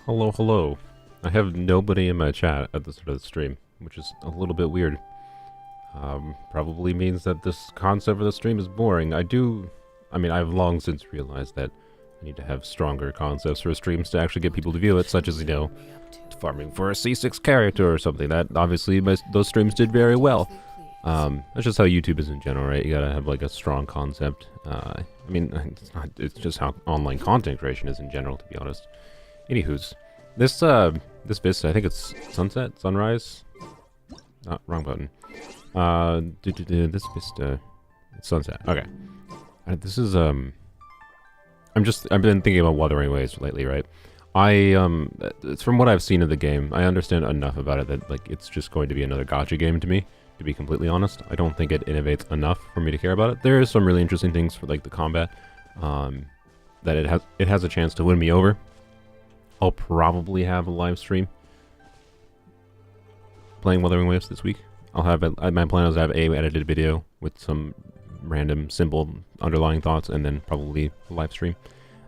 Hello, hello. I have nobody in my chat at the start of the stream, which is a little bit weird. Probably means that this concept of the stream is boring. I've long since realized that I need to have stronger concepts for streams to actually get people to view it, such as, farming for a C6 character or something. That, obviously, those streams did very well. That's just how YouTube is in general, right? You gotta have, like, a strong concept. It's just how online content creation is in general, to be honest. Anywho's, this vista, I think it's sunset, sunrise? Wrong button. This vista, it's sunset. Okay. This is, I've been thinking about Wuthering Waves lately, right? From what I've seen of the game, I understand enough about it that, like, it's just going to be another gacha game to me, to be completely honest. I don't think it innovates enough for me to care about it. There is some really interesting things for, like, the combat, that it has a chance to win me over. I'll probably have a live stream playing Wuthering Waves this week. My plan is to have a edited video with some random, simple, underlying thoughts, and then probably a live stream.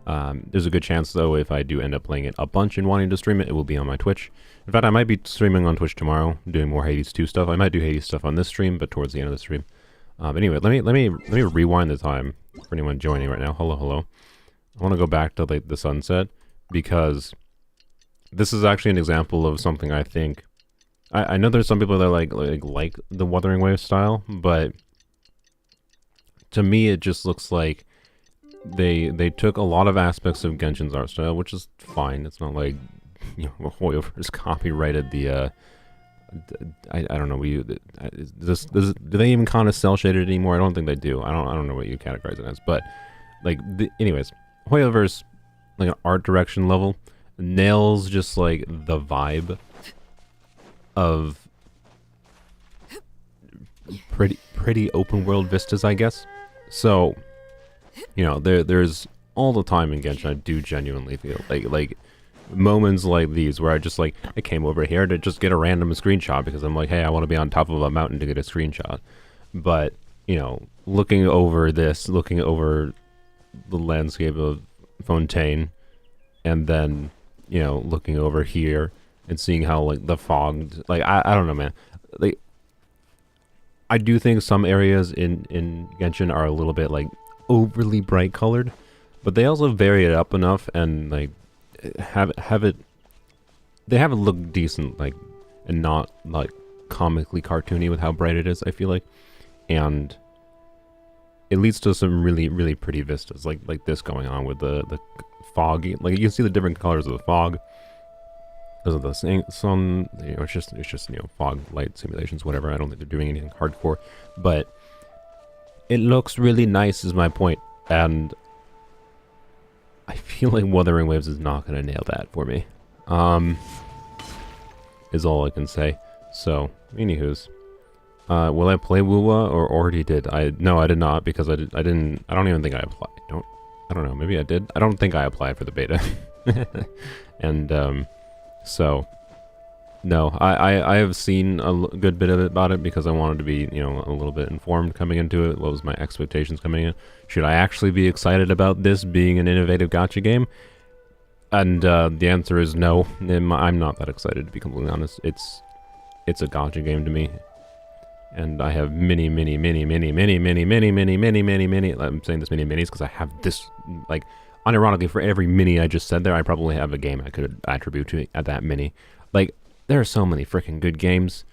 There's a good chance, though, if I do end up playing it a bunch and wanting to stream it, it will be on my Twitch. In fact, I might be streaming on Twitch tomorrow, doing more Hades 2 stuff. I might do Hades stuff on this stream, but towards the end of the stream. Anyway, let me rewind the time for anyone joining right now. Hello, hello. I want to go back to, like, the sunset, because this is actually an example of something I think... I know there's some people that like the Wuthering Waves style, but to me it just looks like they took a lot of aspects of Genshin's art style, which is fine. It's not like, Hoyover's copyrighted the I don't know. Do they even kind of cell shaded anymore? I don't think they do. I don't know what you categorize it as, but like anyways, Hoyover's like an art direction level nails just like the vibe of pretty open world vistas, I guess. So, there's all the time in Genshin I do genuinely feel like moments like these where I came over here to just get a random screenshot because I'm like, hey, I want to be on top of a mountain to get a screenshot. But, looking over the landscape of Fontaine, and then, looking over here and seeing how, like, the fog, like, I don't know, man. Like, I do think some areas in Genshin are a little bit, like, overly bright colored, but they also vary it up enough and, like, have it look decent, like, and not, like, comically cartoony with how bright it is, I feel like. And it leads to some really, really pretty vistas, like this going on with the fog. Like, you can see the different colors of the fog. Those are the sun, it's just fog light simulations, whatever. I don't think they're doing anything hardcore, but it looks really nice is my point, and I feel like Wuthering Waves is not going to nail that for me, is all I can say. So, anywho's, will I play Wuwa, or already did? No, I did not, because I don't even think I applied. I don't know, maybe I did. I don't think I applied for the beta. And, so, no, I have seen a good bit of it about it because I wanted to be, a little bit informed coming into it. What was my expectations coming in? Should I actually be excited about this being an innovative gacha game? And the answer is no. I'm not that excited, to be completely honest. It's a gacha game to me. And I have many, I'm saying this many minis because I have this, like, unironically, for every mini I just said there, I probably have a game I could attribute to at that mini. Like, there are so many freaking good games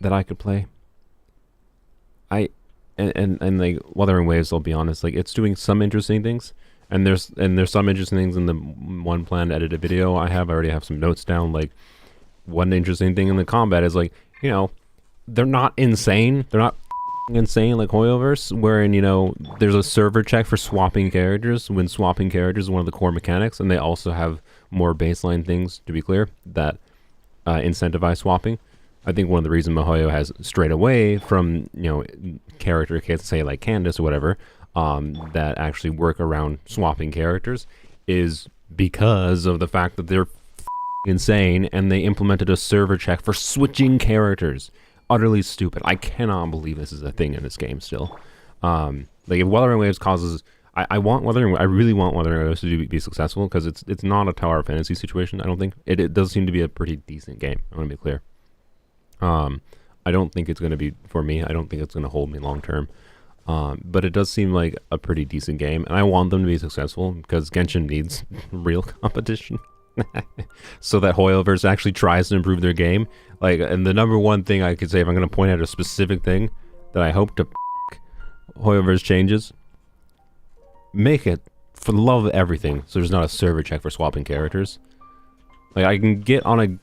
that I could play. And like, Wuthering Waves, I'll be honest, like, it's doing some interesting things. And there's some interesting things in the one planned edited video I already have some notes down. Like, one interesting thing in the combat is, like, they're not insane. They're not insane like Hoyoverse, wherein, there's a server check for swapping characters when swapping characters is one of the core mechanics, and they also have more baseline things, to be clear, that incentivize swapping. I think one of the reasons Mihoyo has strayed away from, character kits, say like Candace or whatever, that actually work around swapping characters, is because of the fact that they're insane and they implemented a server check for switching characters. Utterly stupid. I cannot believe this is a thing in this game still. Like, if Wuthering Waves causes... I want I really want Wuthering Waves to be successful, because it's not a Tower Fantasy situation. I don't think it does seem to be a pretty decent game. I want to be clear. I don't think it's going to be for me. I don't think it's going to hold me long term. But it does seem like a pretty decent game, and I want them to be successful because Genshin needs real competition. So that Hoyoverse actually tries to improve their game. Like, and the number one thing I could say, if I'm going to point out a specific thing that I hope to Hoyoverse changes, make it, for the love of everything, so there's not a server check for swapping characters. Like, I can get on a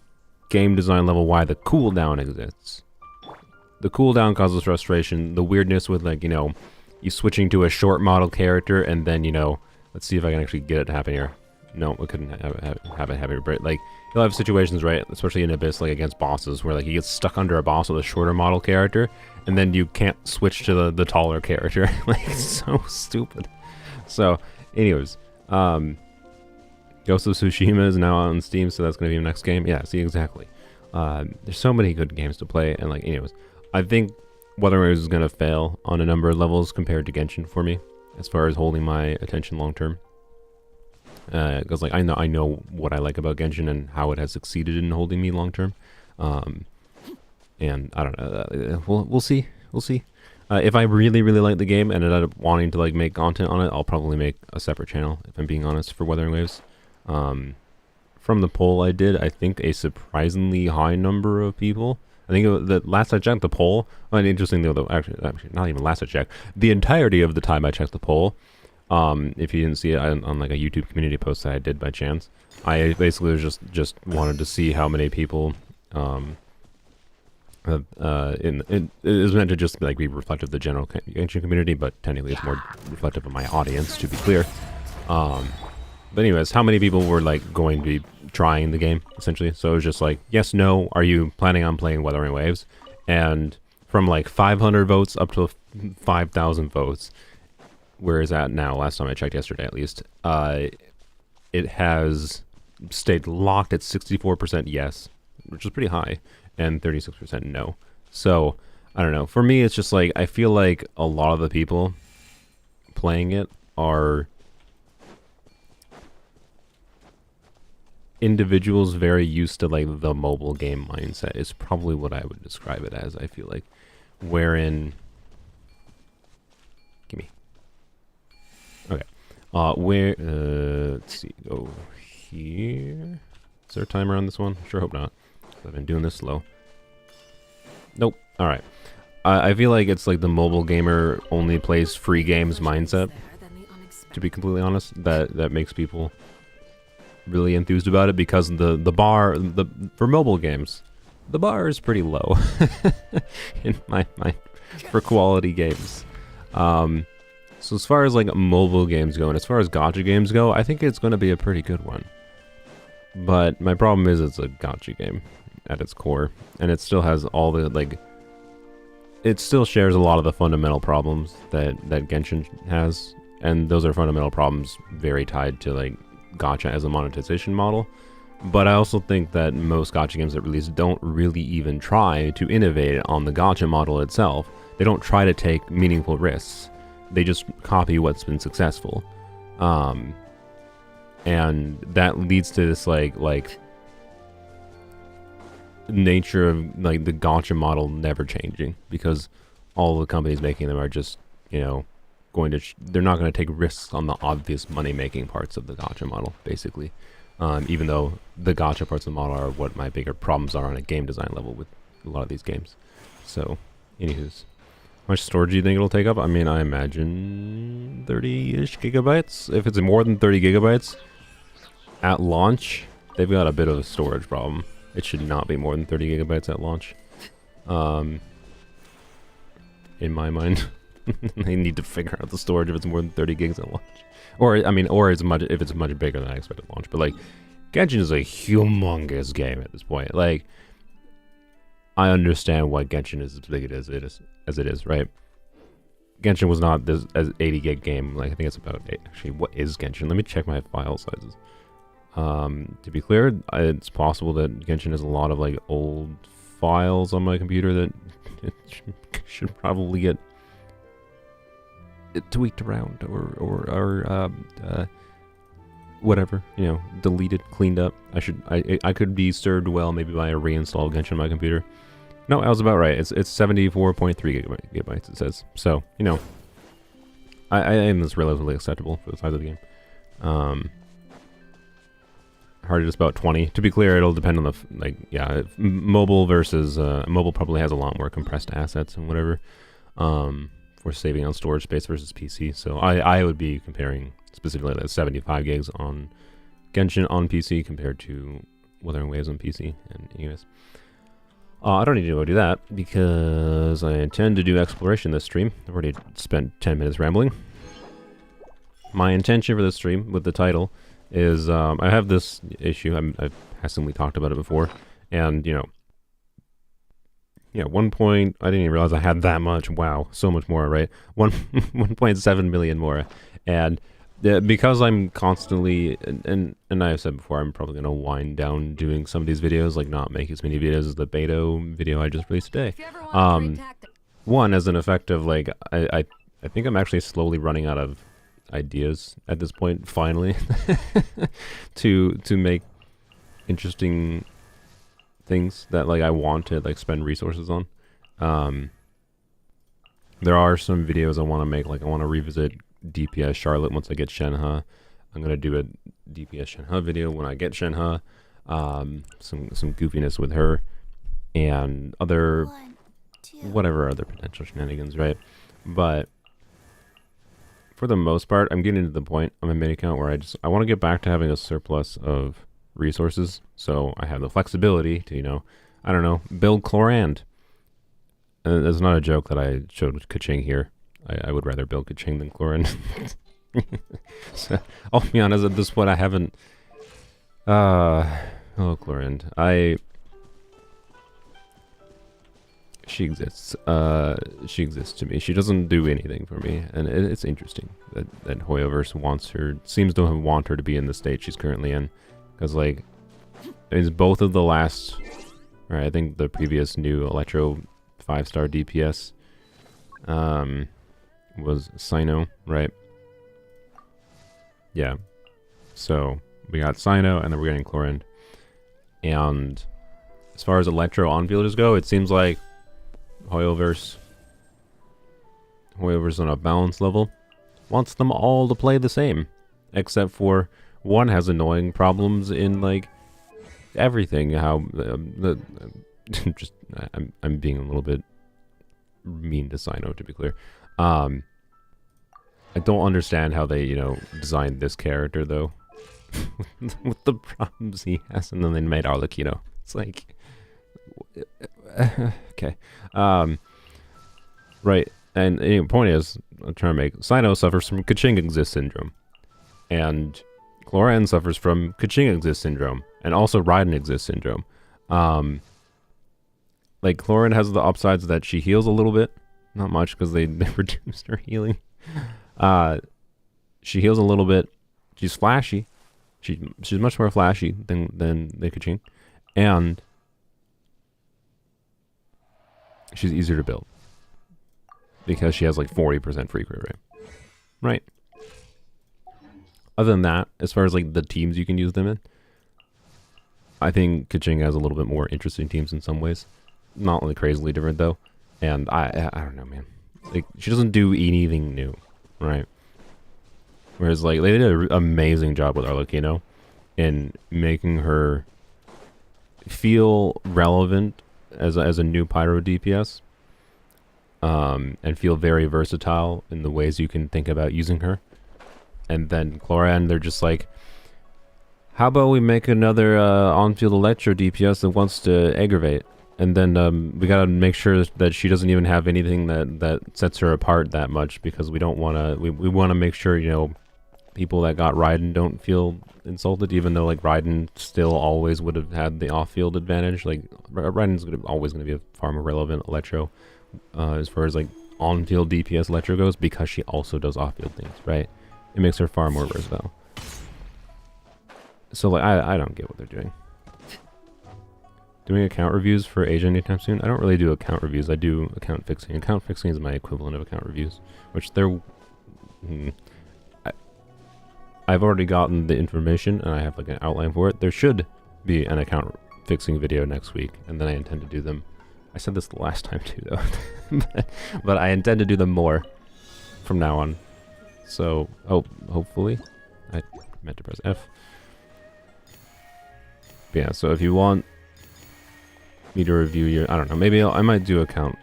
game design level why the cooldown exists. The cooldown causes frustration. The weirdness with, like, you know, you switching to a short model character and then, you know, let's see if I can actually get it to happen here. No, we couldn't have it happen, but like, you'll have situations, right, especially in Abyss, like against bosses, where like you get stuck under a boss with a shorter model character, and then you can't switch to the taller character. Like, it's so stupid. So, anyways, Ghost of Tsushima is now on Steam, so that's going to be the next game. Yeah, see, exactly. There's so many good games to play, and like, anyways, I think Wuthering Waves is going to fail on a number of levels compared to Genshin for me, as far as holding my attention long term. Because like I know what I like about Genshin and how it has succeeded in holding me long term, and I don't know. We'll see. If I really like the game and ended up wanting to like make content on it, I'll probably make a separate channel, if I'm being honest, for Wuthering Waves. From the poll I did, I think a surprisingly high number of people. I think the last I checked the poll, and interesting though, actually not even last I checked, the entirety of the time I checked the poll. If you didn't see it on like a YouTube community post that I did by chance, I basically was just wanted to see how many people, it is meant to just like be reflective of the general Genshin community, but technically it's more reflective of my audience, to be clear. But anyways, how many people were like going to be trying the game, essentially? So it was just like, yes, no, are you planning on playing Wuthering Waves? And from like 500 votes up to 5,000 votes, where is that now? Last time I checked, yesterday at least, it has stayed locked at 64% yes, which is pretty high, and 36% no. So, I don't know. For me, it's just like, I feel like a lot of the people playing it are individuals very used to like the mobile game mindset is probably what I would describe it as. I feel like, wherein, gimme. Okay, let's see, go here. Is there a timer on this one? Sure hope not. I've been doing this slow. Nope. All right. I feel like it's like the mobile gamer only plays free games mindset, to be completely honest, that makes people really enthused about it, because the bar for mobile games, the bar is pretty low in my mind for quality games. So as far as like mobile games go, and as far as gacha games go, I think it's going to be a pretty good one. But my problem is it's a gacha game at its core, and it still has all the like, it still shares a lot of the fundamental problems that Genshin has, and those are fundamental problems very tied to like gacha as a monetization model. But I also think that most gacha games that release don't really even try to innovate on the gacha model itself. They don't try to take meaningful risks. They just copy what's been successful. And that leads to this like nature of like the gacha model never changing, because all the companies making them are just, you know, they're not going to take risks on the obvious money-making parts of the gacha model, basically. Even though the gacha parts of the model are what my bigger problems are on a game design level with a lot of these games. So, anywho's, how much storage do you think it'll take up? I mean, I imagine 30-ish gigabytes. If it's more than 30 gigabytes at launch, they've got a bit of a storage problem. It should not be more than 30 gigabytes at launch. In my mind. They need to figure out the storage if it's more than 30 gigs at launch. Or, I mean, or if it's much bigger than I expected at launch. But, like, Genshin is a humongous game at this point. Like, I understand why Genshin is as big as it is, right? Genshin was not this as 80 gig game. Like, I think it's about actually, what is Genshin? Let me check my file sizes. To be clear, it's possible that Genshin has a lot of like old files on my computer that it should probably get tweaked around or whatever, you know, deleted, cleaned up. I could be served well maybe by a reinstall Genshin on my computer. No, I was about right. It's 74.3 gigabytes it says. So, you know, I am this relatively acceptable for the size of the game. Hard is about 20. To be clear, it'll depend on the mobile versus mobile probably has a lot more compressed assets and whatever for saving on storage space versus PC. So I would be comparing specifically the 75 gigs on Genshin on PC compared to Wuthering Waves on PC. And anyways, I don't need to go do that because I intend to do exploration this stream. I've already spent 10 minutes rambling. My intention for this stream with the title is I have this issue. I've passingly talked about it before, and you know, yeah, 1 point. I didn't even realize I had that much. Wow, so much more, right? 1.7 million more, and because I'm constantly and I've said before, I'm probably gonna wind down doing some of these videos, like not make as many videos as the beta video I just released today. One, as an effect of like I think I'm actually slowly running out of ideas at this point, finally, to make interesting things that like I want to like spend resources on. There are some videos I want to make, like I want to revisit DPS Charlotte once I get Shenhe. I'm gonna do a DPS Shenhe video when I get Shenhe. Some goofiness with her and other whatever other potential shenanigans, right? But for the most part, I'm getting to the point on my main account where I want to get back to having a surplus of resources, so I have the flexibility to, you know, I don't know, build Chlorand. And it's not a joke that I showed Kaching here. I would rather build Kaching than Chlorand. So, I'll be honest, at this point I haven't... oh, Chlorand. She exists. She exists to me. She doesn't do anything for me, and it's interesting that Hoyoverse wants her, seems to want her to be in the state she's currently in, because like, it's both of the last, or I think the previous new Electro 5-star DPS, was Sino, right? Yeah. So we got Sino, and then we're getting Chlorand, and as far as Electro on-fielders go, it seems like Hoyoverse on a balance level wants them all to play the same, except for one has annoying problems in like everything. How just I'm being a little bit mean to Sino, to be clear. I don't understand how they, you know, designed this character though, with the problems he has, and then they made Arlecchino. It's like, okay, right. And the point is, I'm trying to make Sino suffers from Kaching Exist syndrome, and Chlorand suffers from Kaching Exist syndrome, and also Raiden Exist syndrome. Like Chlorand has the upsides that she heals a little bit, not much because they reduced her healing. She heals a little bit. She's flashy. She's much more flashy than the Kaching, and she's easier to build because she has like 40% free crit rate, right? Other than that, as far as like the teams you can use them in, I think Kaching has a little bit more interesting teams in some ways. Not really crazily different though, and I don't know, man. Like she doesn't do anything new, right? Whereas like they did an amazing job with Arlecchino in making her feel relevant as a new Pyro DPS, and feel very versatile in the ways you can think about using her. And then Chlorand, they're just like, how about we make another on-field Electro DPS that wants to aggravate? And then we gotta make sure that she doesn't even have anything that sets her apart that much, because we don't want to. We want to make sure, you know, people that got Raiden don't feel insulted, even though like Raiden still always would have had the off-field advantage. Like Raiden's always going to be a far more relevant Electro as far as like on-field DPS Electro goes, because she also does off-field things, right? It makes her far more versatile. So like I don't get what they're doing. Doing account reviews for Asia anytime soon? I don't really do account reviews. I do account fixing. Account fixing is my equivalent of account reviews, which they're I've already gotten the information, and I have like an outline for it. There should be an account fixing video next week, and then I intend to do them. I said this the last time too, though, but I intend to do them more from now on. So, hopefully, I meant to press F. But yeah, so if you want me to review your, I don't know, maybe I might do account,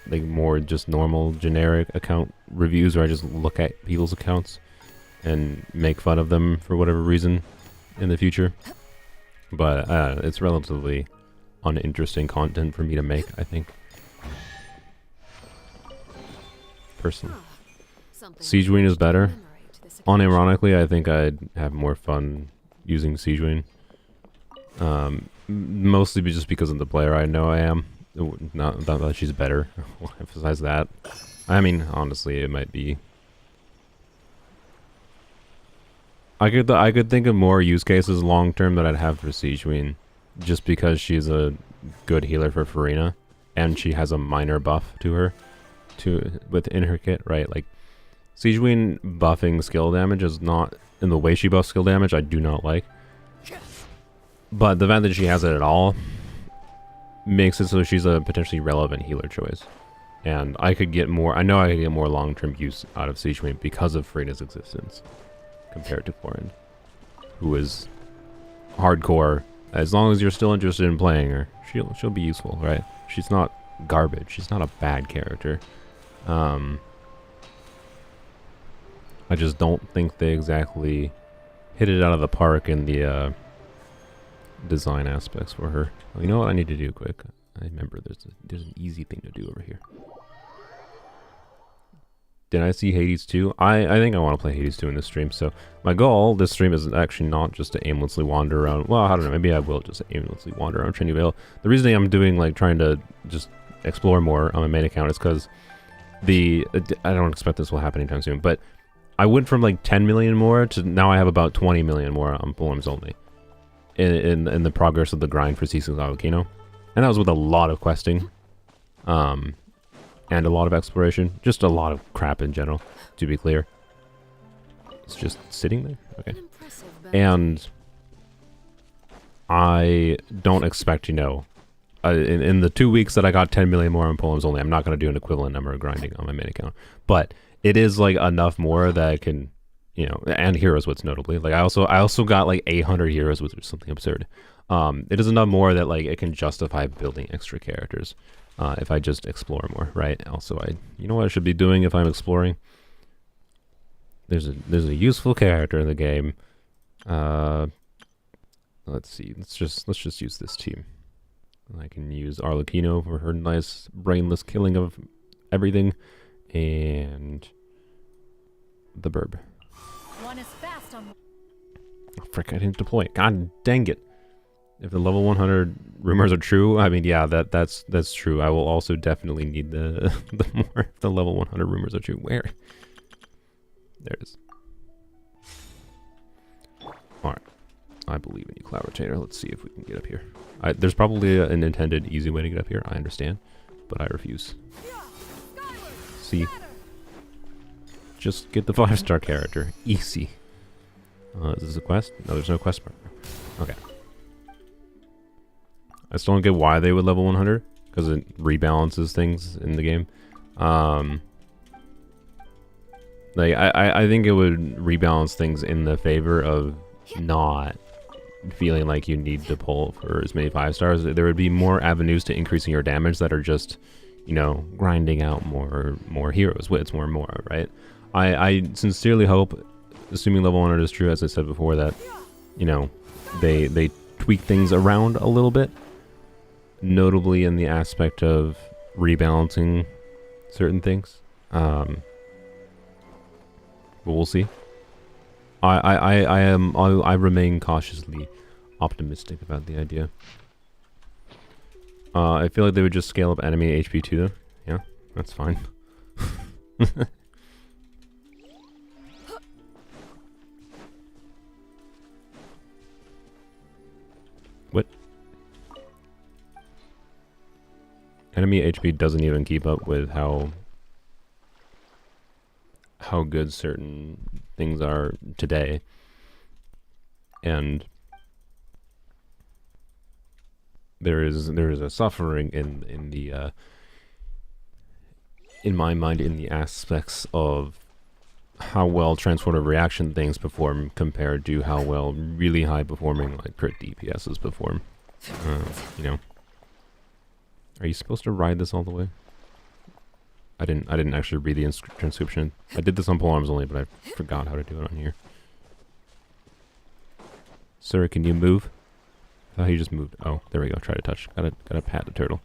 like more just normal generic account reviews where I just look at people's accounts and make fun of them for whatever reason in the future. But it's relatively uninteresting content for me to make, I think. Personally. Siege Wing is better. Unironically, I think I'd have more fun using Siege Wing. Mostly just because of the player I know I am. Not that she's better. I'll emphasize that. I mean, honestly, it might be. I could think of more use cases long term that I'd have for Siege Queen, just because she's a good healer for Farina, and she has a minor buff to her, within her kit, right? Like Siege Queen buffing skill damage is not in the way she buffs skill damage. I do not like, but the fact that she has it at all makes it so she's a potentially relevant healer choice, and I could get more. I know I could get more long term use out of Siege Queen because of Farina's existence, compared to Florin, who is hardcore. As long as you're still interested in playing her, she'll be useful, right? She's not garbage. She's not a bad character. I just don't think they exactly hit it out of the park in the design aspects for her. Oh, you know what I need to do quick? I remember there's an easy thing to do over here. Did I see Hades 2? I think I want to play Hades 2 in this stream. So my goal this stream is actually not just to aimlessly wander around. Well, I don't know. Maybe I will just aimlessly wander around Trinity Vale. The reason I'm doing like trying to just explore more on my main account is because I don't expect this will happen anytime soon. But I went from like 10 million more to now I have about 20 million more on poems only in the progress of the grind for Seasons Volcano, and that was with a lot of questing. And a lot of exploration. Just a lot of crap in general, to be clear. It's just sitting there? Okay. And I don't expect, you know, in the 2 weeks that I got 10 million more on poems only, I'm not going to do an equivalent number of grinding on my main account. But it is like enough more that I can, you know, and heroes what's notably. Like I also got like 800 heroes, which is something absurd. It is enough more that like it can justify building extra characters. If I just explore more, right? Also, you know what I should be doing if I'm exploring? There's a useful character in the game. Let's see. Let's just use this team. I can use Arlecchino for her nice brainless killing of everything, and the Burb. One is fast on. Oh, frick! I didn't deploy it. God dang it! If the level 100 rumors are true, I mean, yeah, that's true. I will also definitely need the more if the level 100 rumors are true. Where? There it is. All right, I believe in you, Cloud Rotator. Let's see if we can get up here. There's probably an intended easy way to get up here. I understand, but I refuse. See, just get the 5-star character. Easy. Is this a quest? No, there's no quest marker. Okay. I still don't get why they would level 100, because it rebalances things in the game. Like I think it would rebalance things in the favor of not feeling like you need to pull for as many 5 stars. There would be more avenues to increasing your damage that are just, you know, grinding out more heroes. It's more Mora, right? I sincerely hope, assuming level 100 is true, as I said before, that, you know, they tweak things around a little bit. Notably in the aspect of rebalancing certain things, but we'll see. I remain cautiously optimistic about the idea. I feel like they would just scale up enemy HP too, though. Yeah, that's fine. What? Enemy HP doesn't even keep up with how how good certain things are today. And there is a suffering in the in my mind in the aspects of how well transformative reaction things perform compared to how well really high performing like crit DPSs perform. You know, are you supposed to ride this all the way? I didn't actually read the transcription. I did this on polearms only, but I forgot how to do it on here. Sir, can you move? I thought he just moved. Oh, there we go. Try to touch. Gotta pat the turtle.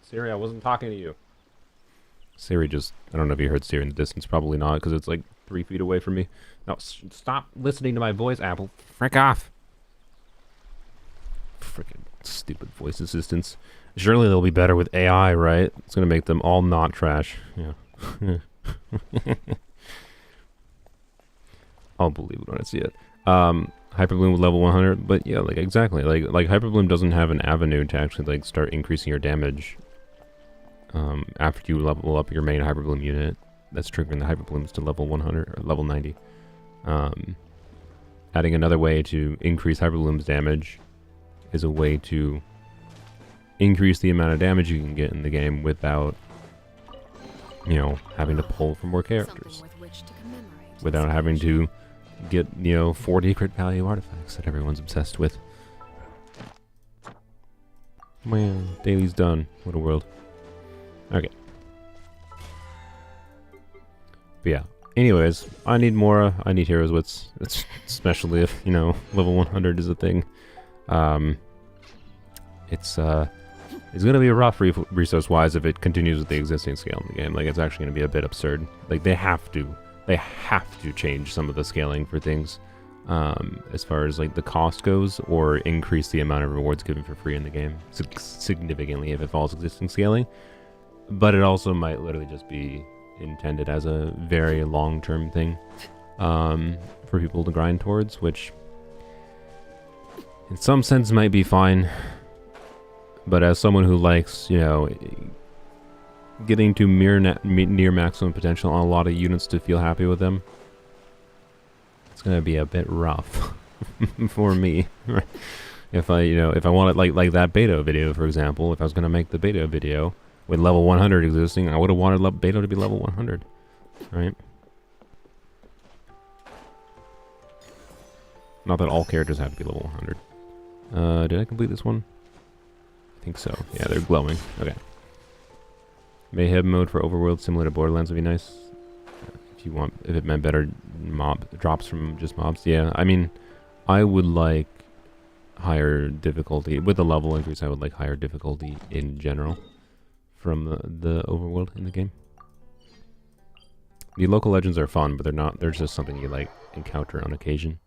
Siri, I wasn't talking to you. Siri just... I don't know if you heard Siri in the distance. Probably not, because it's like 3 feet away from me. No, stop listening to my voice, Apple. Frick off. Frickin' stupid voice assistants. Surely they'll be better with AI, right? It's gonna make them all not trash. Yeah. I'll believe it when I see it. Hyperbloom with level 100, but yeah, like exactly. Like Hyperbloom doesn't have an avenue to actually like start increasing your damage after you level up your main Hyperbloom unit. That's triggering the Hyperblooms to level 100 or level 90. Adding another way to increase Hyperbloom's damage is a way to increase the amount of damage you can get in the game without, you know, having to pull for more characters. Without having to get, you know, 40 crit value artifacts that everyone's obsessed with. Man, daily's done. What a world. Okay. But yeah. Anyways, I need Mora. I need Heroes Wits. Especially if, you know, level 100 is a thing. It's gonna be rough resource-wise if it continues with the existing scale in the game. Like, it's actually gonna be a bit absurd. Like, they have to change some of the scaling for things, as far as like the cost goes, or increase the amount of rewards given for free in the game significantly if it follows existing scaling. But it also might literally just be intended as a very long-term thing for people to grind towards, which in some sense might be fine. But as someone who likes, you know, getting to near maximum potential on a lot of units to feel happy with them, it's gonna be a bit rough for me. If I wanted like that beta video, for example, if I was gonna make the beta video with level 100 existing, I would have wanted beta to be level 100, right? Not that all characters have to be level 100. Did I complete this one? I think so. Yeah, they're glowing. Okay. Mayhem mode for overworld similar to Borderlands would be nice. If it meant better drops from just mobs. Yeah, I mean, I would like higher difficulty. With the level increase, I would like higher difficulty in general from the overworld in the game. The local legends are fun, but they're just something you like encounter on occasion.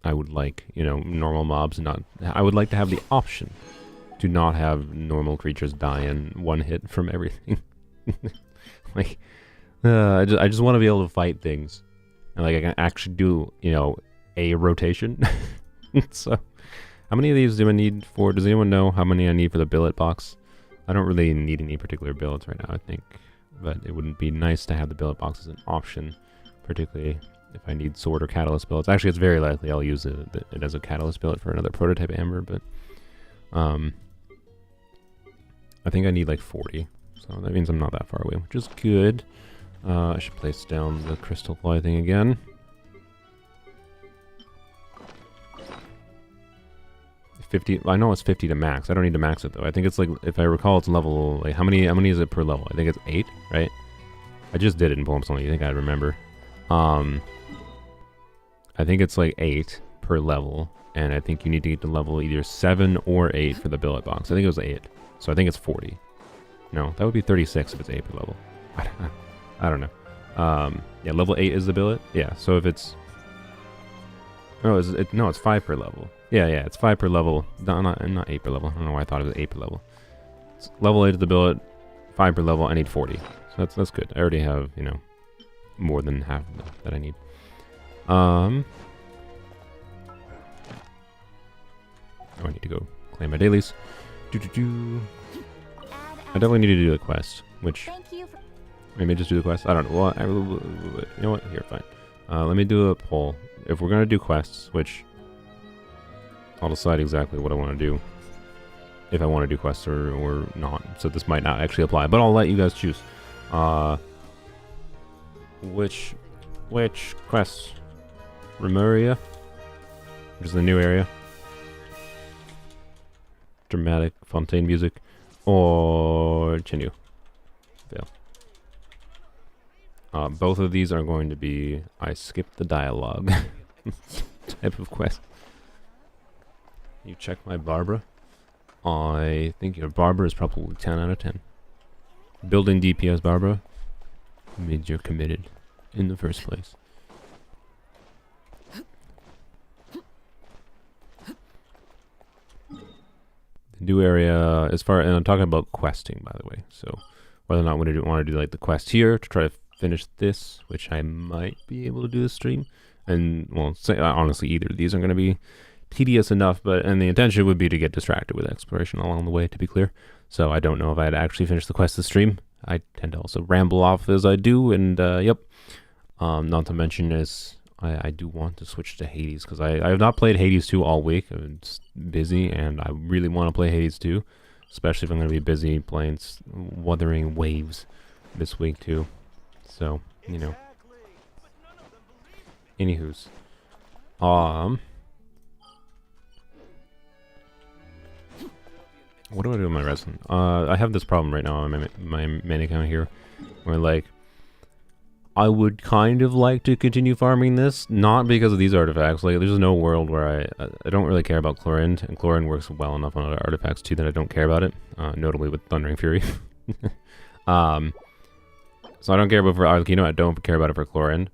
I would like, you know, normal mobs I would like to have the option to not have normal creatures die in one hit from everything. Like, I just want to be able to fight things, and like I can actually do, you know, a rotation. So, how many of these do I need for? Does anyone know how many I need for the billet box? I don't really need any particular billets right now, I think, but it wouldn't be nice to have the billet box as an option, particularly if I need sword or catalyst billets. Actually, it's very likely I'll use it as a catalyst billet for another prototype amber, but I think I need like 40, so that means I'm not that far away, which is good. I should place down the crystal fly thing again. 50. I know it's 50 to max. I don't need to max it though. I think it's like, if I recall, it's level. Like how many is it per level? I think it's 8, right? I just did it in poems only. I think I remember. I think it's like 8 per level, and I think you need to get to level either 7 or 8 for the billet box. I think it was 8, so I think it's 40. No, that would be 36 if it's 8 per level. I don't know. Yeah, level 8 is the billet. Yeah, so if it's... Oh, no, it's 5 per level. Yeah, it's 5 per level. No, not 8 per level. I don't know why I thought it was 8 per level. It's level 8 is the billet, 5 per level. I need 40. So that's good. I already have, you know, more than half that I need. Oh, I need to go claim my dailies. I definitely need to do a quest, which maybe just do the quest. I don't know. Well, you know what? Here, fine. Let me do a poll. If we're gonna do quests, which I'll decide exactly what I want to do. If I want to do quests or not. So this might not actually apply, but I'll let you guys choose. Which quests? Remuria, which is the new area. Dramatic Fontaine music, or Chinyu. Fail. Both of these are going to be I skipped the dialogue type of quest. You check my Barbara. I think your Barbara is probably 10 out of 10. Building DPS Barbara means you're committed in the first place. The new area, and I'm talking about questing, by the way. So whether or not we want to do like the quest here to try to finish this, which I might be able to do this stream, and well, honestly, either of these are going to be tedious enough, and the intention would be to get distracted with exploration along the way, to be clear. So I don't know if I'd actually finish the quest this stream. I tend to also ramble off as I do, and yep. Not to mention is I do want to switch to Hades, because I have not played Hades 2 all week. I'm just busy, and I really want to play Hades 2, especially if I'm going to be busy playing Wuthering Waves this week too. So, you know. Anywho's. What do I do with my resin? I have this problem right now on my main account here, where like, I would kind of like to continue farming this, not because of these artifacts. Like, there's no world where I don't really care about Chlorine, and Chlorine works well enough on other artifacts too that I don't care about it, notably with Thundering Fury. So I don't care about for Arlecchino, I don't care about it for Chlorine.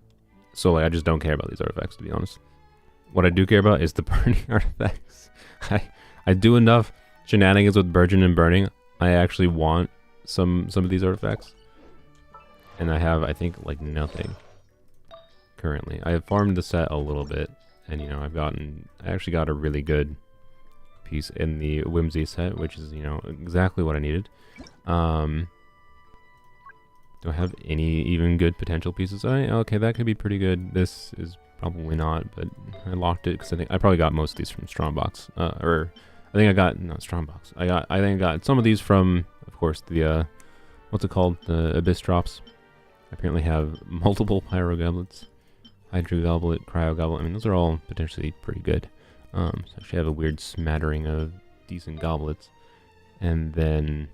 So like, I just don't care about these artifacts, to be honest. What I do care about is the burning artifacts. I do enough shenanigans with Burgeon and Burning. I actually want some of these artifacts. And I have, I think, like nothing currently. I have farmed the set a little bit, and you know, I actually got a really good piece in the Whimsy set, which is, you know, exactly what I needed. Do I have any even good potential pieces? Okay, that could be pretty good. This is probably not, but I locked it because I think I probably got most of these from Strongbox, or I think I got not Strongbox. I think I got some of these from, of course, the what's it called? The Abyss drops. I apparently have multiple Pyro Goblets, Hydro Goblet, Cryo Goblet. I mean, those are all potentially pretty good. So I actually have a weird smattering of decent goblets. And then,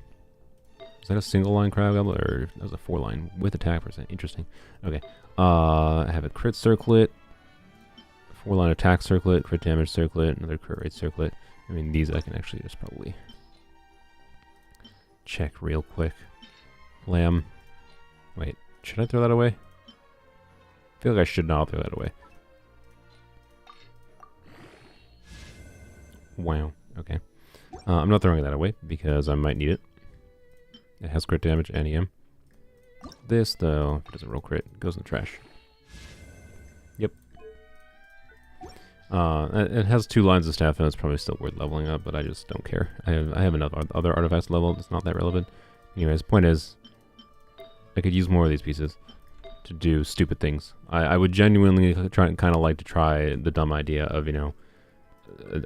is that a single line Cryo Goblet, or that was a 4-line with attack percent? Interesting. Okay. I have a crit circlet, 4-line attack circlet, crit damage circlet, another crit rate circlet. I mean, these I can actually just probably check real quick. Lamb. Wait. Should I throw that away? I feel like I should not throw that away. Wow. Okay. I'm not throwing that away because I might need it. It has crit damage and EM. This, though, if it doesn't roll crit, it goes in the trash. Yep. It has 2 lines of staff, and it's probably still worth leveling up, but I just don't care. I have enough other artifacts leveled. It's not that relevant. Anyways, point is, I could use more of these pieces to do stupid things. I would genuinely kind of like to try the dumb idea of, you know,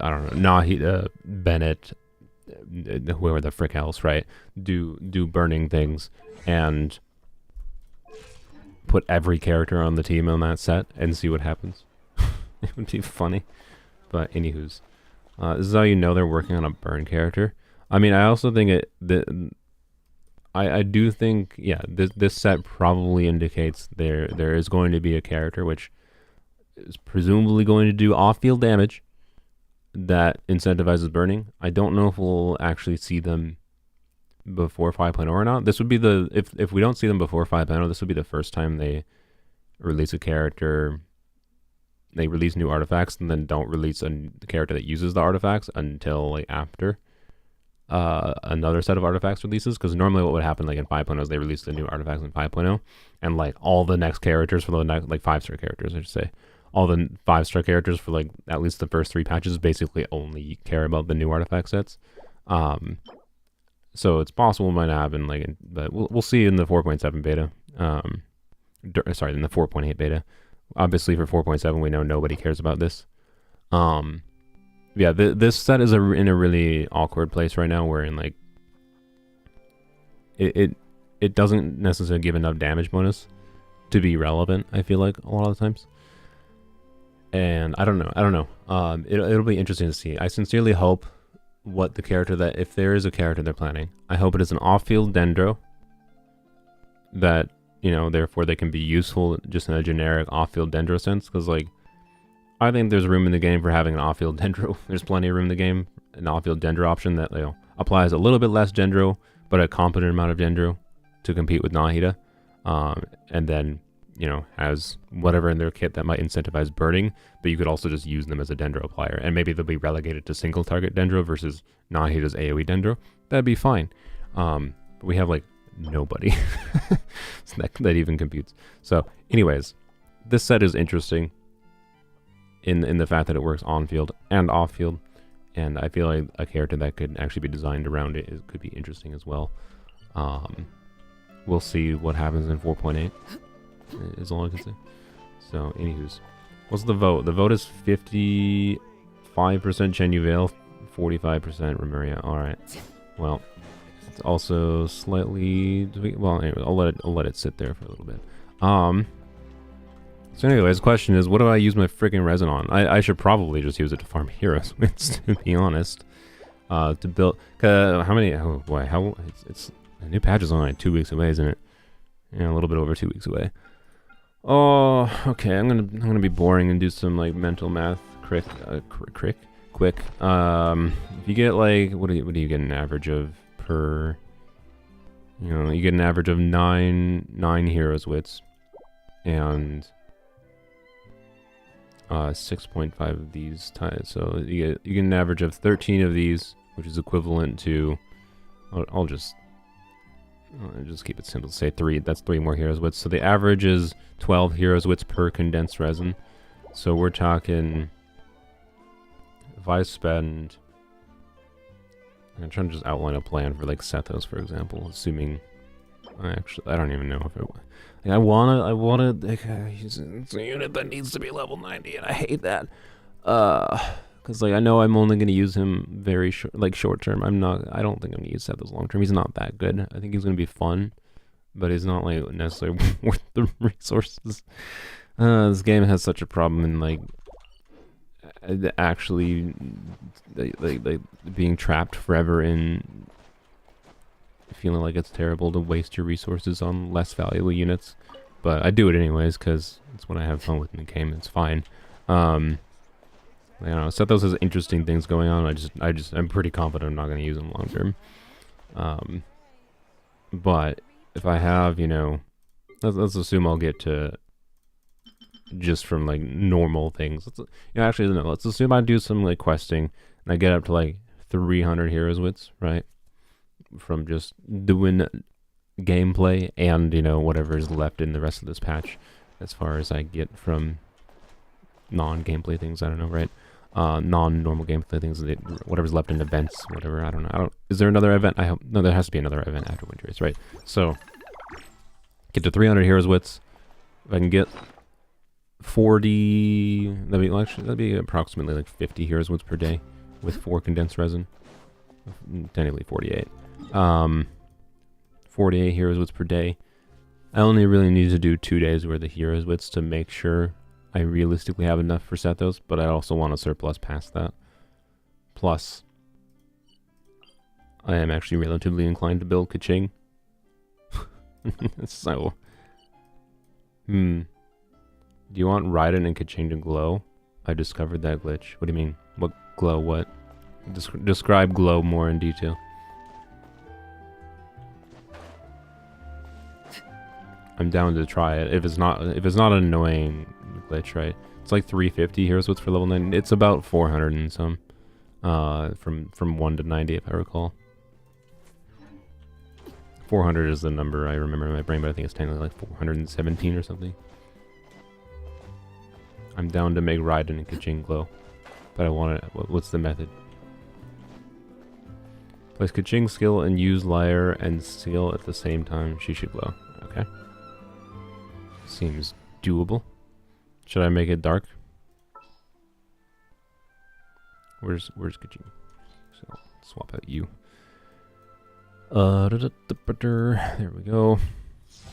I don't know, Nahi, Bennett, whoever the frick else, right? Do burning things and put every character on the team on that set and see what happens. It would be funny. But anywho's, this is how you know they're working on a burn character. I mean, I also think I do think, yeah, this set probably indicates there is going to be a character which is presumably going to do off-field damage that incentivizes burning. I don't know if we'll actually see them before 5.0 or not. This would be if we don't see them before 5.0, this would be the first time they release a character. They release new artifacts and then don't release the character that uses the artifacts until like after another set of artifacts releases, because normally what would happen like in 5.0 is they release the new artifacts in 5.0, and like all the next characters for the next, like 5-star characters, I should say, all the 5-star characters for like at least the first 3 patches basically only care about the new artifact sets. So it's possible it might happen, like, but we'll see in the 4.7 beta. Sorry, in the 4.8 beta. Obviously, for 4.7, we know nobody cares about this. Yeah, this set is in a really awkward place right now, where in like it doesn't necessarily give enough damage bonus to be relevant. I feel like a lot of the times, and I don't know. It'll be interesting to see. I sincerely hope what the character that, if there is a character they're planning, I hope it is an off-field dendro that, you know, therefore they can be useful just in a generic off-field dendro sense, because like I think there's room in the game for having an off-field dendro. There's plenty of room in the game, an off-field dendro option that, you know, applies a little bit less dendro but a competent amount of dendro to compete with Nahida, and then, you know, has whatever in their kit that might incentivize burning, but you could also just use them as a dendro applier, and maybe they'll be relegated to single target dendro versus Nahida's AoE dendro. That'd be fine. But we have like nobody that even computes. So anyways, this set is interesting in the fact that it works on field and off field, and I feel like a character that could actually be designed around it could be interesting as well. We'll see what happens in 4.8 is all I can say. So anywho's, what's the vote? The vote is 55% Chenyu Vale, 45% Remuria. Alright, well, it's also slightly, well, anyway, I'll let it sit there for a little bit. So anyways, the question is, what do I use my freaking resin on? I should probably just use it to farm heroes, to be honest. To build, how many, oh boy, it's the new patch is only like 2 weeks away, isn't it? Yeah, a little bit over 2 weeks away. Oh, okay, I'm gonna be boring and do some like mental math quick. If you get like, what do you get an average of per, you know, you get an average of 9 heroes wits, and 6.5 of these times, so you get an average of 13 of these, which is equivalent to, I'll just keep it simple, say 3, that's 3 more heroes wits, so the average is 12 heroes wits per condensed resin. So we're talking, if I spend, I'm trying to just outline a plan for like Sethos, for example, assuming, actually I don't even know if it, like, I wanna like, it's a unit that needs to be level 90, and I hate that, because like I know I'm only gonna use him very short term. I don't think I'm gonna use Sethos long term. He's not that good. I think he's gonna be fun, but he's not like necessarily worth the resources. This game has such a problem in like actually like being trapped forever in feeling like it's terrible to waste your resources on less valuable units, but I do it anyways because it's what I have fun with in the game. It's fine. I don't know. Sethos has interesting things going on. I'm pretty confident I'm not going to use them long term. But if I have, you know, let's assume I'll get to just from like normal things. Actually no. Let's assume I do some like questing and I get up to like 300 heroes wits, right? From just doing gameplay and, you know, whatever is left in the rest of this patch as far as I get from non-gameplay things. I don't know, right? Non-normal gameplay things, whatever's left in events, whatever. I don't know. Is there another event? I hope no. There has to be another event after Winter Race, right? So get to 300 heroes wits. If I can get 40, that'd be approximately like 50 heroes wits per day with 4 condensed resin. Technically 48. 48 heroes wits per day. I only really need to do 2 days worth of heroes wits to make sure I realistically have enough for Sethos, but I also want a surplus past that. Plus, I am actually relatively inclined to build Kaching. So, do you want Raiden and Kaching to glow? I discovered that glitch. What do you mean? What glow? What? Describe glow more in detail. I'm down to try it. If it's not an annoying glitch, right? It's like 350 heroes wits for level 9. It's about 400 and some. From 1 to 90 if I recall. 400 is the number I remember in my brain, but I think it's technically like 417 or something. I'm down to make Raiden and Kaching glow. But I want it. What's the method? Place Kaching skill and use Lyre and Seal at the same time. She should glow. Okay. Seems doable. Should I make it dark? Where's Kaching? So swap out you. There we go.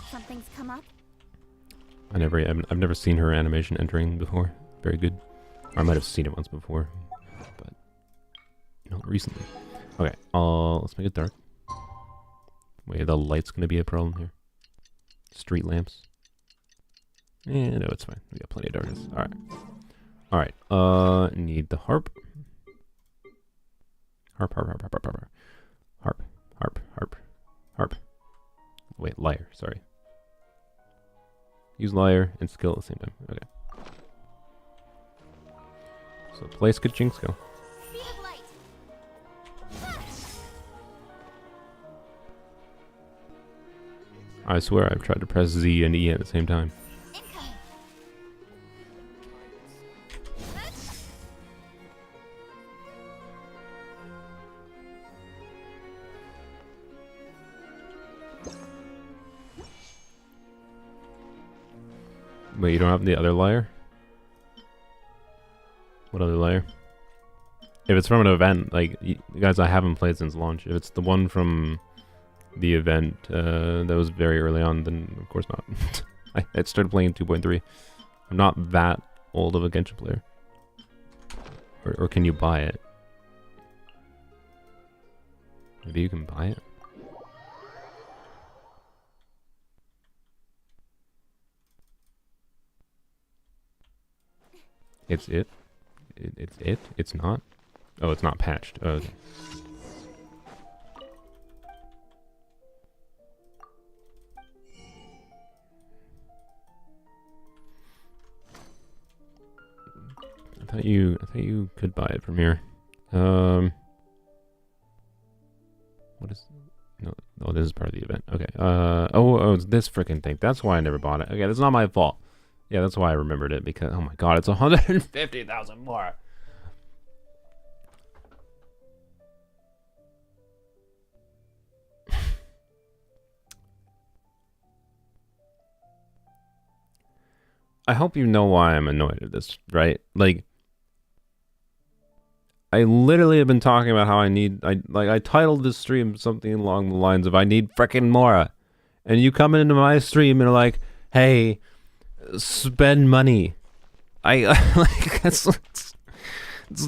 Something's come up. I've never seen her animation entering before. Very good. Or I might have seen it once before, but not recently. Okay, let's make it dark. Wait, the light's gonna be a problem here. Street lamps. No, it's fine. We got plenty of darkness. Alright. Need the harp. Harp. Wait, lyre, sorry. Use lyre and skill at the same time. Okay. So place Kaching skill. I swear I've tried to press Z and E at the same time. Wait, you don't have the other lyre? What other lyre? If it's from an event, like, guys, I haven't played since launch. If it's the one from the event that was very early on, then of course not. I started playing 2.3. I'm not that old of a Genshin player. Or can you buy it? Maybe you can buy it? It's it? It's it? It's not? Oh, it's not patched. Oh, okay. I thought you could buy it from here. What is... No, this is part of the event. Okay. Oh, it's this freaking thing. That's why I never bought it. Okay, that's not my fault. Yeah, that's why I remembered it, because, oh my god, it's 150,000 more. I hope you know why I'm annoyed at this, right? Like, I literally have been talking about how I titled this stream something along the lines of I need frickin' Mora. And you come into my stream and are like, hey, spend money. Like, it's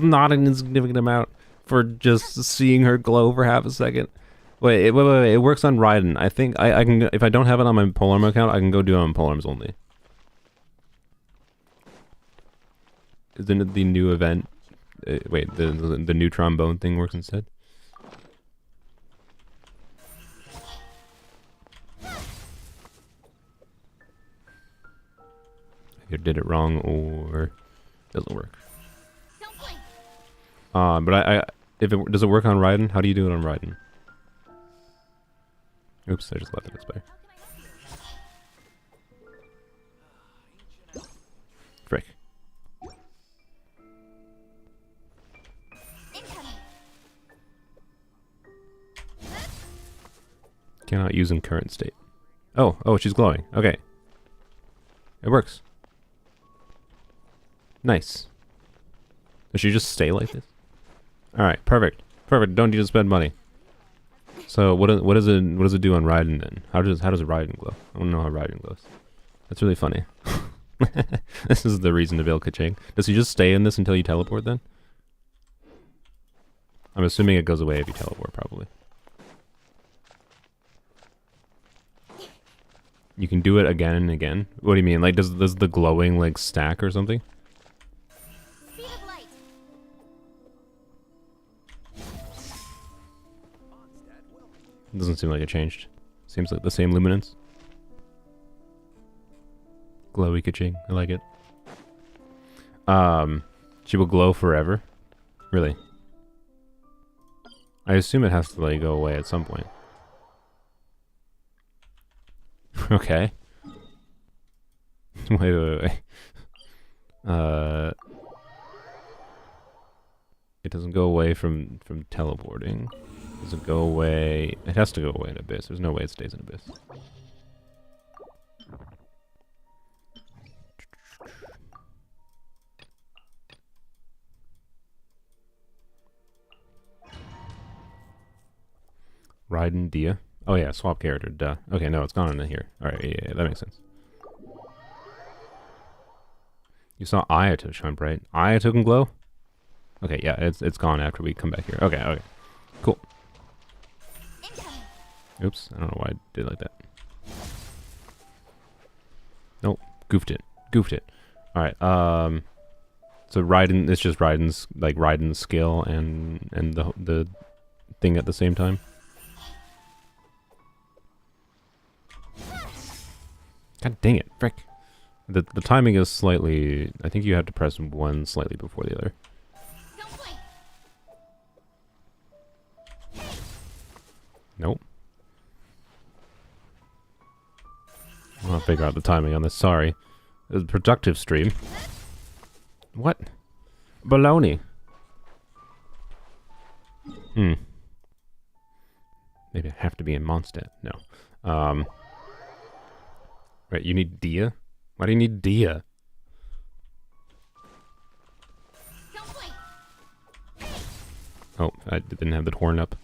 not an insignificant amount for just seeing her glow for half a second. Wait, it works on Raiden. I think I can, if I don't have it on my Polearm account, I can go do it on Polearms only. Isn't it the new event? Wait, the new trombone thing works instead? Either did it wrong or it doesn't work. But does it work on Raiden? How do you do it on Raiden? Oops, I just let that expire. Frick. Cannot use in current state. Oh, she's glowing. Okay. It works. Nice. Does she just stay like this? Alright, perfect. Perfect, don't need to spend money. So what does it do on Raiden then? How does Raiden glow? I wanna know how Raiden glows. That's really funny. This is the reason to build Kaching. Does he just stay in this until you teleport then? I'm assuming it goes away if you teleport, probably. You can do it again and again? What do you mean? Like, does the glowing, like, stack or something? Speed of light. It doesn't seem like it changed. Seems like the same luminance. Glowy Kaching. I like it. She will glow forever? Really? I assume it has to, like, go away at some point. Okay. Wait. It doesn't go away from teleporting. Does it go away? It has to go away in Abyss. There's no way it stays in Abyss. Raiden, Dia. Oh yeah, swap character, duh. Okay, no, it's gone in here. Alright, yeah, that makes sense. You saw Ayato shine bright. Ayato can glow? Okay, yeah, it's gone after we come back here. Okay, okay. Cool. Oops, I don't know why I did like that. Nope, goofed it. Goofed it. Alright, so Raiden, it's just Raiden's skill and the thing at the same time. God dang it, frick. The timing is slightly, I think you have to press one slightly before the other. Nope. I'll figure out the timing on this, sorry. It was a productive stream. What? Baloney. Maybe I have to be in Mondstadt. No. Right, you need Dia? Why do you need Dia? Oh, I didn't have the horn up.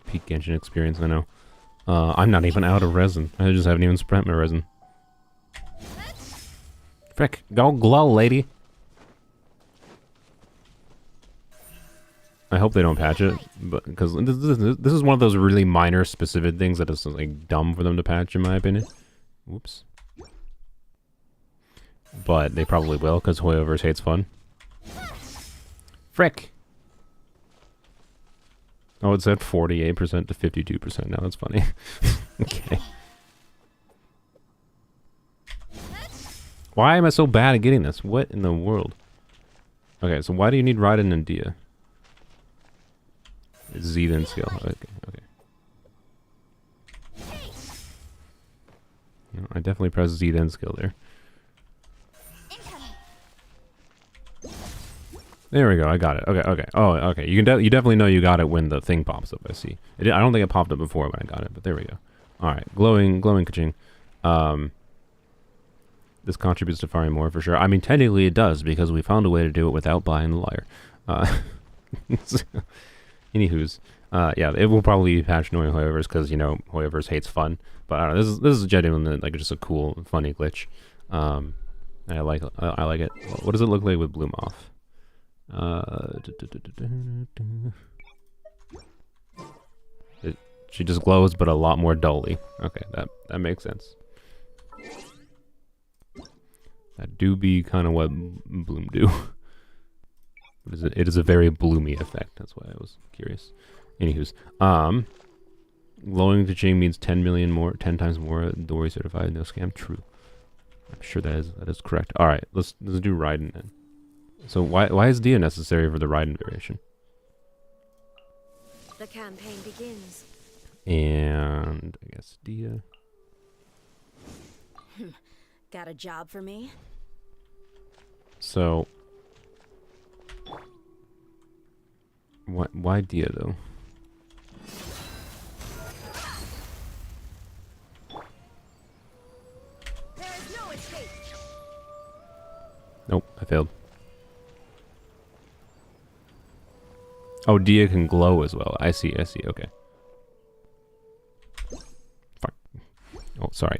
Peak Genshin experience, I know. I'm not even out of resin. I just haven't even spent my resin. Frick, go glow, lady. I hope they don't patch it, but because this is one of those really minor specific things that is like dumb for them to patch, in my opinion. Whoops. But they probably will, because Hoyoverse hates fun. Frick! Oh, it said 48% to 52% now, that's funny. Okay. Why am I so bad at getting this? What in the world? Okay, so why do you need Raiden and Dia? It's Z then skill. Okay, okay. No, I definitely pressed Z then skill there. There we go. I got it. Okay, okay. Oh, okay. You definitely know you got it when the thing pops up. I see. I don't think it popped up before when I got it, but there we go. All right, glowing ka-ching. This contributes to firing more for sure. I mean, technically it does because we found a way to do it without buying the lyre. Anywho's, yeah, it will probably be patched knowing Hoyoverse because, you know, Hoyoverse hates fun. But I don't know, this is genuinely like just a cool, funny glitch. I like it. What does it look like with Bloom off? She just glows, but a lot more dully. Okay, that makes sense. That do be kind of what Bloom do. It is a very bloomy effect. That's why I was curious. Anywho's, glowing ka-ching means 10 times more Dory certified, no scam. True. I'm sure that is correct. All right, let's do Raiden then. So why is Dia necessary for the Raiden variation? The campaign begins. And I guess Dia. Got a job for me? So why Dia though? There is no escape. Nope, I failed. Oh, Dia can glow as well. I see, okay. Fuck. Oh, sorry.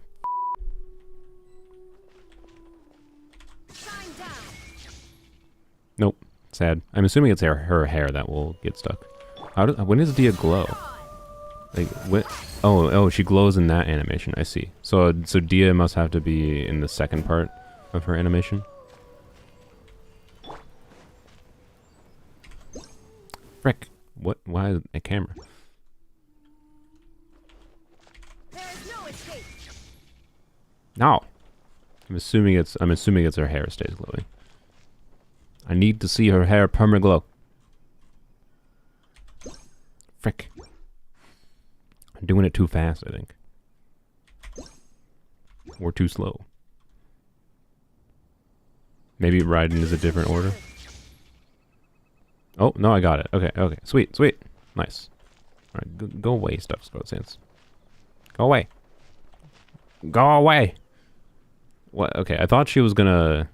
Nope. Sad. I'm assuming it's her hair that will get stuck. When does Dia glow? Like, what? Oh, she glows in that animation. I see. So Dia must have to be in the second part of her animation. Frick. What? Why is a camera? There is no escape. No. I'm assuming it's her hair stays glowing. I need to see her hair perma-glow. Frick. I'm doing it too fast, I think. Or too slow. Maybe Raiden is a different order. Oh, no, I got it. Okay, okay. Sweet, sweet. Nice. Alright, go away, Stuff Sense. Go away. Go away! What? Okay, I thought she was gonna...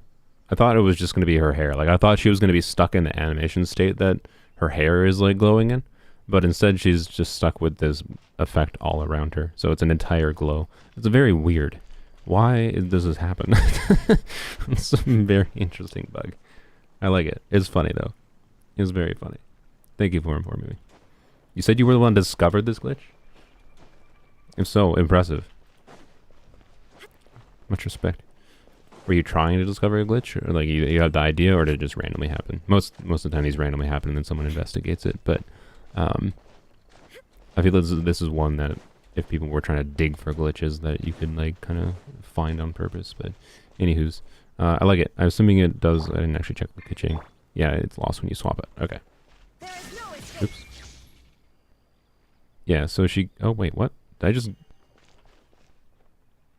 I thought it was just gonna be her hair. Like, I thought she was gonna be stuck in the animation state that her hair is, like, glowing in. But instead, she's just stuck with this effect all around her. So it's an entire glow. It's very weird. Why does this happen? It's a very interesting bug. I like it. It's funny, though. It's very funny. Thank you for informing me. You said you were the one that discovered this glitch? If so, impressive. Much respect. Were you trying to discover a glitch? Or like you had the idea, or did it just randomly happen? Most of the time these randomly happen and then someone investigates it, but I feel this is one that if people were trying to dig for glitches that you could like kind of find on purpose, but anywho's, I like it. I'm assuming it does. I didn't actually check the kitchen. Yeah, it's lost when you swap it. Okay. There is no escape. Oops. Yeah, so she... Oh, wait, what? Did I just...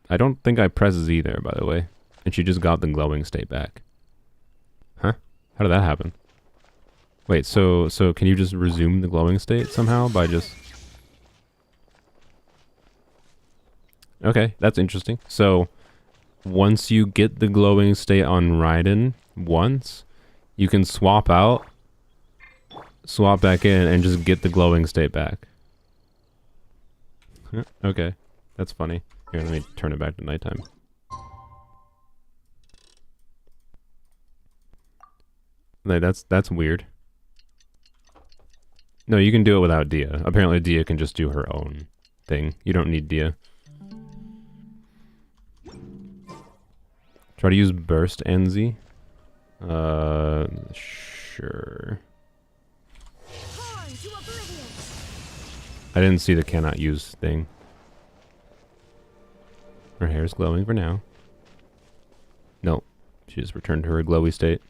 I don't think I pressed Z there, by the way. And she just got the glowing state back. Huh? How did that happen? Wait, so can you just resume the glowing state somehow by just... Okay, that's interesting. So, once you get the glowing state on Raiden once, you can swap out, swap back in, and just get the glowing state back. Okay, that's funny. Here, let me turn it back to nighttime. Like, that's weird. No, you can do it without Dia. Apparently Dia can just do her own thing. You don't need Dia. Try to use Burst NZ. Sure. I didn't see the cannot use thing. Her hair's glowing for now. Nope. She just returned to her glowy state.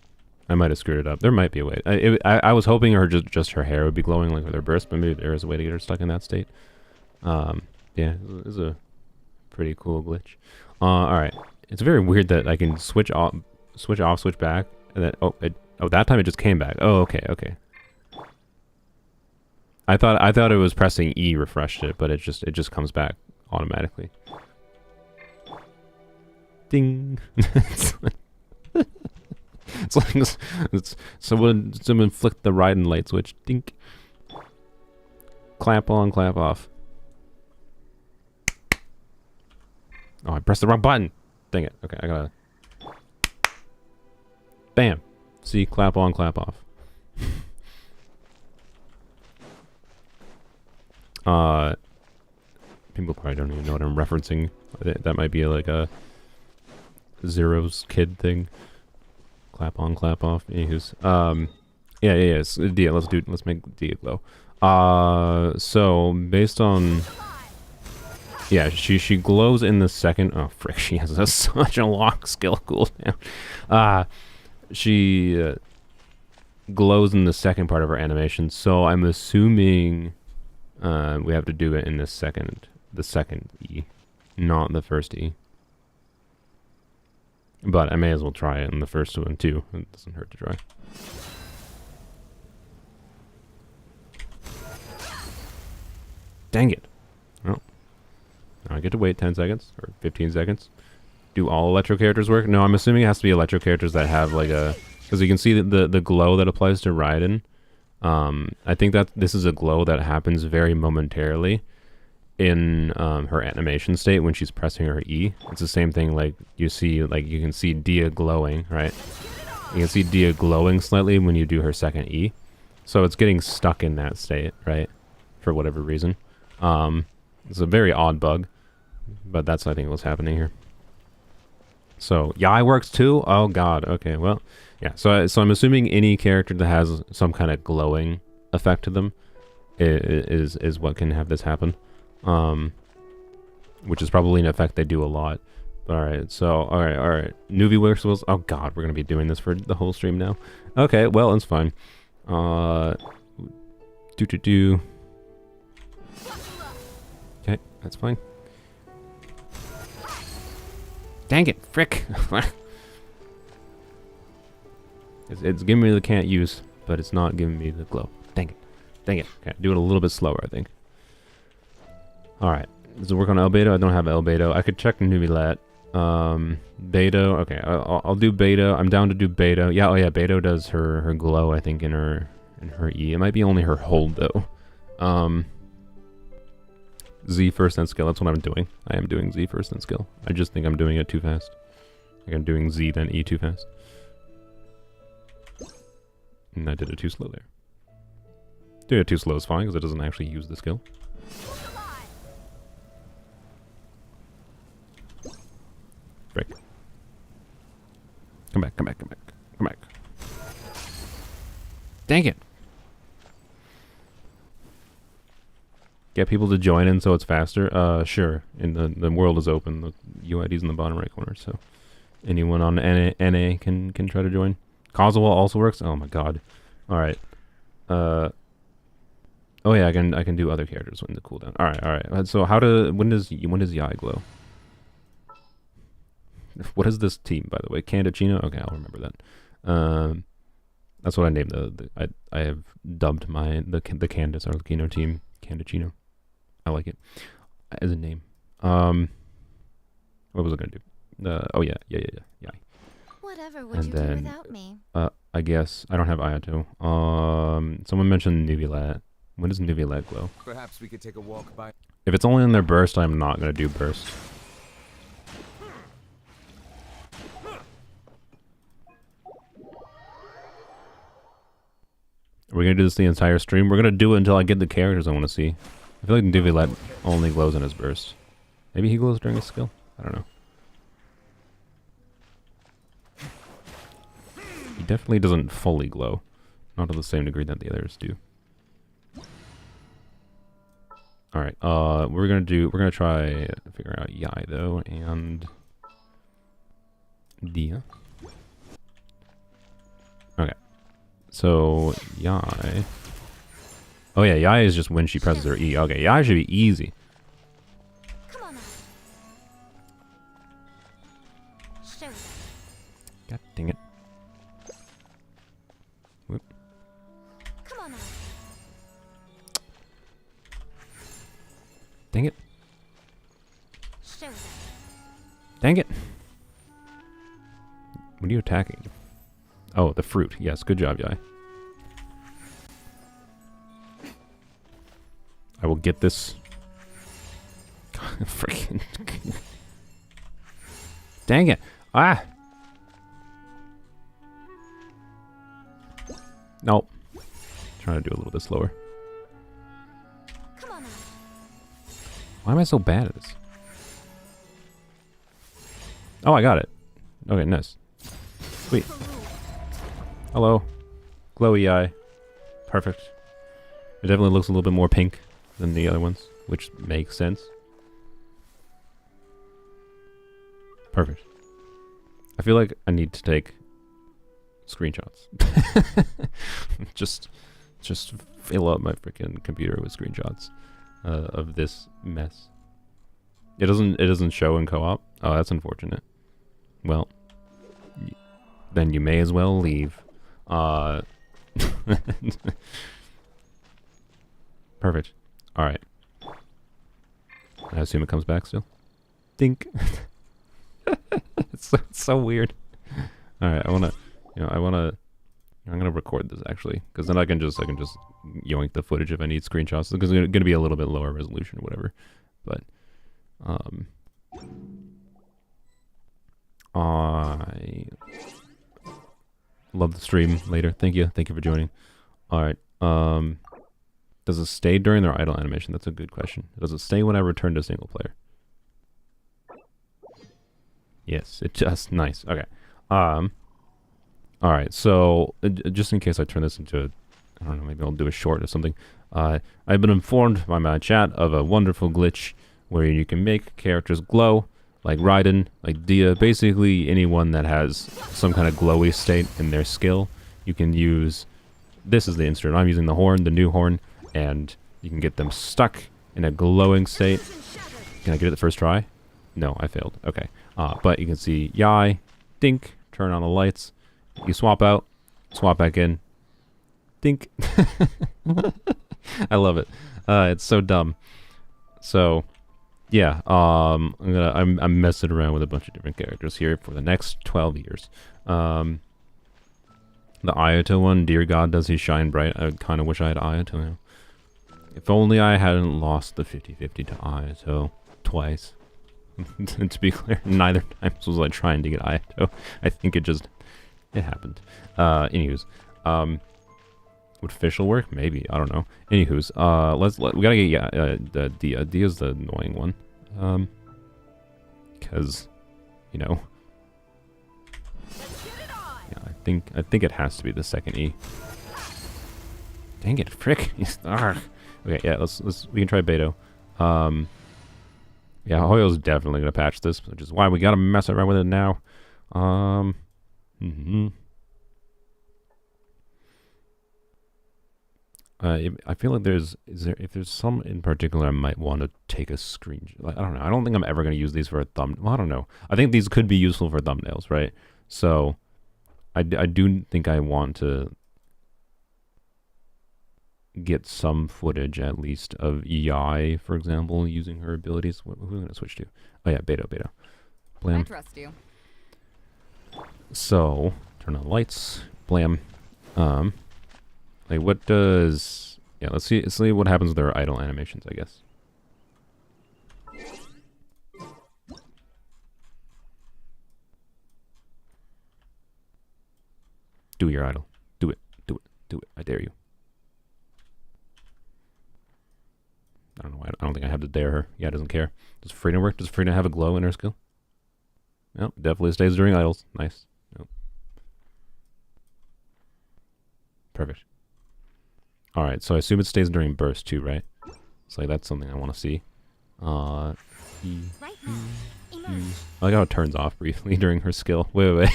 I might have screwed it up. There might be a way. I was hoping just her hair would be glowing like with her burst, but maybe there is a way to get her stuck in that state. Yeah, it's a pretty cool glitch. Alright. It's very weird that I can switch off, switch back, and then that time it just came back. Oh, okay, okay. I thought it was pressing E refreshed it, but it just comes back automatically. Ding. It's like someone flicked the Raiden light switch. Dink. Clap on, clap off. Oh, I pressed the wrong button. Dang it. Okay, I gotta... Bam. See, clap on, clap off. People probably don't even know what I'm referencing. That might be like a Zero's kid thing. Clap on, clap off. Anywho's, yeah. Dia, let's make Dia glow. So based on, yeah, she glows in the second. Oh frick, she has such a long skill cooldown. She glows in the second part of her animation. So I'm assuming we have to do it in the second E, not the first E. But I may as well try it in the first one too. It doesn't hurt to try. Dang it. Well, now I get to wait 10 seconds or 15 seconds. Do all Electro characters work? No, I'm assuming it has to be Electro characters that have like a... Because you can see the glow that applies to Raiden. I think that this is a glow that happens very momentarily in her animation state when she's pressing her E. It's the same thing like you see, like you can see Dia glowing, right? You can see Dia glowing slightly when you do her second E. So it's getting stuck in that state, right? For whatever reason. It's a very odd bug, but that's I think what's happening here. So Yai works too? Oh god, okay, well, yeah. So I'm assuming any character that has some kind of glowing effect to them is what can have this happen. Which is probably an effect they do a lot. Alright, so, alright. Nuvi whistles. Oh god, we're gonna be doing this for the whole stream now. Okay, well, it's fine. Okay, that's fine. Dang it, frick. It's giving me the can't use. but it's not giving me the glow. Dang it. Dang it. Okay, do it a little bit slower, I think. Alright. Does it work on Albedo? I don't have Albedo. I could check Nubilat. Beta. Okay, I'll do beta. I'm down to do beta. Yeah, oh yeah, Beto does her glow, I think, in her E. It might be only her hold, though. Z first then skill. That's what I'm doing. I am doing Z first then skill. I just think I'm doing it too fast. Like I'm doing Z then E too fast. And I did it too slow there. Doing it too slow is fine because it doesn't actually use the skill. Break. Come back, come back, come back. Come back. Dang it. Get people to join in so it's faster? Sure. And the world is open. The UID's in the bottom right corner, so anyone on NA can try to join. Kazuha also works? Oh my god. Alright. Oh yeah, I can do other characters when the cooldown. Alright. So when does Yai glow? What is this team, by the way? Candicino? Okay, I'll remember that. That's what I named I have dubbed the Candace Arlecchino team Candicino. I like it as a name. What was I gonna do? Oh yeah. Whatever would And you then, do without me? I guess I don't have Ayato. Someone mentioned Nubilat. When does Nubilat glow? Perhaps we could take a walk by. If it's only in their burst, I'm not gonna do burst. Are we gonna do this the entire stream? We're gonna do it until I get the characters I want to see. I feel like Nubilat only glows in his burst. Maybe he glows during his skill? I don't know. He definitely doesn't fully glow. Not to the same degree that the others do. Alright, we're gonna try figure out Yai though, and Dia. Okay. So Yai. Oh yeah, Yai is just when she presses her E. Okay, Yai should be easy. Come on now. Show them. God dang it. Whoop. Come on now. Dang it. Show them. Dang it. What are you attacking? Oh, the fruit. Yes, good job, Yai. I will get this. Freaking. Dang it. Ah! Nope. Trying to do a little bit slower. Come on now. Why am I so bad at this? Oh, I got it. Okay, nice. Sweet. Hello. Glowy eye. Perfect. It definitely looks a little bit more pink than the other ones, which makes sense. Perfect. I feel like I need to take screenshots. just fill up my freaking computer with screenshots of this mess. It doesn't show in co-op. Oh, that's unfortunate. Well, then you may as well leave. Perfect. Alright. I assume it comes back still. Dink. it's so weird. Alright, I'm gonna record this actually, because then I can just yoink the footage if I need screenshots, because it's gonna be a little bit lower resolution or whatever. But I love the stream later. Thank you for joining. Alright, does it stay during their idle animation? That's a good question. Does it stay when I return to single player? Yes, it just nice. Okay. Alright, so just in case I turn this into I don't know, maybe I'll do a short or something. I've been informed by my chat of a wonderful glitch where you can make characters glow, like Raiden, like Dia, basically anyone that has some kind of glowy state in their skill. You can use, this is the instrument, I'm using the horn, the new horn, and you can get them stuck in a glowing state. Can I get it the first try? No, I failed. Okay. But you can see Yai, dink, turn on the lights. You swap out, swap back in, think I love it. It's so dumb. So yeah, I'm messing around with a bunch of different characters here for the next 12 years. The Ayato one, dear God, does he shine bright? I kind of wish I had Ayato now. If only I hadn't lost the 50-50 to Ayato twice. To be clear, neither times was I trying to get Ayato. I think it happened. Anywho's, would Fischl work? Maybe, I don't know. Anywho's, we gotta get Dia. Dia's the annoying one. Cause, you know. Yeah, I think it has to be the second E. Dang it, frick! Okay, yeah, we can try Beto. Yeah, Hoyo's definitely gonna patch this, which is why we gotta mess around with it now. I feel like if there's some in particular I might want to take a screenshot. Like, I don't know. I don't think I'm ever gonna use these for a thumb. Well, I don't know. I think these could be useful for thumbnails, right? So, I do think I want to get some footage at least of Yai, for example, using her abilities. Who am I gonna switch to? Oh yeah, Beto. Blam. I trust you. So, turn on the lights. Blam. Like, what does... Yeah, let's see what happens with their idle animations, I guess. Do your idle. Do it. I dare you. I don't know why. I don't think I have to dare her. Yeah, it doesn't care. Does Frida work? Does Frida have a glow in her skill? Nope, definitely stays during idles. Nice. Nope. Perfect. Alright, so I assume it stays during burst too, right? It's like, that's something I want to see. Right now. Emerge. I like how it turns off briefly during her skill. Wait.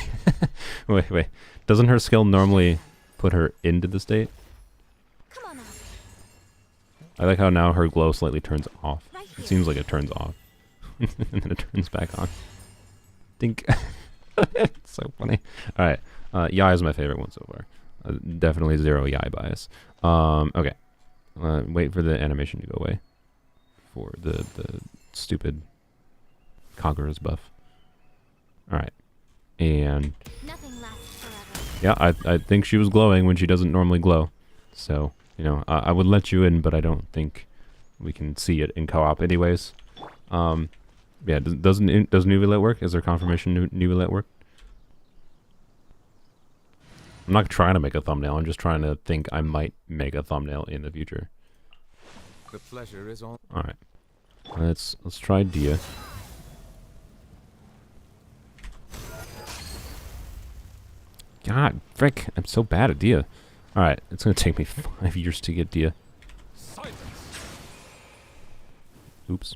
Wait. Doesn't her skill normally put her into the state? Come on now. I like how now her glow slightly turns off. Right It here. seems like it turns off. And then it turns back on. Think. It's so funny. Alright, Yai is my favorite one so far. Definitely zero Yai bias. Okay. Wait for the animation to go away. For the stupid Kagura's buff. Alright. And Nothing lasts forever. yeah, I think she was glowing when she doesn't normally glow. So, you know, I would let you in, but I don't think we can see it in co-op anyways. Yeah, does Nuvilet work? Is there confirmation Nuvilet work? I'm not trying to make a thumbnail, I'm just trying to think I might make a thumbnail in the future. The pleasure is all. Alright. Let's try Dia. God, frick, I'm so bad at Dia. Alright, it's gonna take me 5 years to get Dia. Silence. Oops.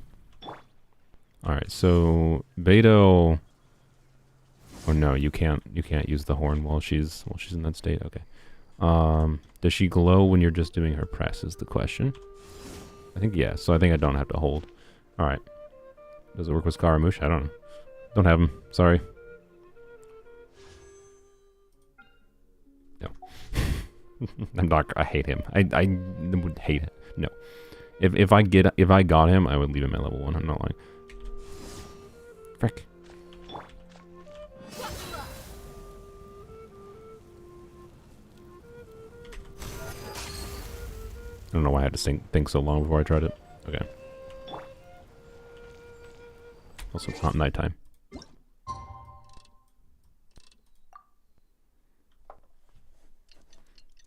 Alright, so Beto. Oh no, you can't use the horn while she's in that state. Okay. Does she glow when you're just doing her press is the question. I think yeah, so I think I don't have to hold. Alright. Does it work with Scaramouche? I don't know. Don't have him. Sorry. No. I hate him. I would hate it. No. If I got him, I would leave him at level 1. I'm not lying. Frick. I don't know why I had to think so long before I tried it. Okay. Also, it's not nighttime.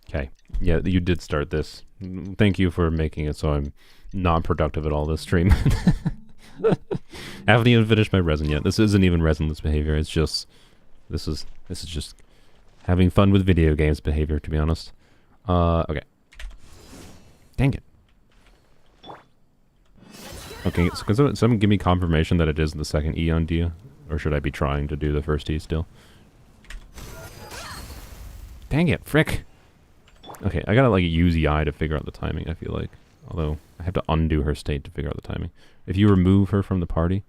Okay. Yeah, you did start this. Thank you for making it so I'm non-productive at all this stream. I haven't even finished my resin yet. This isn't even resinless behavior. It's just... This is just having fun with video games behavior, to be honest. Okay. Dang it. Okay, so can someone give me confirmation that it is the second E on Dia? Or should I be trying to do the first E still? Dang it, frick! Okay, I gotta like use EI to figure out the timing, I feel like. Although, I have to undo her state to figure out the timing. If you remove her from the party...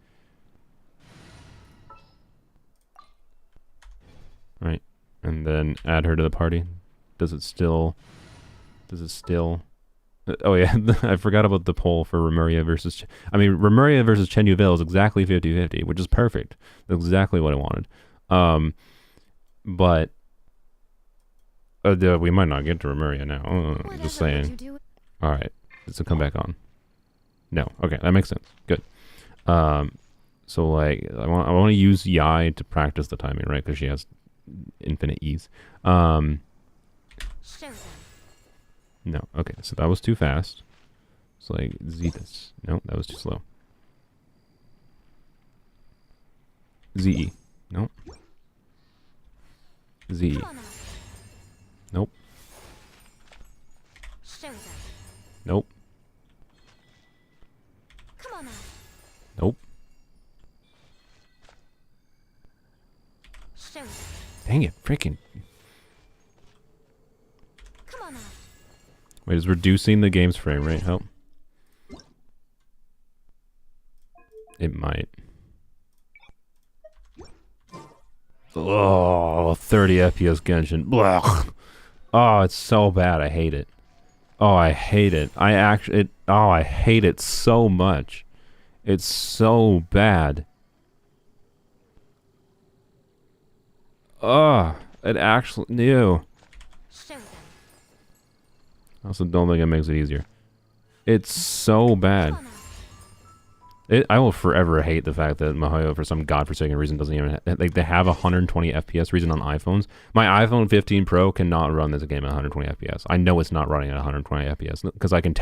Right, and then add her to the party, does it still Does it still? Oh yeah, I forgot about the poll for Remuria versus. Remuria versus Chen Yuville is exactly 50-50, which is perfect. That's exactly what I wanted. But we might not get to Remuria now. Whatever Just would saying. you do? All right, does it come back on? No. Okay, that makes sense. Good. So like, I want to use Yai to practice the timing, right? Because she has infinite ease. Show them. No. Okay, so that was too fast. It's like Z this. No, that was too slow. ZE. Nope. ZE. Come on now. Nope. Show them. Nope. Come on now. Nope. Show them. Dang it, freaking. Come on now. Wait, is reducing the game's frame rate help? It might. Oh, 30 FPS Genshin. Blah. Oh, it's so bad. I hate it. Oh, I hate it. I hate it so much. It's so bad. Oh, it actually, ew. Show them. I also don't think it makes it easier. It's so bad. Come on now. I will forever hate the fact that Mihoyo, for some godforsaken reason, doesn't even like they have 120 FPS reason on iPhones. My iPhone 15 Pro cannot run this game at 120 FPS. I know it's not running at 120 FPS because I can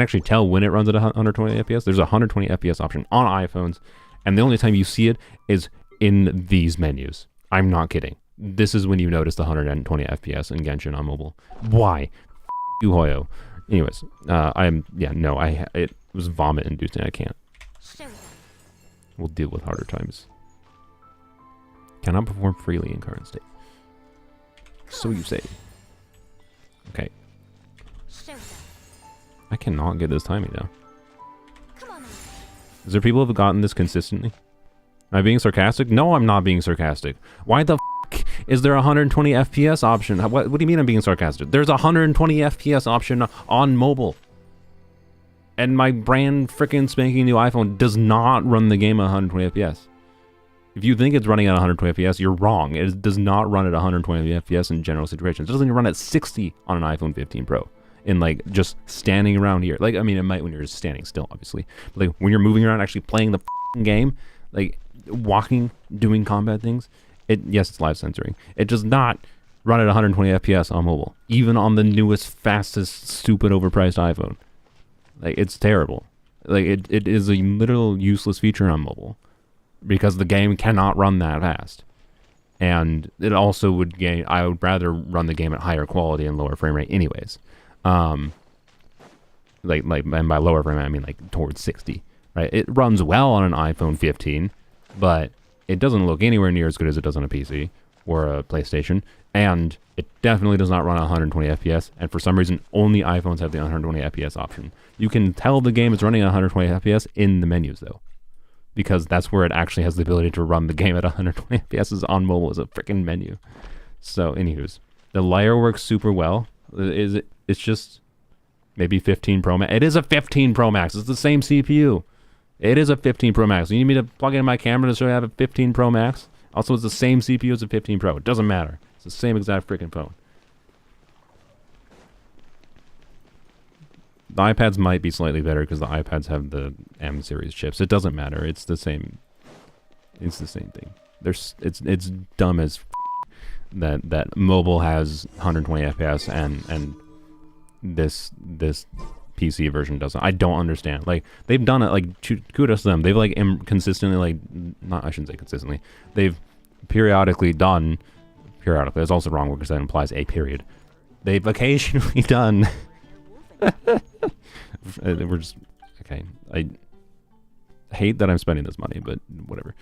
actually tell when it runs at 120 FPS. There's a 120 FPS option on iPhones, and the only time you see it is in these menus. I'm not kidding. This is when you notice the 120 FPS in Genshin on mobile. Why? You Hoyo. Anyways, it was vomit inducing. I can't. Show them. We'll deal with harder times. Cannot perform freely in current state. So you say. Okay. Show them. I cannot get this timing down. Come on now. Is there people who have gotten this consistently? Am I being sarcastic? No, I'm not being sarcastic. Why the f is there a 120 FPS option? What do you mean I'm being sarcastic? There's a 120 FPS option on mobile. And my brand freaking spanking new iPhone does not run the game at 120 FPS. If you think it's running at 120 FPS, you're wrong. It does not run at 120 FPS in general situations. It doesn't even run at 60 on an iPhone 15 Pro. In like just standing around here. Like, I mean, it might when you're just standing still, obviously. But like when you're moving around, actually playing the game, like walking, doing combat things, yes, it's live censoring. It does not run at 120 FPS on mobile, even on the newest, fastest, stupid, overpriced iPhone. Like, it's terrible. Like, it is a literal useless feature on mobile because the game cannot run that fast. And it also would I would rather run the game at higher quality and lower frame rate anyways. And by lower frame rate, I mean like towards 60, right? It runs well on an iPhone 15, but it doesn't look anywhere near as good as it does on a PC or a PlayStation. And it definitely does not run at 120 FPS, and for some reason, only iPhones have the 120 FPS option. You can tell the game is running at 120 FPS in the menus, though, because that's where it actually has the ability to run the game at 120 FPS is on mobile as a freaking menu. So, anywho's, the layer works super well. It's just maybe 15 Pro Max. It is a 15 Pro Max. It's the same CPU. It is a 15 Pro Max. You need me to plug in my camera to show you I have a 15 Pro Max? Also, it's the same CPU as a 15 Pro. It doesn't matter. It's the same exact freaking phone. The iPads might be slightly better because the iPads have the M series chips. It doesn't matter. It's the same. It's the same thing. It's dumb as that mobile has 120 FPS and this PC version doesn't. I don't understand. Like, they've done it, like, kudos to them. They've like consistently, like, not, I shouldn't say consistently. They've periodically, that's also wrong because that implies a period. They've occasionally done. We're just okay. I hate that I'm spending this money, but whatever.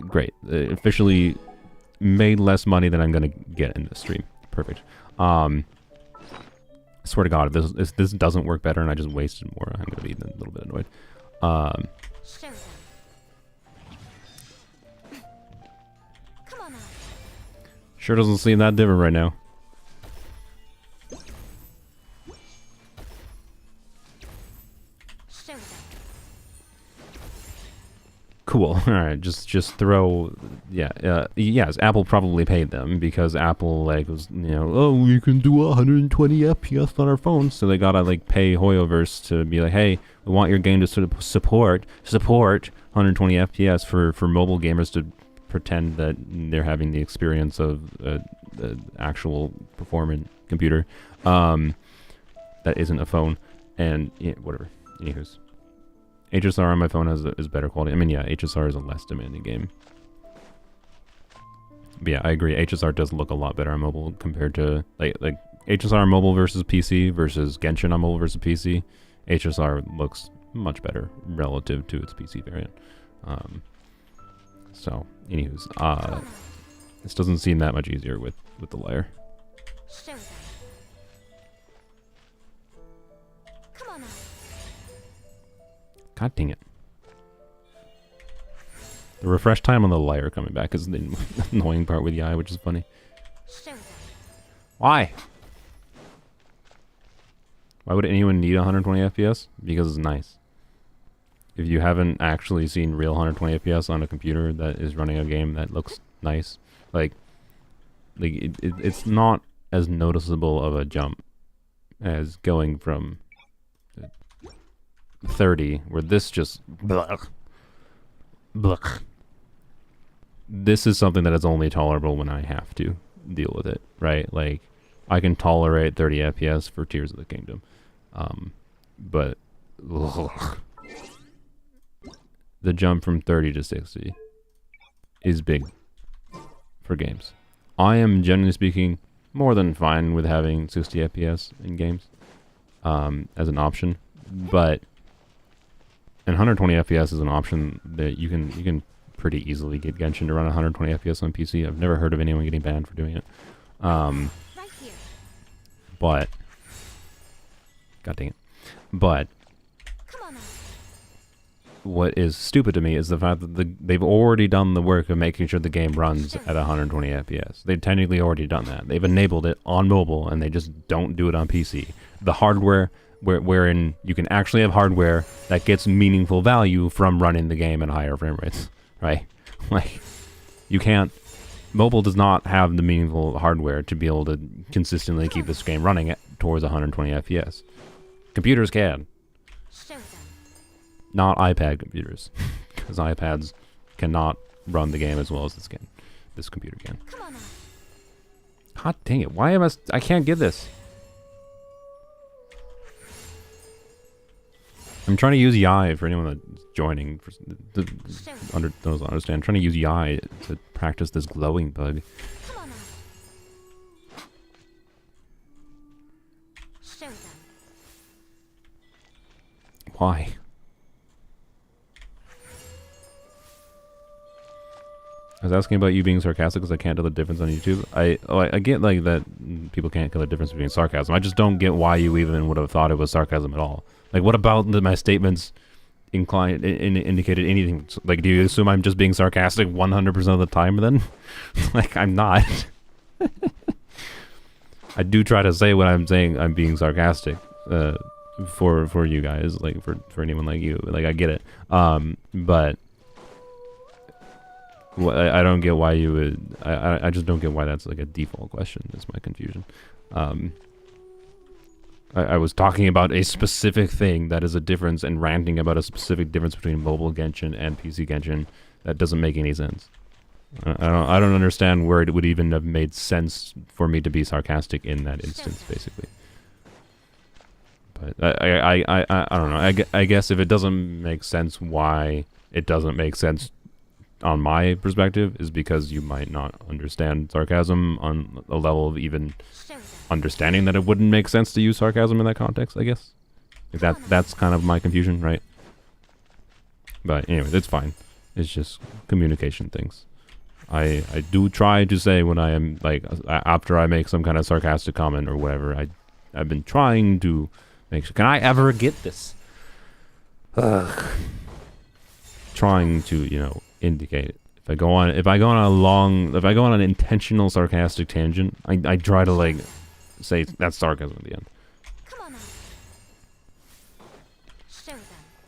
Great. Officially made less money than I'm gonna get in this stream. Perfect. I swear to God, if this doesn't work better and I just wasted more, I'm gonna be a little bit annoyed. Show them. Come on now. Sure doesn't seem that different right now. cool. All right, just throw. Yeah, yes. Apple probably paid them because Apple like was oh we can do 120 FPS on our phones, so they gotta like pay Hoyoverse to be like, hey, we want your game to sort of support 120 FPS for mobile gamers to pretend that they're having the experience of the actual performant computer that isn't a phone, and whatever. Anywho's. HSR on my phone is better quality. I mean, yeah, HSR is a less demanding game. But yeah, I agree. HSR does look a lot better on mobile compared to like HSR on mobile versus PC versus Genshin on mobile versus PC. HSR looks much better relative to its PC variant. So, anywho's, this doesn't seem that much easier with the layer. Show them. Come on now. God dang it. The refresh time on the layer coming back is the annoying part with Yai, which is funny. Show them. Why? Why would anyone need 120 FPS? Because it's nice. If you haven't actually seen real 120 FPS on a computer that is running a game that looks nice, like it's not as noticeable of a jump as going from 30, where this just blech. This is something that is only tolerable when I have to deal with it, right? Like, I can tolerate 30 FPS for Tears of the Kingdom, but the jump from 30 to 60 is big for games. I am, generally speaking, more than fine with having 60 FPS in games as an option, but and 120 FPS is an option that you can pretty easily get Genshin to run 120 FPS on PC. I've never heard of anyone getting banned for doing it. Right here. But God dang it. But Come on now. what is stupid to me is the fact that they've already done the work of making sure the game runs at 120 FPS. They've technically already done that. They've enabled it on mobile, and they just don't do it on PC. The hardware, wherein you can actually have hardware that gets meaningful value from running the game at higher frame rates, right? Like, you can't... Mobile does not have the meaningful hardware to be able to consistently keep this game running at towards 120 FPS. Computers can. Show them. Not iPad computers, because iPads cannot run the game as well as this computer can. Come on now. God dang it! Why am I can't get this. I'm trying to use Yai for anyone that's joining. Those understand. I'm trying to use Yai to practice this glowing bug. Come on now. Show them. Why? I was asking about you being sarcastic because I can't tell the difference on YouTube. I get like that people can't tell the difference between sarcasm. I just don't get why you even would have thought it was sarcasm at all. Like, what about my statements indicated anything? Like, do you assume I'm just being sarcastic 100% of the time then? Like, I'm not. I do try to say when I'm saying I'm being sarcastic for you guys, like for anyone like you. Like, I get it. But I don't get why you would... I just don't get why that's like a default question. That's my confusion. I was talking about a specific thing that is a difference and ranting about a specific difference between mobile Genshin and PC Genshin that doesn't make any sense. I don't understand where it would even have made sense for me to be sarcastic in that instance, basically. But I don't know. I guess if it doesn't make sense, why it doesn't make sense on my perspective is because you might not understand sarcasm on a level of even understanding that it wouldn't make sense to use sarcasm in that context, I guess. Like that's kind of my confusion, right? But anyway, it's fine. It's just communication things. I do try to say when I am, like, after I make some kind of sarcastic comment or whatever, I've been trying to make sure, can I ever get this? Trying to, indicate it. If I go on an intentional sarcastic tangent, I try to, like, say that's sarcasm at the end. Come on now. Show them.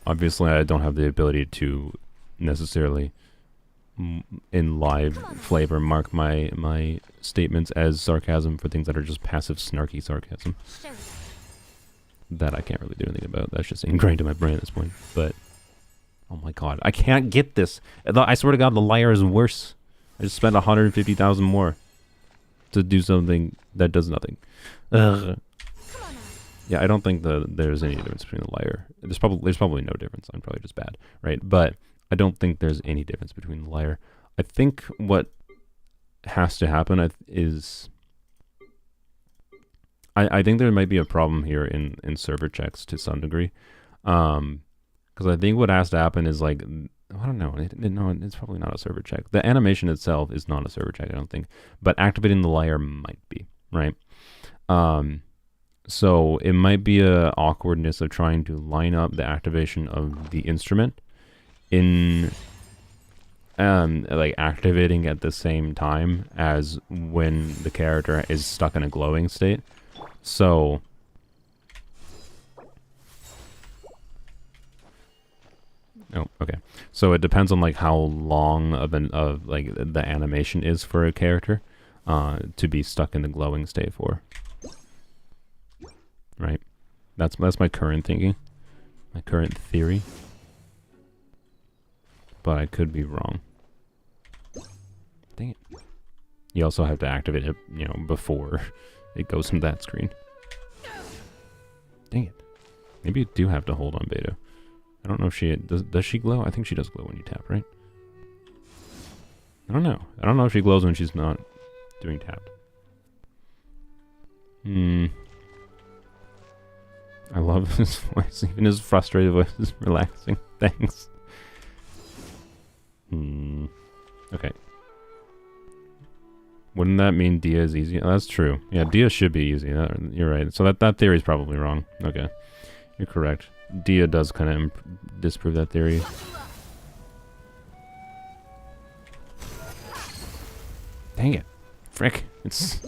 Obviously, I don't have the ability to necessarily in live flavor mark my statements as sarcasm for things that are just passive snarky sarcasm. Show. That I can't really do anything about. That's just ingrained in my brain at this point. But oh my god, I can't get this. I swear to God, the liar is worse. I just spent 150,000 more to do something that does nothing. Ugh. Come on now. Yeah, I don't think there's any difference between the liar. There's probably no difference. I'm probably just bad, right? But I don't think there's any difference between the liar. I think what has to happen is I think there might be a problem here in server checks to some degree, because I think what has to happen is like, I don't know. No, it's probably not a server check. The animation itself is not a server check, I don't think. But activating the liar might be, right? So it might be a awkwardness of trying to line up the activation of the instrument in like activating at the same time as when the character is stuck in a glowing state. So oh, okay. So it depends on like how long of like the animation is for a character to be stuck in the glowing state for. Right? That's my current thinking. My current theory. But I could be wrong. Dang it. You also have to activate it, you know, before it goes into that screen. Dang it. Maybe you do have to hold on beta. I don't know if she does she glow? I think she does glow when you tap, right? I don't know. I don't know if she glows when she's not doing tapped. I love his voice. Even his frustrated voice is relaxing. Thanks. Okay. Wouldn't that mean Dia is easy? Oh, that's true. Yeah, Dia should be easy. You're right. So that theory is probably wrong. Okay. You're correct. Dia does kind of disprove that theory. Dang it. Frick. It's...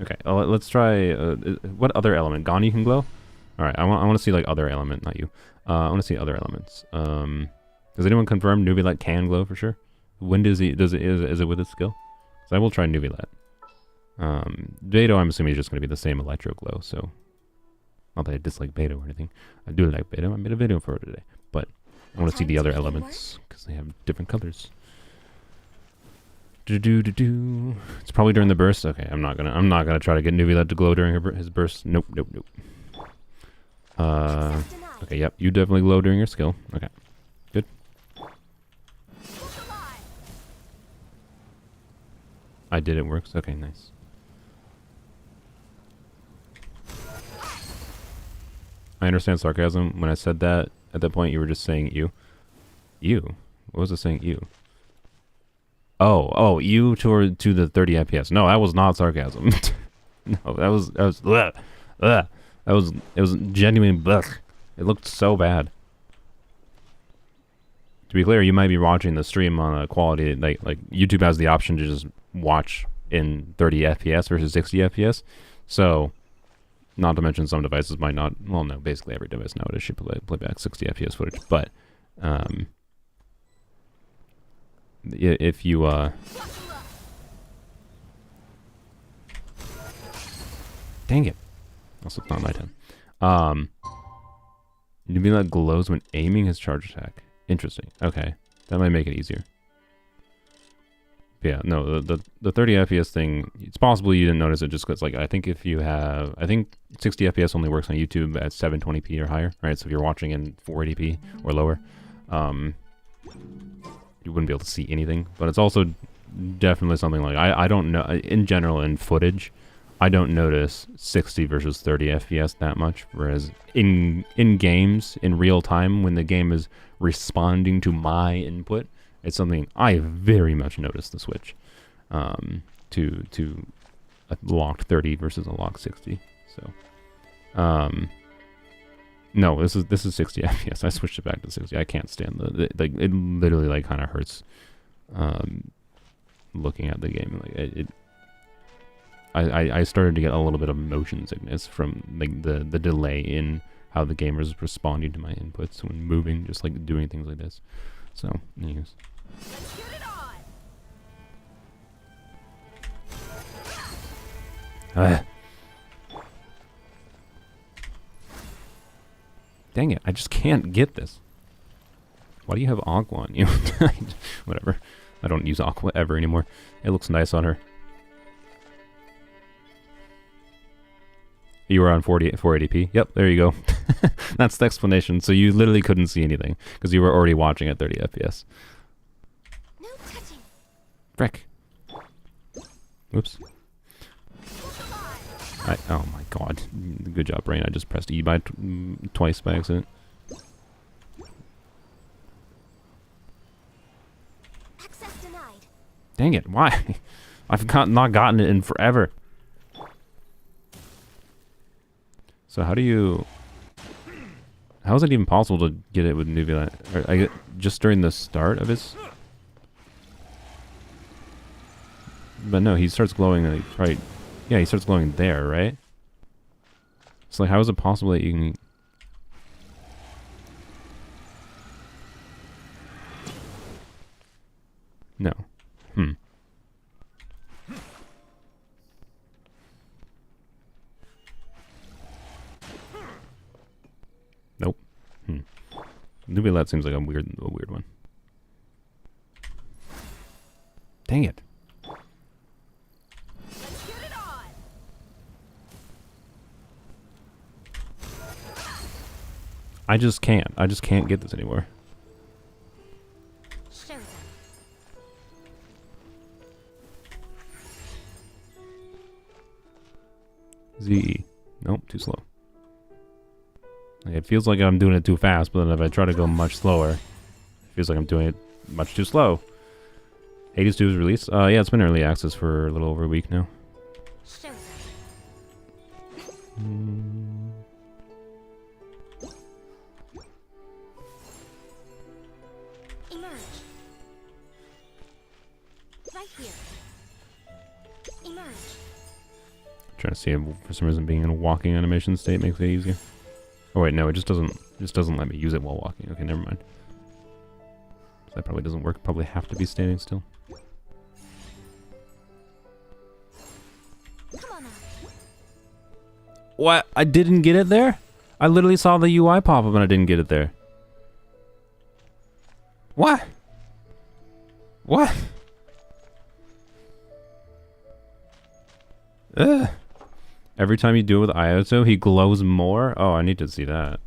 Okay, let's try... what other element? Gani can glow? Alright, I want to see like other element, not you. I want to see other elements. Does anyone confirm Nubilet can glow for sure? When does he... is it with his skill? So I will try Nubilet. Beto, I'm assuming is just going to be the same Electro glow, so... Not that I dislike Beto or anything. I do like Beto. I made a video for it today. But I want to see the other elements, because they have different colors. It's probably during the burst. Okay, I'm not gonna try to get Nubilet to glow during his burst. Nope. Okay, yep, you definitely glow during your skill. Okay, good. I did, it works. Okay, nice. I understand sarcasm. When I said that, at that point, you were just saying you. You? What was it saying you? Oh, you to the 30 FPS. No, that was not sarcasm. No, that was bleh, bleh. It was genuine bleh. It looked so bad. To be clear, you might be watching the stream on a quality like YouTube has the option to just watch in 30 FPS versus 60 FPS. So, not to mention some devices might not. Well, no, basically every device nowadays should play back 60 FPS footage. But if you dang it. Also, it's not my time. Nubilet glows when aiming his charge attack. Interesting. Okay. That might make it easier. But yeah, no, the 30 FPS thing, it's possible you didn't notice it just because, like, I think 60 FPS only works on YouTube at 720p or higher, right? So if you're watching in 480p or lower, you wouldn't be able to see anything. But it's also definitely something like, I don't know, in general, in footage, I don't notice 60 versus 30 FPS that much, whereas in games, in real time, when the game is responding to my input, it's something I very much notice the switch to a locked 30 versus a locked 60. So, no, this is 60 FPS. I switched it back to 60. I can't stand like it literally like kind of hurts looking at the game. Like I started to get a little bit of motion sickness from like the delay in how the game is responding to my inputs when moving, just like doing things like this. So, anyways. Let's get it on. Dang it, I just can't get this. Why do you have Aqua on you? Whatever. I don't use Aqua ever anymore. It looks nice on her. You were on 480p? Yep, there you go. That's the explanation. So you literally couldn't see anything because you were already watching at 30 FPS. No touching. Frick. Oops. Oh my god. Good job, Brain. I just pressed E by twice by accident. Access denied. Dang it, why? I've not gotten it in forever. So how do you... How is it even possible to get it with Nuvula? I get just during the start of his... But no, he starts glowing like, right... Yeah, he starts glowing there, right? So like, how is it possible that you can... No. Nope. Nubulette seems like a weird one. Dang it. Let's get it on. I just can't. I just can't get this anymore. Show them. Z. Nope, too slow. Like, it feels like I'm doing it too fast, but then if I try to go much slower, it feels like I'm doing it much too slow. Hades 2 is released? Yeah, it's been early access for a little over a week now. Show them. Emerge. Right here. Emerge. Trying to see if for some reason being in a walking animation state makes it easier. Oh wait, no, it just doesn't let me use it while walking. Okay, never mind. So that probably doesn't work. Probably have to be standing still. Come on now. What? I didn't get it there? I literally saw the UI pop up and I didn't get it there. What? What? Ugh. Every time you do it with Iato, he glows more? Oh, I need to see that.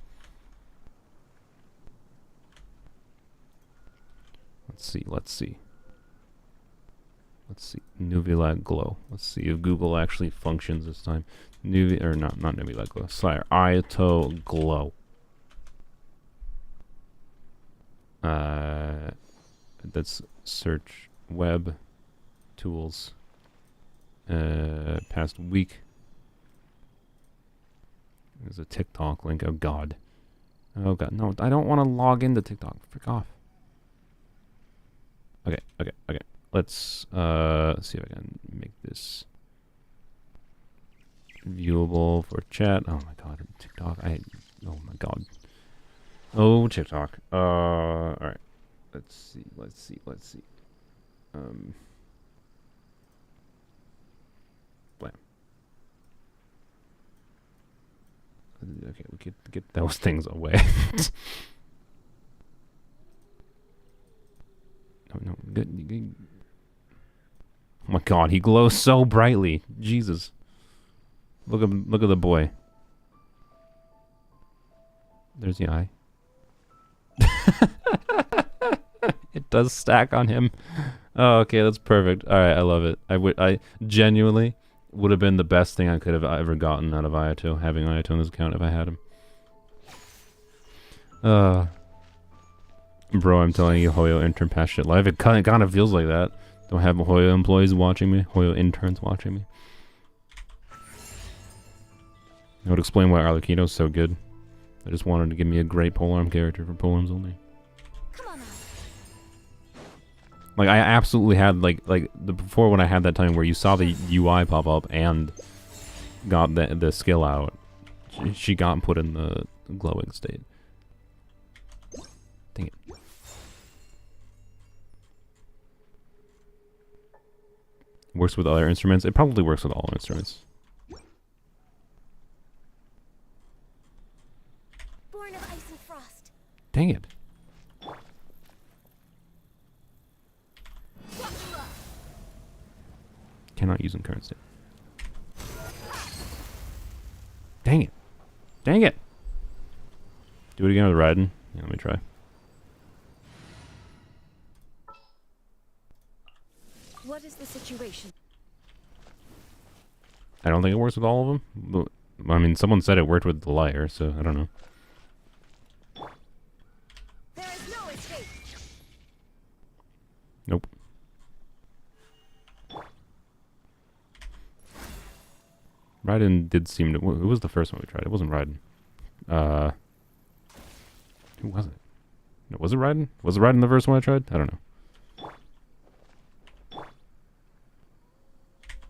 Let's see. Nuvula glow. Let's see if Google actually functions this time. Not Nuvula glow. Sorry, Iato glow. That's search web tools. Past week. There's a TikTok link. Oh god. Oh god. No, I don't want to log into TikTok. Frick off. Okay. Let's see if I can make this viewable for chat. Oh my god, TikTok. Oh my god. Oh, TikTok. Alright. Let's see. Blam. Okay, we could get those things away. No, good. Oh my god, he glows so brightly. Jesus. Look at the boy. There's the eye. It does stack on him. Oh, okay, that's perfect. Alright, I love it. I genuinely would have been the best thing I could have ever gotten out of Iato, having Iato on this account if I had him. Bro, I'm telling you, Hoyo intern past shit live. It kind of feels like that. Don't have Hoyo employees watching me, Hoyo interns watching me. That would explain why Arlecchino's so good. I just wanted to give me a great polearm character for polearms only. Come on now. Like I absolutely had before when I had that time where you saw the UI pop up and got the skill out. She got put in the glowing state. Dang it. Works with other instruments. It probably works with all instruments. Born of ice and frost. Dang it. Cannot use in current state. Dang it. Dang it. Do it again with Raiden. Yeah, let me try. What is the situation? I don't think it works with all of them. But, I mean, someone said it worked with the liar, so I don't know. There is no escape. Nope. Raiden did seem to... Who was the first one we tried? It wasn't Raiden. Who was it? No, was it Raiden? Was it Raiden the first one I tried? I don't know.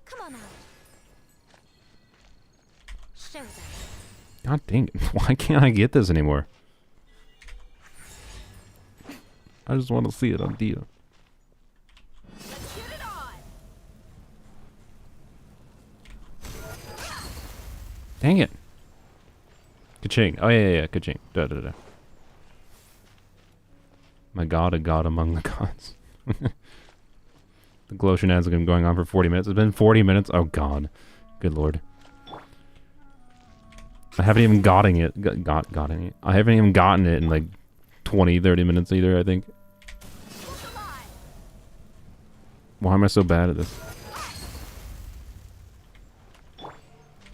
Come on out. Show them. God dang it. Why can't I get this anymore? I just want to see it on Dia. Let's get it on. Dang it. Ka-ching. Oh, yeah. Ka-ching. Da-da-da. My god, a god among the gods. The glow shenanigans have been going on for 40 minutes. It's been 40 minutes? Oh, God. Good lord. I haven't even gotten it. Gotten it. I haven't even gotten it in like 20, 30 minutes either, I think. Why am I so bad at this?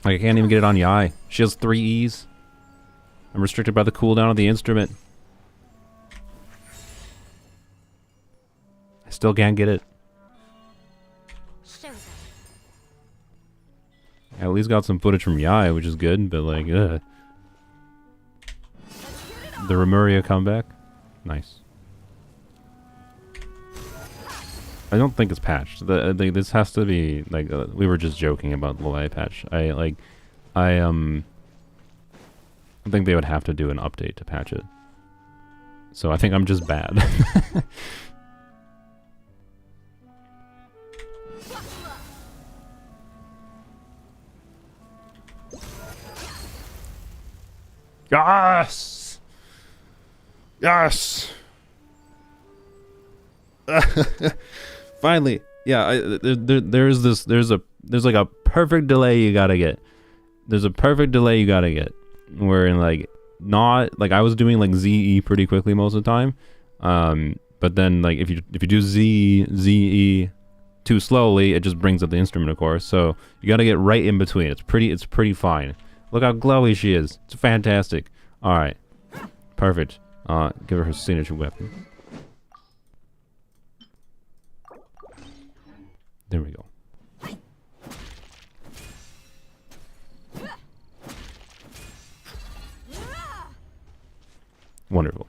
Like, I can't even get it on Yai. She has 3 E's. I'm restricted by the cooldown of the instrument. I still can't get it. Show them. I at least got some footage from Yai, which is good, but like, ugh. The Remuria comeback? Nice. I don't think it's patched. This has to be, like, we were just joking about the Lai patch. I think they would have to do an update to patch it. So I think I'm just bad. Yes! Yes! Finally. Yeah, there's like a perfect delay you gotta get. There's a perfect delay you gotta get. Where in like, not, like I was doing like ZE pretty quickly most of the time. But then like if you do ZE too slowly, it just brings up the instrument, of course. So you gotta get right in between. It's pretty fine. Look how glowy she is. It's fantastic. Alright. Perfect. Give her signature weapon. There we go. Wonderful.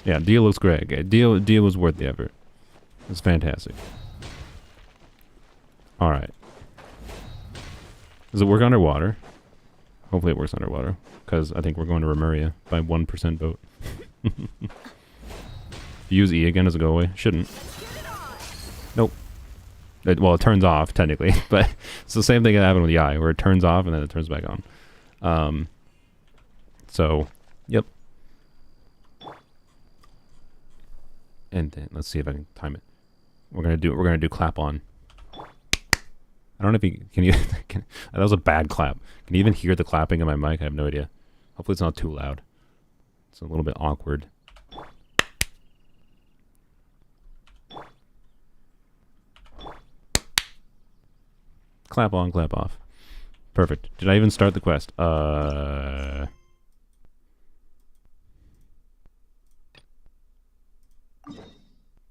Yeah, Dia looks great. Okay, Dia was worth the effort. It's fantastic. Alright. Does it work underwater? Hopefully it works underwater. Because I think we're going to Remuria by 1% vote. If you use E again, does it go away? Shouldn't. Nope. Well, it turns off, technically. But it's the same thing that happened with the eye, where it turns off and then it turns back on. So, yep. And then, let's see if I can time it. We're gonna do clap on. I don't know if you can. That was a bad clap. Can you even hear the clapping in my mic? I have no idea. Hopefully it's not too loud. It's a little bit awkward. Clap on, clap off. Perfect. Did I even start the quest?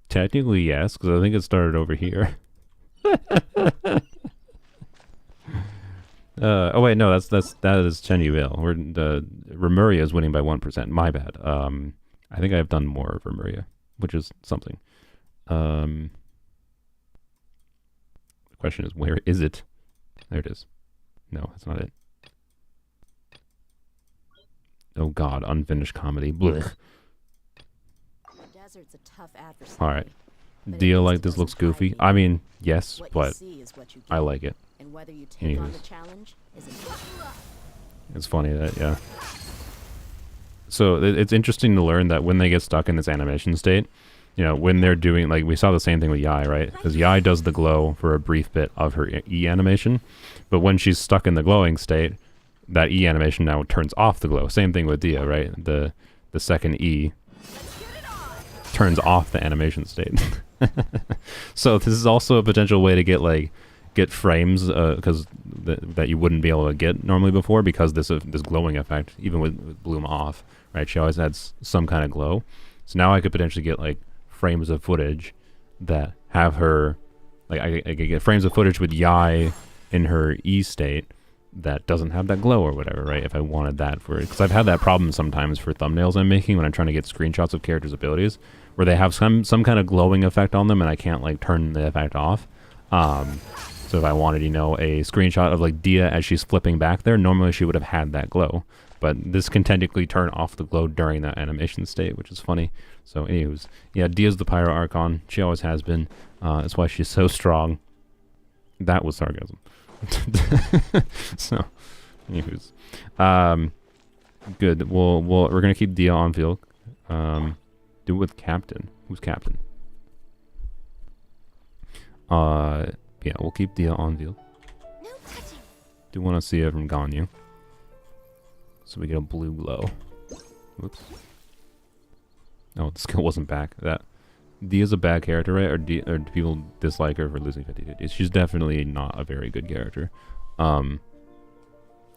Technically, yes, because I think it started over here. Oh wait, no, that is Chen Yuville. We're Remuria is winning by 1%. My bad. I think I've done more of Remuria, which is something. The question is, where is it? There it is. No, that's not it. Oh God, unfinished comedy. Blech. The desert's a tough adversary. All right. But Dia at like least it this looks wasn't goofy. hiding. I mean, yes, What you but see is what you I get. like it. And whether you take on the Anyways. challenge is important. It's funny that, yeah. So it's interesting to learn that when they get stuck in this animation state, you know, when they're doing, like, we saw the same thing with Yai, right? Because Yai does the glow for a brief bit of her E animation, but when she's stuck in the glowing state, that E animation now turns off the glow. Same thing with Dia, right? The second E turns off the animation state. So this is also a potential way to get frames because that you wouldn't be able to get normally before because this glowing effect, even with Bloom off, right? She always has some kind of glow. So now I could potentially get like frames of footage that have her, like I could get frames of footage with Yai in her E state that doesn't have that glow or whatever, right? If I wanted that for it, because I've had that problem sometimes for thumbnails I'm making when I'm trying to get screenshots of characters' abilities, where they have some kind of glowing effect on them, and I can't like turn the effect off. So if I wanted, you know, a screenshot of like Dia as she's flipping back there, normally she would have had that glow, but this can technically turn off the glow during that animation state, which is funny. So, anyways, yeah, Dia's the Pyro Archon. She always has been. That's why she's so strong. That was sarcasm. So, anyways, good. We're gonna keep Dia on field. Do it with Captain. Who's Captain? Yeah, we'll keep Dia on field. No touching. Do want to see it from Ganyu. So we get a blue glow. Whoops. Oh, the skill wasn't back. That Dia's a bad character, right? Or do people dislike her for losing 50-50? She's definitely not a very good character.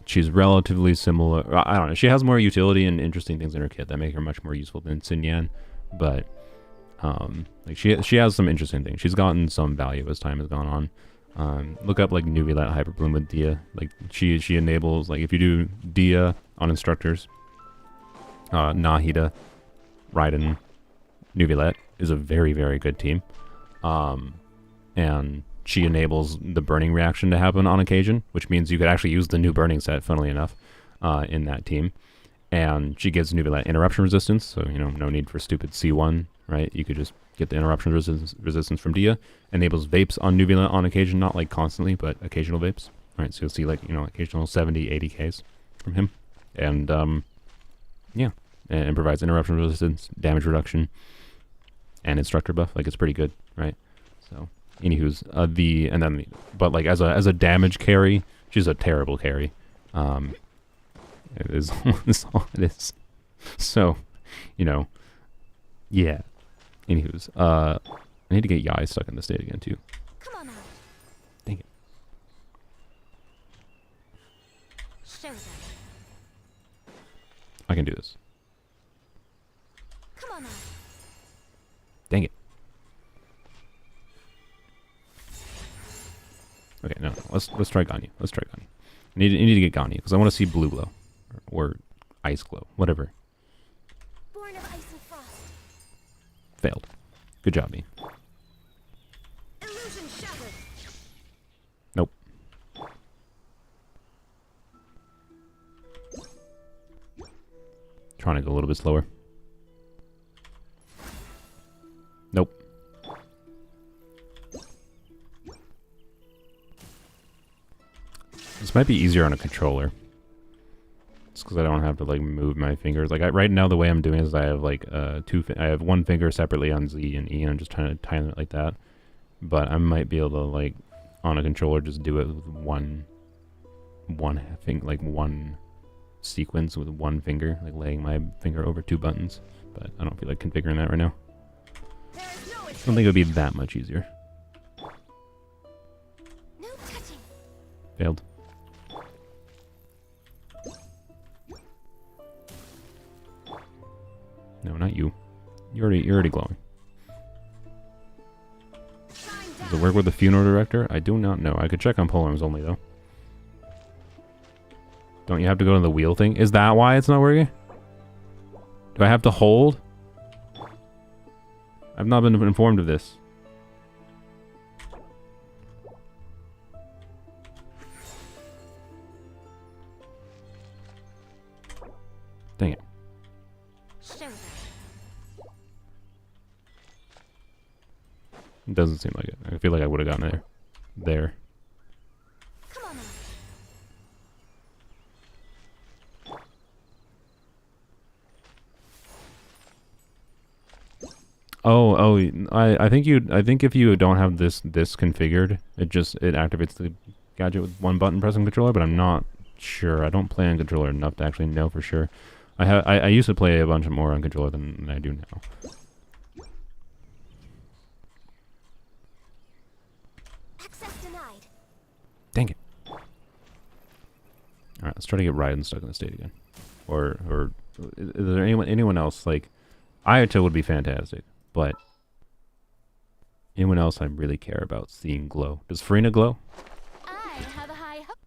She's relatively similar. I don't know. She has more utility and interesting things in her kit that make her much more useful than Xin Yan. But like she has some interesting things. She's gotten some value as time has gone on. Look up like Nuvilat Hyperbloom with Dia. Like she enables, like if you do Dia on instructors, Nahida, Raiden, Nuvilat is a very, very good team. And she enables the burning reaction to happen on occasion, which means you could actually use the new burning set, funnily enough, in that team. And she gives Nuvilat interruption resistance, so, you know, no need for stupid C1, right? You could just get the interruption resistance from Dia. Enables vapes on Nuvilat on occasion, not like constantly, but occasional vapes. Right, so you'll see like, you know, occasional 70, 80 Ks from him. And, yeah. And provides interruption resistance, damage reduction, and instructor buff. Like, it's pretty good, right? So, anywho's, but like as a damage carry, she's a terrible carry. It is all it is. So, you know, yeah. Anywho's, I need to get Yai stuck in the state again too. Come on out. Dang it. Show them. I can do this. Come on out. Dang it. Okay, no. Let's try Ganyu. Let's try Ganyu. I need to get Ganyu because I want to see blue glow or ice glow, whatever. Born of ice and frost. Failed. Good job, me. Illusion shattered. Nope. Trying to go a little bit slower. Nope. This might be easier on a controller. It's because I don't have to like move my fingers. Like right now, the way I'm doing is I have like I have one finger separately on Z and E, and I'm just trying to time it like that. But I might be able to like on a controller just do it with one sequence with one finger, like laying my finger over two buttons. But I don't feel like configuring that right now. There is no I don't think it would be that much easier. No touching. Failed. No, not you. You're already glowing. Does it work with the funeral director? I do not know. I could check on polearms only though. Don't you have to go to the wheel thing? Is that why it's not working? Do I have to hold? I've not been informed of this. Dang it. Show them. doesn't seem like it. I feel like I would have gotten there. Come on now. I think if you don't have this configured, it activates the gadget with one button pressing controller, but I'm not sure. I don't play on controller enough to actually know for sure. I used to play a bunch more on controller than I do now. Access denied. Dang it. Alright, let's try to get Raiden stuck in the state again. Or is there anyone else? Like, Ayato would be fantastic, but anyone else I really care about seeing glow? Does Farina glow? I have a high hope.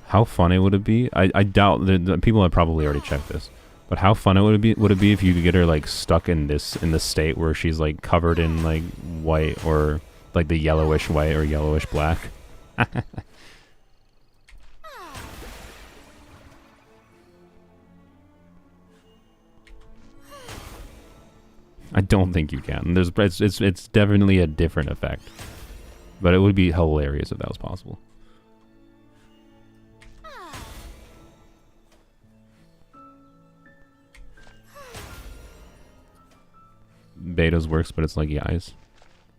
How funny would it be? I doubt the people have probably already checked this, but how fun would it be if you could get her like stuck in the state where she's like covered in like white or like the yellowish white or yellowish black? I don't think you can. It's definitely a different effect, but it would be hilarious if that was possible. Beta's works, but it's like eyes.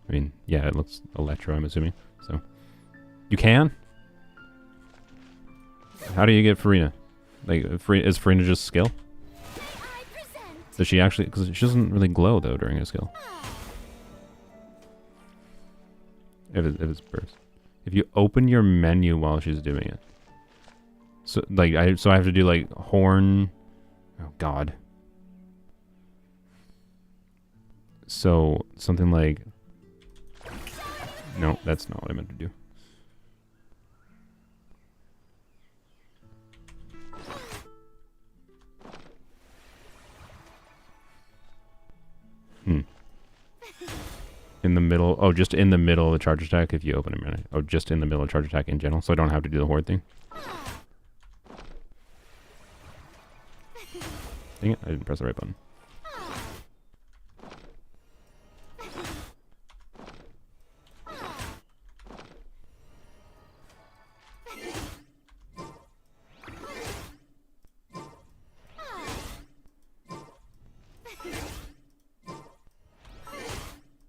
I mean, yeah, it looks Electro, I'm assuming. So, you can? How do you get Farina? Like, is Farina just skill? I present. Does she actually? Because she doesn't really glow though during a skill. If it's burst. If you open your menu while she's doing it. So like I have to do like horn. Oh God. So something like. No, that's not what I meant to do. In the middle. Oh, just in the middle of the charge attack if you open a menu. Oh, just in the middle of charge attack in general, so I don't have to do the horde thing. Dang it, I didn't press the right button.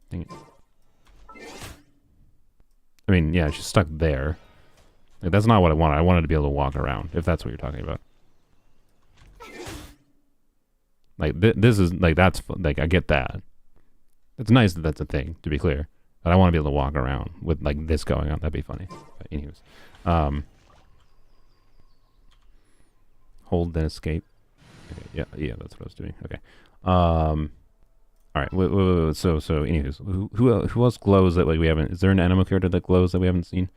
Dang it. I mean, yeah, she's stuck there. Like, that's not what I wanted. I wanted to be able to walk around, if that's what you're talking about. Like, this is, like, that's, like, I get that. It's nice that that's a thing, to be clear. But I want to be able to walk around with, like, this going on. That'd be funny. But anyways. Hold, then escape. Okay, yeah, that's what I was doing. Okay. Alright, so, anyways, who else glows that, like, we haven't, is there an anime character that glows that we haven't seen?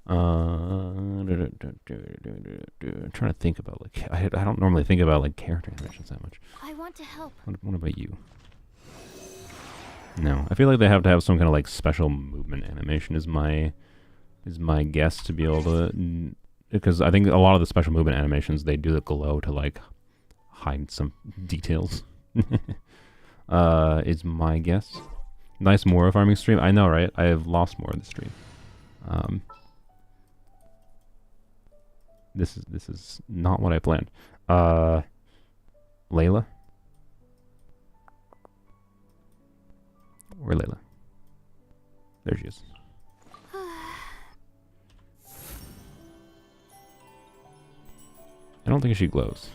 I'm trying to think about, like, I don't normally think about, like, character animations that much. I want to help. What about you? No, I feel like they have to have some kind of, like, special movement animation is my guess to be able to, because I think a lot of the special movement animations, they do the glow to, like, hide some details. Is my guess. Nice Mora farming stream. I know, right? I have lost more of the stream. This is not what I planned. Layla? Where Layla? There she is. I don't think she glows.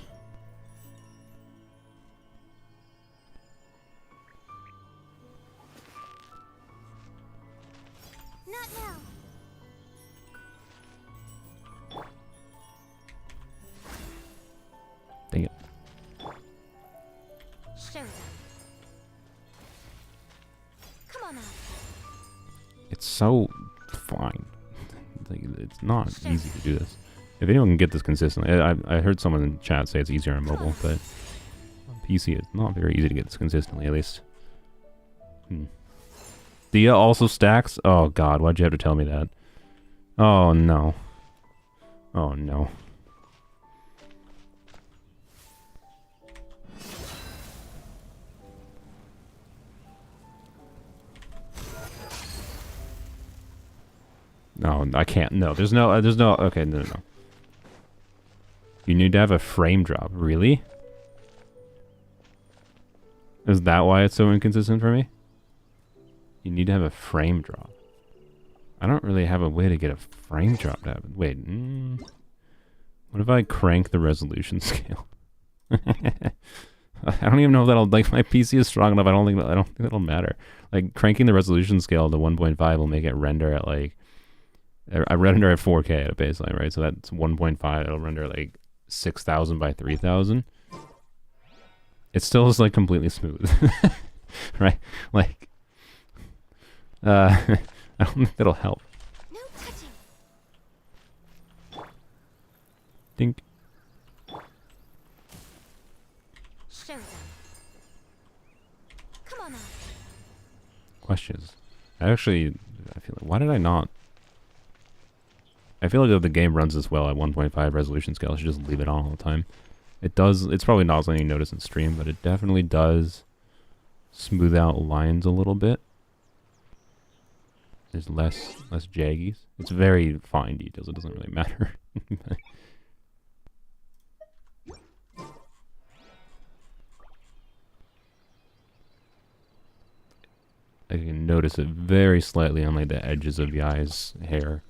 Not now. Dang it. Show them. Come on now. It's so fine. Like, it's not easy to do this. If anyone can get this consistently, I heard someone in chat say it's easier on mobile, but on PC it's not very easy to get this consistently, at least. Thea also stacks? Oh God, why'd you have to tell me that? Oh no. Oh no. Oh, I can't. No, there's no. Okay, no. You need to have a frame drop. Really? Is that why it's so inconsistent for me? You need to have a frame drop. I don't really have a way to get a frame drop to happen. Wait. What if I crank the resolution scale? I don't even know if that'll, like, my PC is strong enough. I don't think that'll matter. Like, cranking the resolution scale to 1.5 will make it render at, like, I render at 4K at a baseline, right? So that's 1.5. It'll render like 6,000 by 3,000. It still is like completely smooth, right? Like, I don't think that'll help. No touching. Dink. Show them. Come on now. Questions. I feel like, why did I not? I feel like if the game runs this well at 1.5 resolution scale, I should just leave it on all the time. It does, it's probably not something you notice in stream, but it definitely does smooth out lines a little bit. There's less jaggies. It's very fine details, it doesn't really matter. I can notice it very slightly on like the edges of Yai's hair.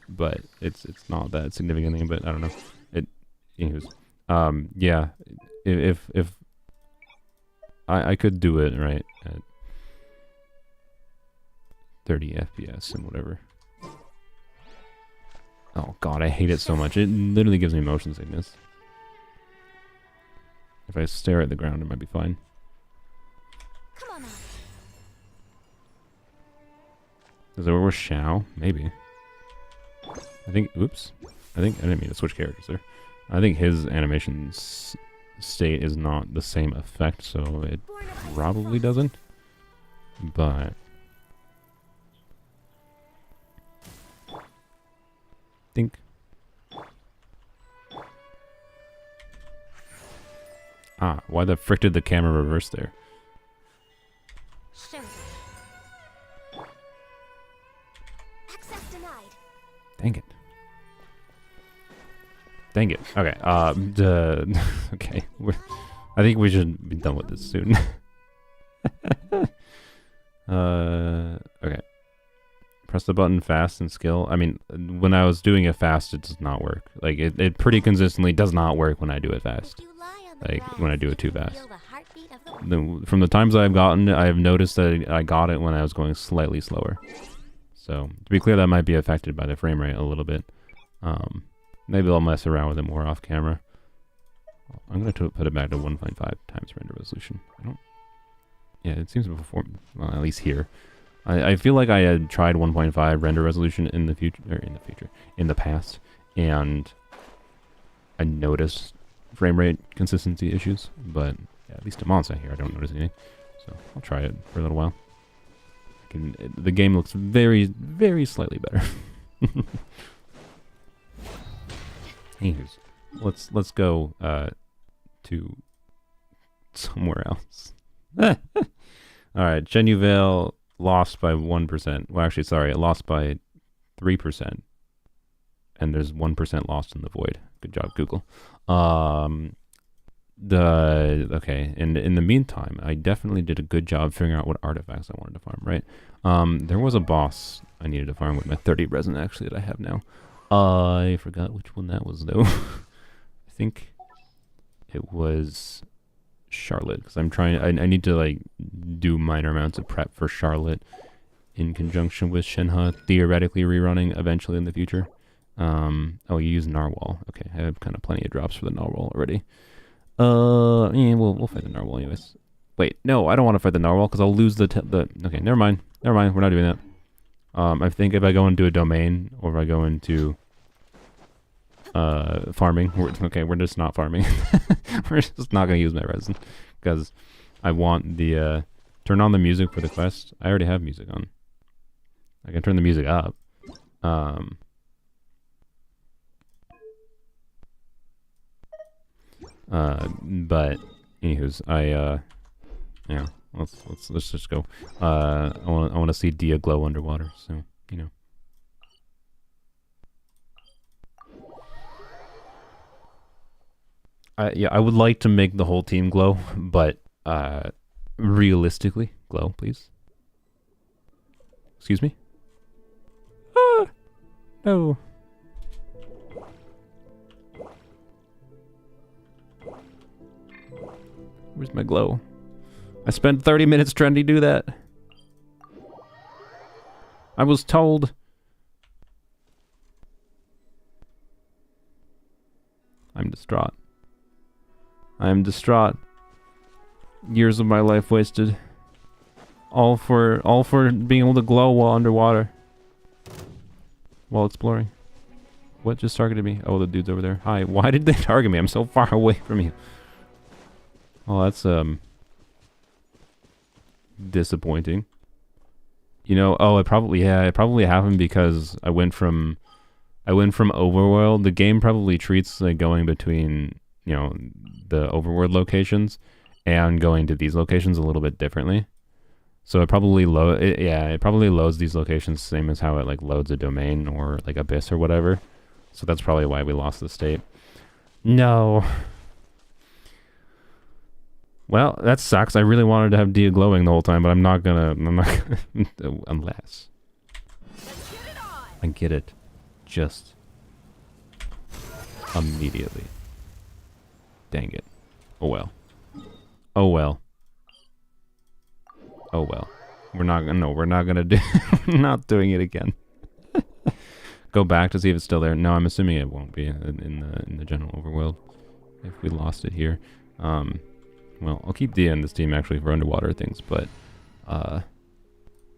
But it's not that significant thing, but I don't know. Anyways, yeah, if I could do it right at 30 FPS and whatever. Oh god, I hate it so much. It literally gives me motion sickness. If I stare at the ground, it might be fine. Come on now. Is that where we're Shao? Maybe. I think, oops. I didn't mean to switch characters there. I think his animation state is not the same effect, so it probably doesn't. But think. Ah, why the frick did the camera reverse there? Show them. Access denied. Dang it. Dang it. Okay. Okay. I think we should be done with this soon. Okay. Press the button fast and skill. I mean, when I was doing it fast, it does not work. Like, it pretty consistently does not work when I do it fast. If you lie on the Like, grass, when I do it too you can fast. feel the heartbeat of the wind. From the times I've gotten it, I've noticed that I got it when I was going slightly slower. So, to be clear, that might be affected by the frame rate a little bit. Maybe I'll mess around with it more off camera. I'm going to put it back to 1.5 times render resolution. Yeah, it seems before, well, at least here. I feel like I had tried 1.5 render resolution in the past, and I noticed frame rate consistency issues, but yeah, at least I'm on set here, I don't notice anything. So I'll try it for a little while. The game looks very, very slightly better. Anyways, let's go to somewhere else. All right, Genuvale lost by 1%. Well, actually, sorry, it lost by 3%, and there's 1% lost in the void. Good job, Google. Okay, and in the meantime, I definitely did a good job figuring out what artifacts I wanted to farm. Right, there was a boss I needed to farm with my 30 resin actually that I have now. I forgot which one that was though. I think it was Charlotte, because I'm trying. I need to like do minor amounts of prep for Charlotte in conjunction with Shenhe theoretically rerunning eventually in the future. Oh, you use Narwhal. Okay, I have kind of plenty of drops for the Narwhal already. Yeah, we'll fight the Narwhal anyways. Wait, no, I don't want to fight the Narwhal because I'll lose the. Okay, never mind. We're not doing that. I think if I go into a domain or if I go into farming, we're just not farming. We're just not gonna use my resin because I want the turn on the music for the quest. I already have music on. I can turn the music up. But anywho's, yeah, let's just go. I want to see Dia glow underwater, so you know. Yeah, I would like to make the whole team glow, but realistically, glow, please. Excuse me? Ah! No. Where's my glow? I spent 30 minutes trying to do that. I was told. I'm distraught. I am distraught. Years of my life wasted. All for being able to glow while underwater. While exploring. What just targeted me? Oh, the dude's over there. Hi. Why did they target me? I'm so far away from you. Oh, that's disappointing. You know, oh, it probably happened because I went from overworld. The game probably treats like going between, you know, the overworld locations and going to these locations a little bit differently. So it probably it probably loads these locations same as how it like loads a domain or like Abyss or whatever. So that's probably why we lost the state. No. Well, that sucks. I really wanted to have Dia glowing the whole time, but I'm not gonna unless. Let's get it on. I get it. Just immediately. Dang it. Oh well. Oh well. Oh well. We're not gonna do not doing it again. Go back to see if it's still there. No, I'm assuming it won't be in the general overworld if we lost it here. Well, I'll keep Dia in this team actually for underwater things, but I'm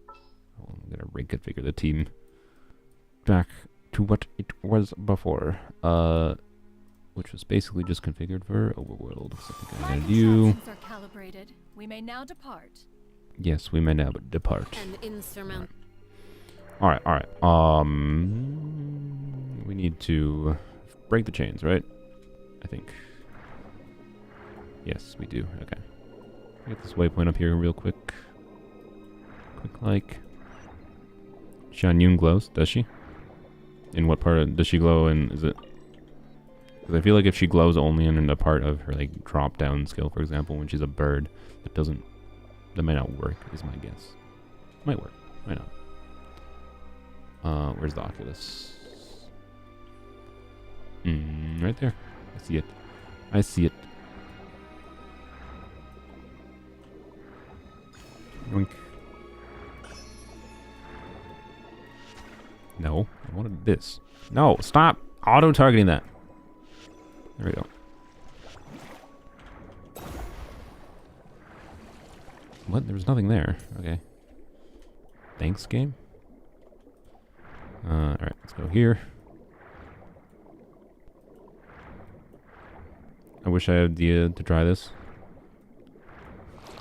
gonna reconfigure the team back to what it was before, which was basically just configured for overworld. So I think I'm gonna do. Are calibrated. We may now depart. Yes, we may now depart. An insurmountable. All right. We need to break the chains, right? I think. Yes, we do. Okay. Get this waypoint up here real quick. Quick like. Shan Yun glows, does she? In what part does she glow in? Is it? Because I feel like if she glows only in a part of her like drop down skill, for example, when she's a bird, that might not work. Is my guess. Might work. Might not. Where's the Oculus? Right there. I see it. I see it. Yoink. No, I wanted this. No, stop auto-targeting that. There we go. What? There was nothing there. Okay. Thanks, game. Alright, let's go here. I wish I had Dia to try this.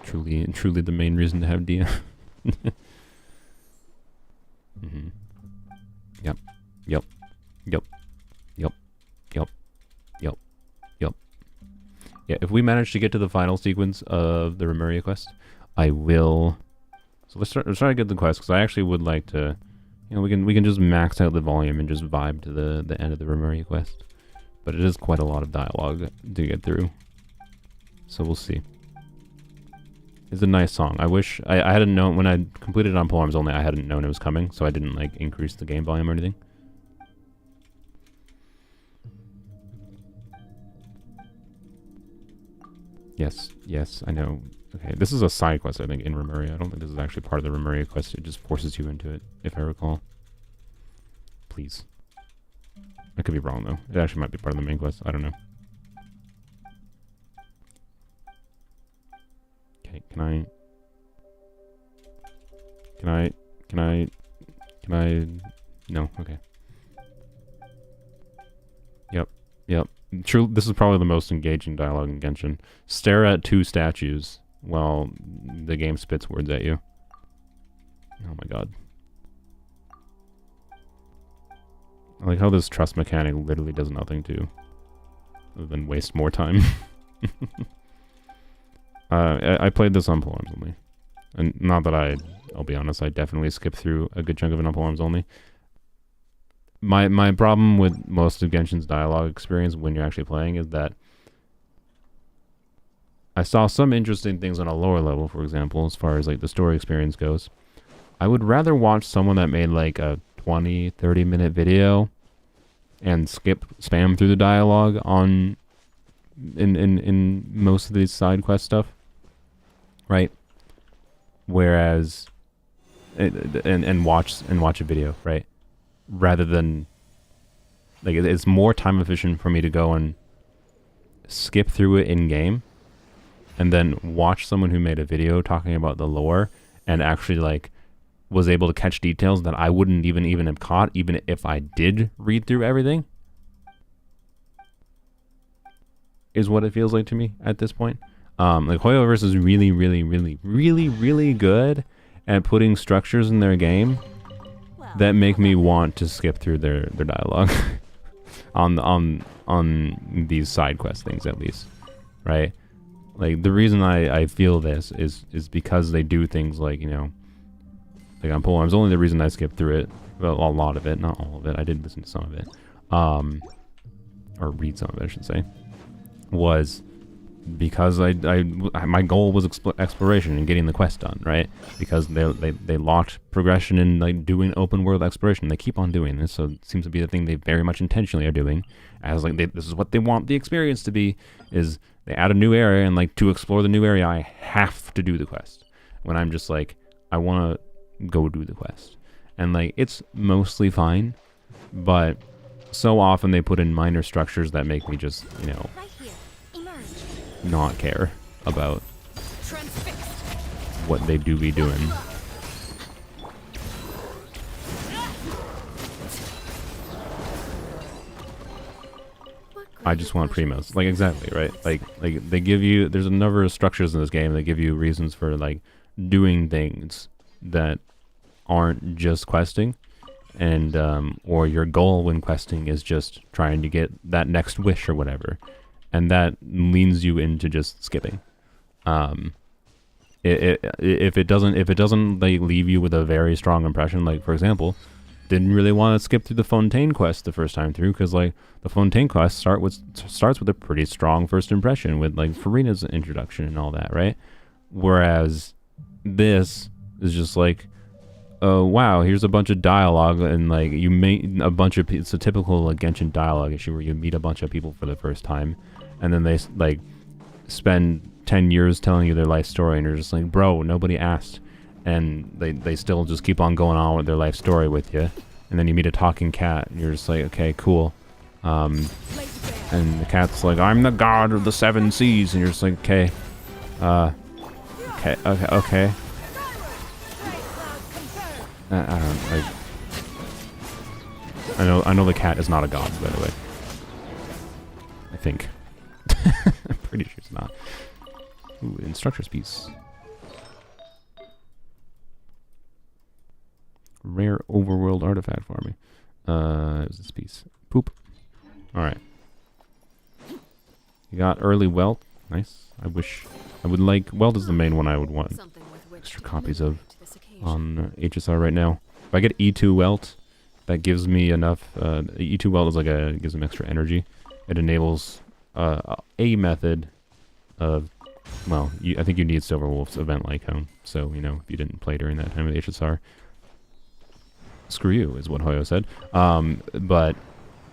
Truly the main reason to have Dia. Mm-hmm. Yep. Yeah, if we manage to get to the final sequence of the Remuria quest, I will. So let's try to get the quest, because I actually would like to. You know, we can just max out the volume and just vibe to the end of the Remuria quest, but it is quite a lot of dialogue to get through. So we'll see. It's a nice song. I wish I hadn't known when I completed it on Polearms only. I hadn't known it was coming, so I didn't like increase the game volume or anything. Yes, I know. Okay, this is a side quest, I think, in Remuria. I don't think this is actually part of the Remuria quest. It just forces you into it, if I recall. Please. I could be wrong, though. It actually might be part of the main quest. I don't know. Okay, can I... No, okay. Yep. True, this is probably the most engaging dialogue in Genshin. Stare at two statues while the game spits words at you. Oh my god. I like how this trust mechanic literally does nothing to other than waste more time. I played this on Polearms only. And not that I'll be honest, I definitely skipped through a good chunk of it on Polearms only. My problem with most of Genshin's dialogue experience when you're actually playing is that I saw some interesting things on a lower level, for example, as far as like the story experience goes. I would rather watch someone that made like a 20, 30-minute video and spam through the dialogue on in most of these side quest stuff, right? Whereas and watch a video, right? Rather than like it's more time efficient for me to go and skip through it in game and then watch someone who made a video talking about the lore and actually like was able to catch details that I wouldn't even have caught even if I did read through everything, is what it feels like to me at this point. Like Hoyoverse is really good at putting structures in their game that make me want to skip through their dialogue on these side quest things, at least, right? Like the reason I feel this is because they do things like, you know, like on Polearms. Only the reason I skipped through it, well, a lot of it, not all of it. I did listen to some of it, or read some of it, I should say, was because my goal was exploration and getting the quest done, right? Because they locked progression and like doing open world exploration. They keep on doing this, so it seems to be the thing they very much intentionally are doing, as like this is what they want the experience to be. Is they add a new area, and like to explore the new area, I have to do the quest. When I'm just like, I want to go do the quest, and like it's mostly fine, but so often they put in minor structures that make me just, you know, Right here. Emerge. not care about what they do be doing. I just want primos. Like, exactly, right? Like they give you, there's a number of structures in this game that give you reasons for like doing things that aren't just questing, and or your goal when questing is just trying to get that next wish or whatever, and that leans you into just skipping. If it doesn't like leave you with a very strong impression, like for example, didn't really want to skip through the Fontaine quest the first time through, because like the Fontaine quest starts with a pretty strong first impression with like Farina's introduction and all that, right? Whereas this is just like, oh wow, here's a bunch of dialogue, and like you meet a bunch of it's a typical like Genshin dialogue issue where you meet a bunch of people for the first time, and then they like spend 10 years telling you their life story, and you're just like, bro, nobody asked. And they still just keep on going on with their life story with you, and then you meet a talking cat, and you're just like, okay, cool. And the cat's like, I'm the god of the 7 seas, and you're just like, okay, okay. I don't like. I know the cat is not a god, by the way. I think. I'm pretty sure it's not. Ooh, instructor's piece. Rare overworld artifact for me. It was this piece. Poop. Alright. You got early wealth. Nice. I would like... Wealth is the main one I would want extra copies of on HSR right now. If I get E2 wealth, that gives me enough... E2 wealth is like gives them extra energy. It enables a method of... Well, I think you need Silverwolf's event Lycone. So, you know, if you didn't play during that time of HSR... Screw you, is what Hoyo said. But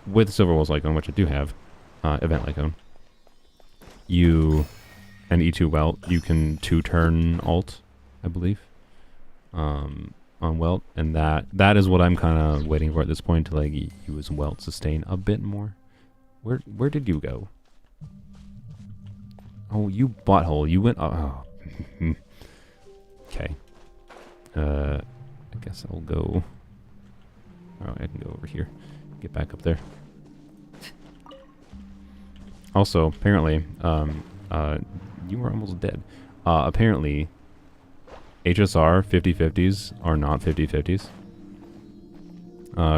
with Silverwolf's Lycone, which I do have, event Lycone, and E2 Welt, you can 2-turn alt, I believe, on Welt, and that is what I'm kind of waiting for at this point, to like use Welt sustain a bit more. Where did you go? Oh, you butthole! You went. Oh, okay. I guess I'll go. Oh, I can go over here. Get back up there. Also, apparently, you were almost dead. Apparently, HSR 50/50s are not 50/50s.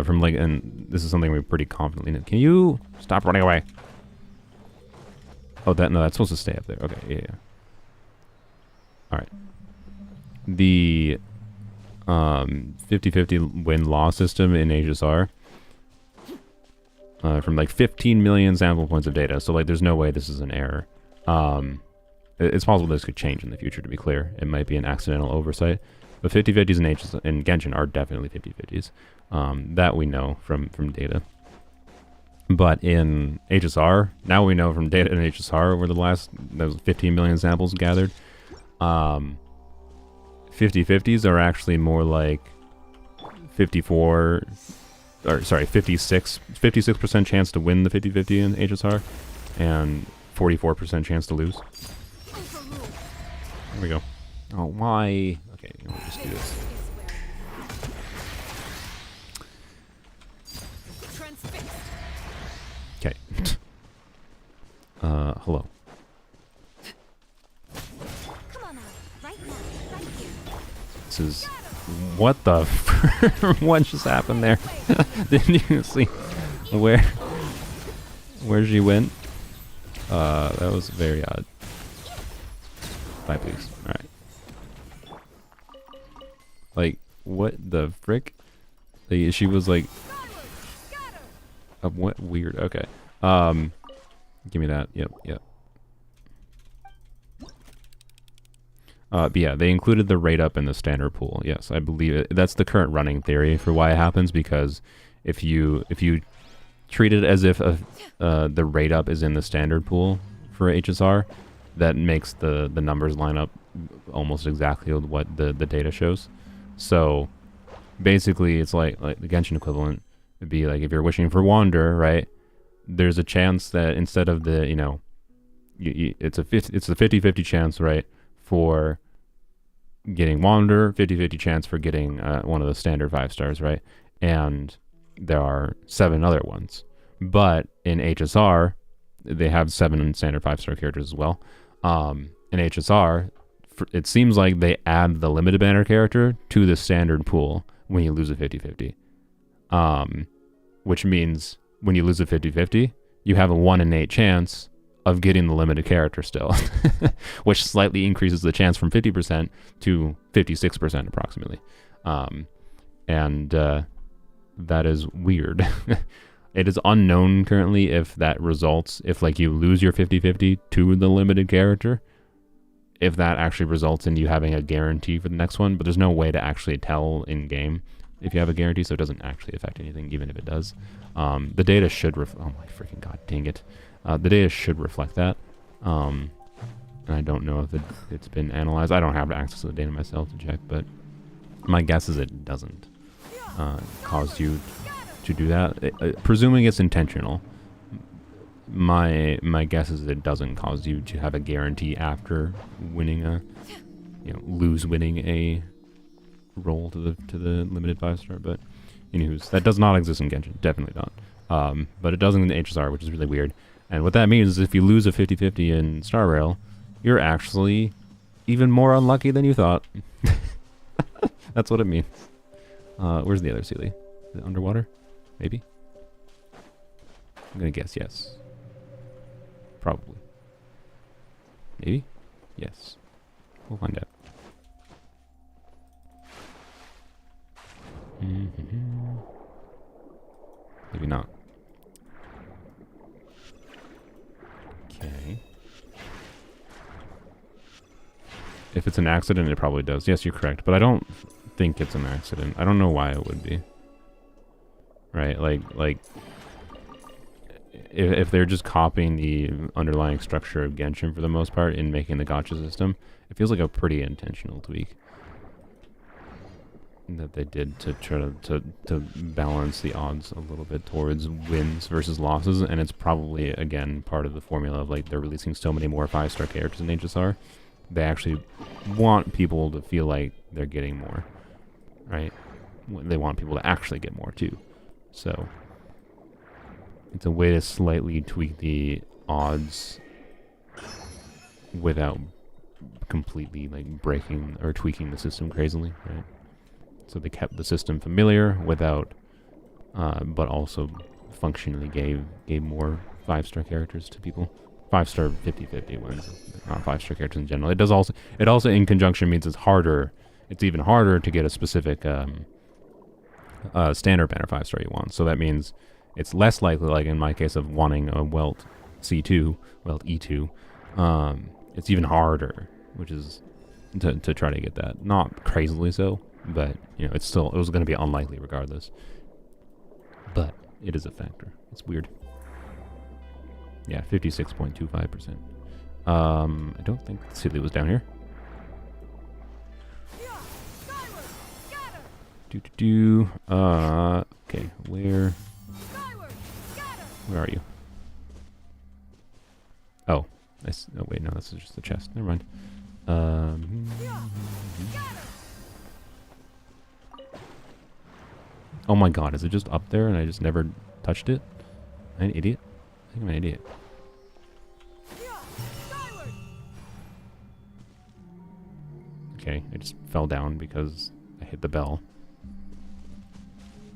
From like, and this is something we're pretty confidently know. Can you stop running away? Oh, that's supposed to stay up there. Okay, yeah. All right. The 50/50 win-loss system in HSR from like 15 million sample points of data. So like there's no way this is an error. It's possible this could change in the future, to be clear. It might be an accidental oversight. But 50-50s in Genshin are definitely 50-50s. That we know from data. But in HSR, now we know from data in HSR over the last, those 15 million samples gathered, 50-50s are actually more like 56% chance to win the 50-50 in HSR, and 44% chance to lose. There we go. Oh, why? Okay, we'll just do this. Okay. Hello. Come on out. Right now. Right here. This is... What the... What just happened there? Didn't you see where she went? That was very odd. Bye, please. Alright. Like, what the frick? Like, she was like... what? Weird. Okay. Give me that. Yep, yep. But yeah, they included the rate up in the standard pool. Yes, I believe it. That's the current running theory for why it happens, because if you treat it as if the rate up is in the standard pool for HSR, that makes the numbers line up almost exactly with what the data shows. So basically, it's like the Genshin equivalent would be like if you're wishing for Wander, right? There's a chance that instead of the, it's a 50-50 chance, right, for getting Wander, 50-50 chance for getting one of the standard 5 stars, right? And there are 7 other ones. But in HSR, they have 7 standard 5-star characters as well. In HSR, it seems like they add the limited banner character to the standard pool when you lose a 50-50. Which means when you lose a 50-50, you have a 1 in 8 chance of getting the limited character still, which slightly increases the chance from 50% to 56% approximately. That is weird. It is unknown currently if that results, if like you lose your 50-50 to the limited character, if that actually results in you having a guarantee for the next one, but there's no way to actually tell in game if you have a guarantee, so it doesn't actually affect anything, even if it does. The data should oh my freaking god, dang it. The data should reflect that. And I don't know if it's been analyzed. I don't have access to the data myself to check, but my guess is it doesn't cause you to do that. Presuming it's intentional, my guess is it doesn't cause you to have a guarantee after winning winning a role to the limited 5-star. But anywho's, that does not exist in Genshin, definitely not. But it does in the HSR, which is really weird. And what that means is if you lose a 50-50 in Star Rail, you're actually even more unlucky than you thought. That's what it means. Where's the other Sealy? Is it underwater? Maybe? I'm gonna guess yes. Probably. Maybe? Yes. We'll find out. Maybe not. Okay. If it's an accident, it probably does. Yes, you're correct. But I don't think it's an accident. I don't know why it would be. Right? Like if they're just copying the underlying structure of Genshin for the most part in making the gacha system, it feels like a pretty intentional tweak that they did to try to balance the odds a little bit towards wins versus losses. And it's probably, again, part of the formula of like they're releasing so many more 5-star characters in HSR. They actually want people to feel like they're getting more, right? They want people to actually get more too. So it's a way to slightly tweak the odds without completely like breaking or tweaking the system crazily, right? So they kept the system familiar without, but also functionally gave more 5-star characters to people. 5-star 50-50 wins, not 5-star characters in general. It also in conjunction means it's even harder to get a specific standard banner 5-star you want. So that means it's less likely, like in my case of wanting a Welt C2, Welt E2, it's even harder, which is to try to get that. Not crazily so, but you know, it was going to be unlikely regardless. But it is a factor. It's weird. Yeah, 56.25%. I don't think Silly was down here. Okay, where are you? Oh, oh wait, no, this is just the chest. Never mind. Oh my god, is it just up there and I just never touched it? Am I an idiot? I think I'm an idiot. Okay, I just fell down because I hit the bell.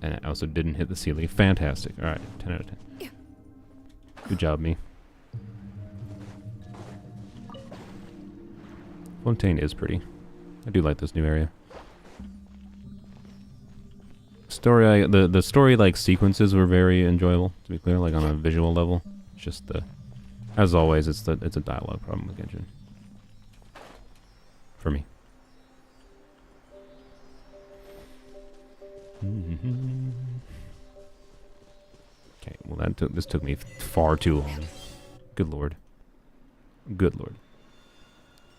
And I also didn't hit the ceiling. Fantastic. Alright, 10 out of 10. Good job, me. Fontaine is pretty. I do like this new area. The story like sequences were very enjoyable, to be clear, like on a visual level. It's just as always, it's a dialogue problem with Genshin. For me. Okay, well this took me far too long. Good lord. Good lord.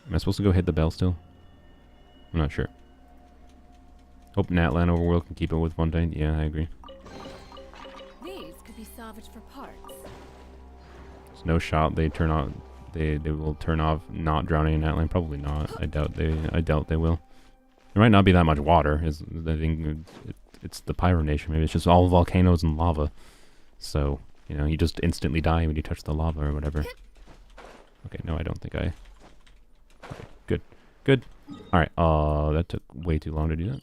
Am I supposed to go hit the bell still? I'm not sure. Hope Natlan Overworld can keep it with Fontaine. Yeah, I agree. These could be salvaged for parts. There's no shot they turn on. They will turn off not drowning in Natlan. Probably not. I doubt they will. There might not be that much water. I think it's the Pyro Nation. Maybe it's just all volcanoes and lava. So, you know, you just instantly die when you touch the lava or whatever. Okay, no, I don't think I... Okay, good. Good. Alright, that took way too long to do that.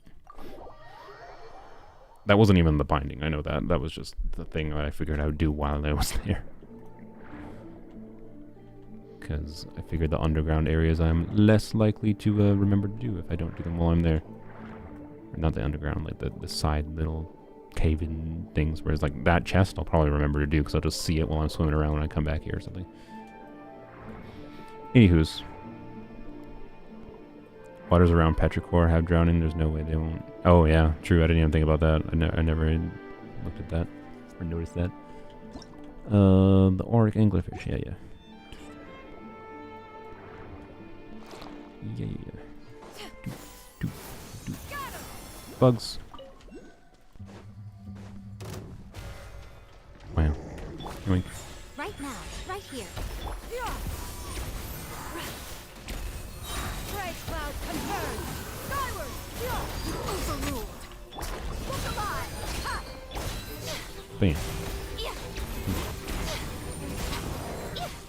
That wasn't even the binding, I know that. That was just the thing that I figured I would do while I was there. Because I figured the underground areas I'm less likely to remember to do if I don't do them while I'm there. Or not the underground, like the side little cave-in things, whereas like that chest I'll probably remember to do because I'll just see it while I'm swimming around when I come back here or something. Anywho's. Waters around Petrichor have drowning, there's no way they won't. Oh yeah, true, I didn't even think about that. I never looked at that or noticed that. The Auric Anglerfish, yeah. Yeah. Do. Bugs. Wow. Yoink. Right now, right here. Bright cloud confirmed. Skyward. Overruled. Look alive. Ha! Bam.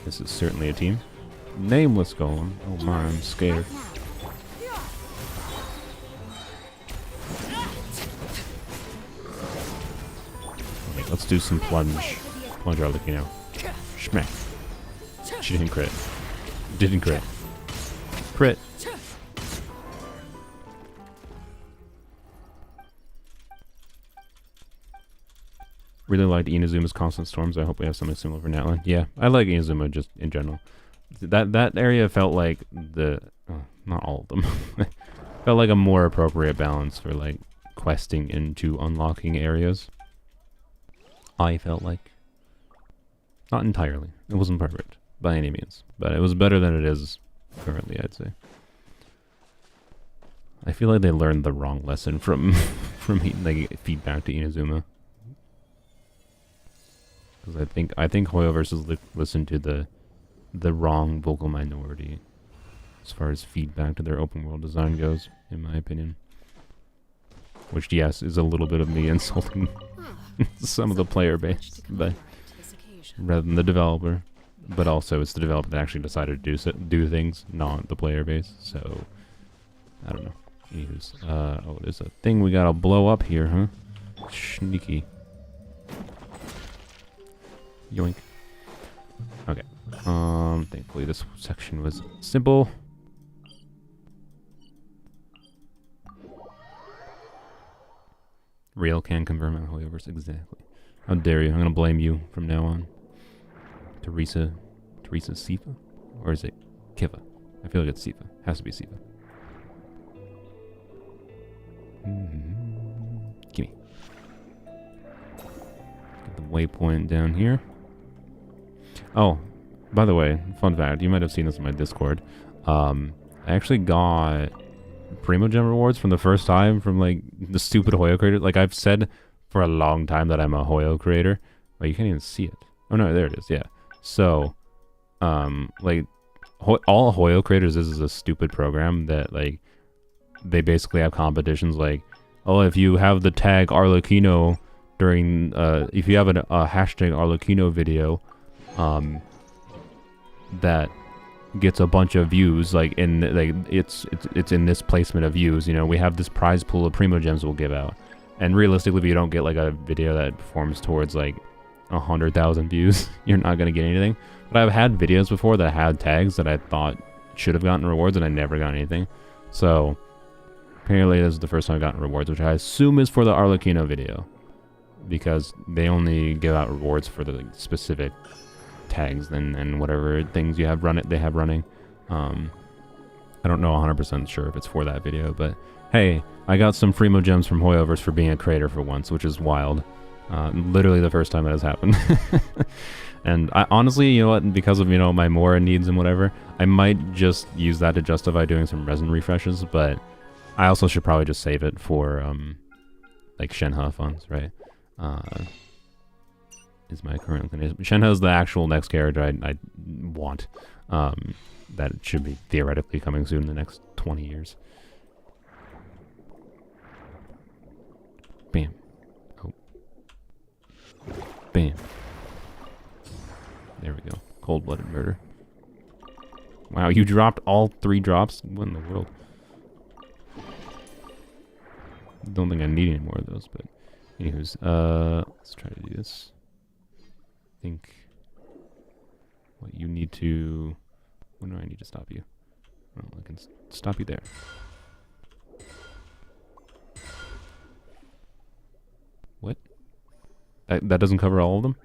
This is certainly a team. Nameless golem. Oh my, I'm scared. Okay, let's do some plunge. Plunge our you know. Schmack. She didn't crit. Didn't crit. Crit. Really liked Inazuma's Constant Storms. I hope we have something similar for Natlan. Yeah, I like Inazuma just in general. That area felt like not all of them. Felt like a more appropriate balance for like questing into unlocking areas. I felt like. Not entirely. It wasn't perfect by any means, but it was better than it is currently, I'd say. I feel like they learned the wrong lesson from like feedback to Inazuma. Because I think Hoyoverse listened to the wrong vocal minority as far as feedback to their open world design goes, in my opinion. Which, yes, is a little bit of me insulting some of the player base, but rather than the developer. But also, it's the developer that actually decided to do things, not the player base. So, I don't know. Anyways, oh, there's a thing we gotta blow up here, huh? Sneaky. Yoink. Okay. Thankfully this section was simple. Real can confirm my Hoyoverse, exactly. How dare you? I'm gonna blame you from now on. Teresa Sifa? Or is it Kiva. I feel like it's Siva. Has to be Siva. Gimme. Get the waypoint down here. Oh, by the way, fun fact. You might have seen this in my Discord. I actually got Primogem rewards from the first time from, like, the stupid Hoyo creator. Like, I've said for a long time that I'm a Hoyo creator. Like, you can't even see it. Oh, no, there it is. Yeah. So, like, all Hoyo creators is a stupid program that, like, they basically have competitions like, oh, if you have the tag Arlecchino during, if you have a hashtag Arlecchino video, that gets a bunch of views, like, in, like, it's in this placement of views, you know, we have this prize pool of Primogems we'll give out. And realistically, if you don't get, like, a video that performs towards, like, 100,000 views, you're not going to get anything. But I've had videos before that had tags that I thought should have gotten rewards, and I never got anything. So, apparently this is the first time I've gotten rewards, which I assume is for the Arlecchino video. Because they only give out rewards for the, like, specific tags and whatever things you have they have running. I don't know 100% sure if it's for that video, but hey, I got some Primogems from Hoyoverse for being a creator for once, which is wild. Literally the first time that has happened. And I honestly, you know what, because of, you know, my Mora needs and whatever, I might just use that to justify doing some resin refreshes, but I also should probably just save it for like Shenhe funds, right? Is my current inclination. Shenhe is the actual next character I want. That should be theoretically coming soon in the next 20 years. Bam. Oh. Bam. There we go. Cold-blooded murder. Wow, you dropped all 3 drops? What in the world? Don't think I need any more of those, but anywho's, let's try to do this. I think what you need to... When do I need to stop you? Oh, I can stop you there. What? That doesn't cover all of them?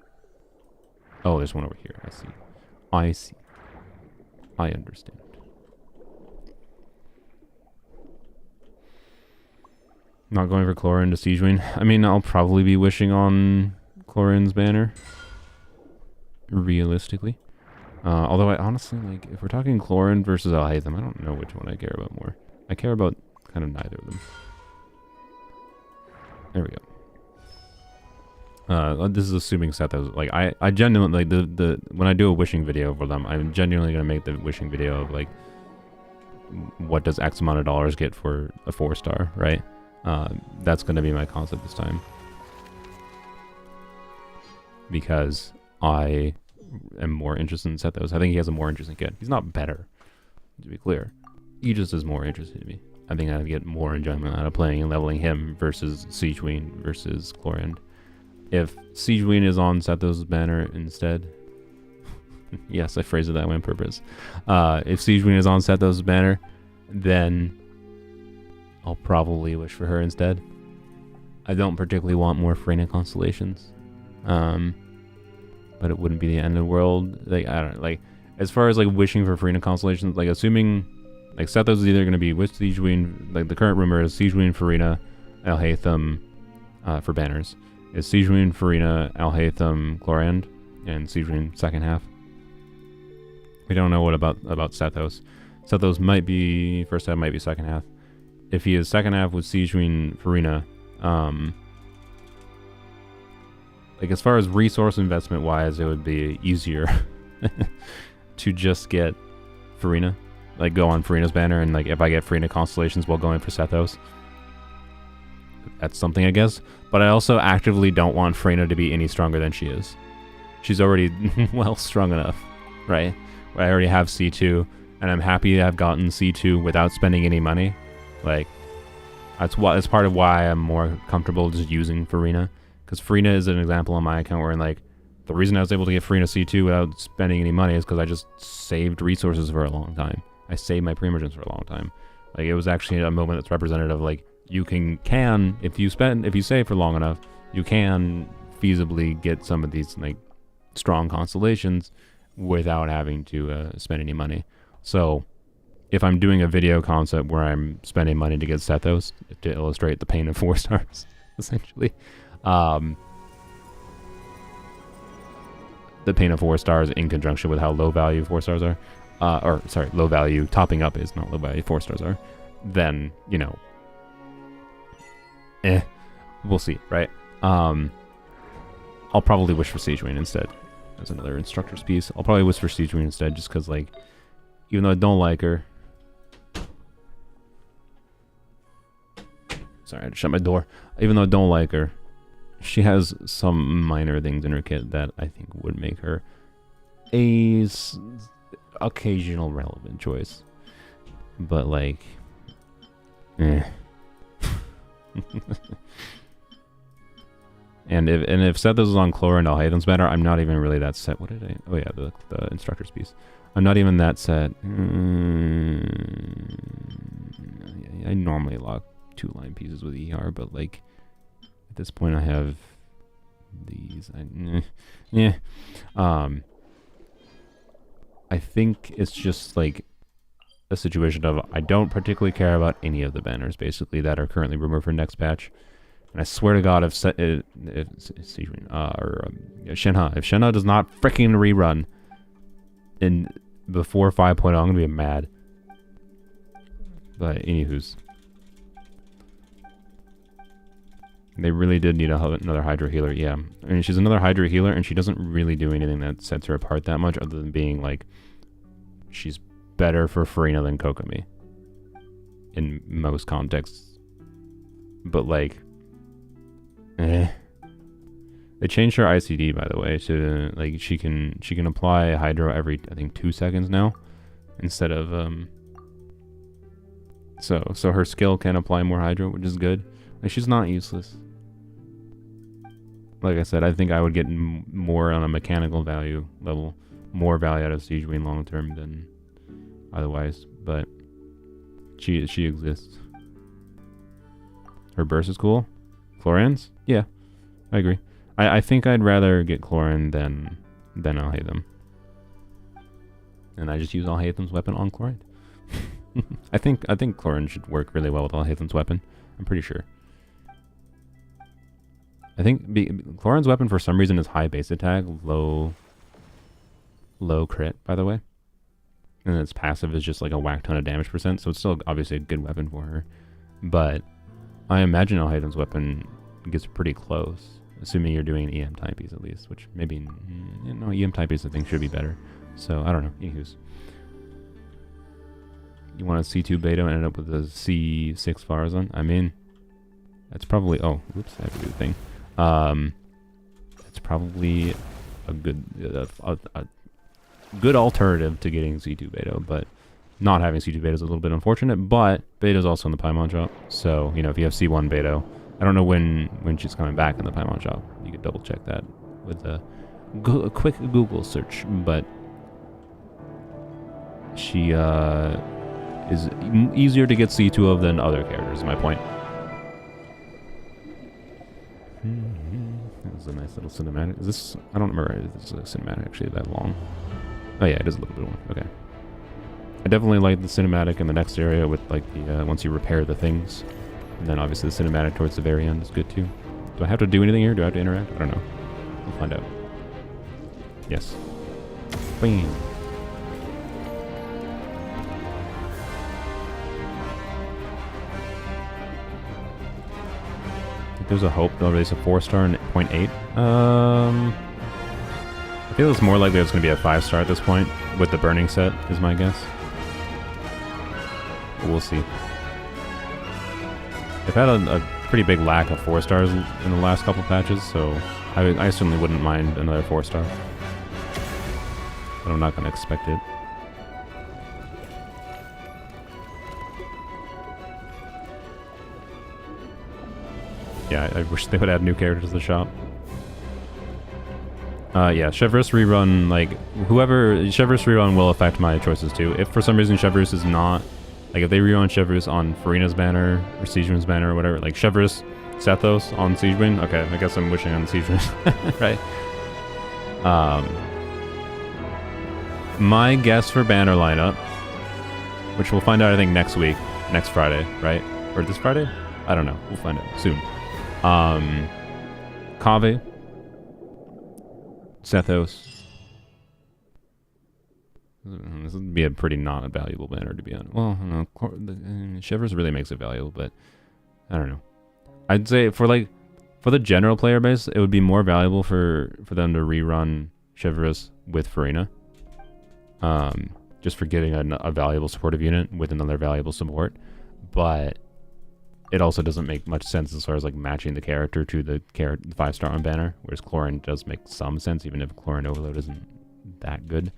Oh, there's one over here. I see. I see. I understand. Not going for Chlorine to Siegewind. I mean, I'll probably be wishing on Chlorine's banner. Realistically. Although I honestly, like, if we're talking Chlorine versus Alhaitham, I don't know which one I care about more. I care about kind of neither of them. There we go. This is assuming Sethos, like, I genuinely, like, when I do a wishing video for them, I'm genuinely going to make the wishing video of, like, what does X amount of dollars get for a 4-star, right? That's going to be my concept this time. Because I am more interested in Sethos. I think he has a more interesting kit. He's not better, to be clear. He just is more interesting to me. I think I get more enjoyment out of playing and leveling him versus Siegewind versus Chlorine. If Siegewind is on Sethos' banner instead... yes, I phrased it that way on purpose. If Siegewind is on Sethos' banner, then I'll probably wish for her instead. I don't particularly want more Freyna constellations. But it wouldn't be the end of the world. Like, I don't know, like, as far as, like, wishing for Freyna constellations, like, assuming, like, Sethos is either going to be with Siegewind, like, the current rumor is Siegewind, Freyna, Alhaitham, for banners. Is Siegewind, Freyna, Alhaitham, Chlorine, and Siegewind second half. We don't know what about Sethos. Sethos might be first half, might be second half. If he is second half with Siegewind, Freyna, like, as far as resource investment wise, it would be easier to just get Freyna, like, go on Freyna's banner, and, like, if I get Freyna constellations while going for Sethos, that's something, I guess. But I also actively don't want Freyna to be any stronger than she is. She's already well strong enough, right? I already have C2, and I'm happy I've gotten C2 without spending any money. Like, that's part of why I'm more comfortable just using Freyna. Because Freyna is an example on my account where, like, the reason I was able to get Freyna C2 without spending any money is because I just saved resources for a long time. I saved my Primogems for a long time. Like, it was actually a moment that's representative of, like, you can if you save for long enough, you can feasibly get some of these, like, strong constellations without having to spend any money. So if I'm doing a video concept where I'm spending money to get Sethos to illustrate the pain of 4 stars, essentially, the pain of 4 stars in conjunction with how low value 4 stars are, or sorry, low value topping up is not low value 4 stars are, then, you know, we'll see, right? I'll probably wish for Siege Wing instead. That's another instructor's piece. I'll probably wish for Siege Wing instead, just because, like, even though I don't like her. Sorry, I had to shut my door. Even though I don't like her, she has some minor things in her kit that I think would make her a occasional relevant choice. But, like, And if Sethos is on Chlorine, I'll hate them better. I'm not even really that set. What did I? Oh yeah, the instructor's piece. I'm not even that set. I normally lock 2 line pieces with ER, but like at this point I have these. I think it's just like a situation of I don't particularly care about any of the banners basically that are currently rumored for next patch. And I swear to God, if Shenhe does not freaking rerun before 5.0, I'm gonna be mad. But anywho's, they really did need another Hydra healer. Yeah, I mean she's another Hydra healer, and she doesn't really do anything that sets her apart that much, other than being like she's better for Farina than Kokomi in most contexts. But like. They changed her ICD, by the way, to like she can apply Hydro every I think 2 seconds now, instead of so her skill can apply more Hydro, which is good. Like she's not useless. Like I said, I think I would get more on a mechanical value level, more value out of Siege Wing long term than otherwise. But she exists. Her burst is cool. Chlorines? Yeah, I agree. I think I'd rather get Chlorine than I'll hate them. And I just use Alhaitham's weapon on Chlorine. I think Chlorine should work really well with Alhaitham's weapon. I'm pretty sure. I think Chlorine's weapon for some reason is high base attack, low crit, by the way. And its passive is just like a whack ton of damage %, so it's still obviously a good weapon for her. But I imagine Alhaitham's weapon gets pretty close, assuming you're doing an EM timepiece at least, which maybe, no, EM timepiece I think should be better. So, I don't know. Anywho's. You want a C2 beta and end up with a C6 Farazan? I mean, that's probably, oh, oops, I have to do the thing. It's probably a good, good alternative to getting C2 beta, but not having C2 beta is a little bit unfortunate, but beta is also in the Paimon shop. So, you know, if you have C1 beta, I don't know when she's coming back in the Paimon shop. You could double check that with a quick Google search, but she is easier to get C2 of than other characters, is my point. That was a nice little cinematic. Is this, I don't remember if this is a cinematic actually that long. Oh yeah, it is a little bit long. Okay. I definitely like the cinematic in the next area with like the once you repair the things, and then obviously the cinematic towards the very end is good too. Do I have to do anything here? Do I have to interact? I don't know. We'll find out. Yes. Bing. There's a hope they'll release a 4-star in 0.8. I feel it's more likely it's going to be a 5-star at this point with the burning set, is my guess. We'll see. They've had a pretty big lack of 4-stars in the last couple patches, so I certainly wouldn't mind another 4-star. But I'm not going to expect it. Yeah, I wish they would add new characters to the shop. Yeah, Chevreuse rerun, like, Chevreuse rerun will affect my choices too. If for some reason Chevreuse is not, like, if they rerun Chevreuse on Farina's banner, or Siegewing's banner, or whatever, like, Chevreuse Sethos on Siegewing, okay, I guess I'm wishing on Siegewing, right? My guess for banner lineup which we'll find out, I think, next week, next Friday, right? Or this Friday? I don't know. We'll find out soon. Kaveh, Sethos. This would be a pretty not valuable banner, to be honest. Well, no, Shivers really makes it valuable, but I don't know. I'd say for the general player base, it would be more valuable for them to rerun Shivers with Farina. Just for getting a valuable supportive unit with another valuable support. But it also doesn't make much sense as far as like matching the character to the 5-star on banner, whereas Chlorine does make some sense, even if Chlorine Overload isn't that good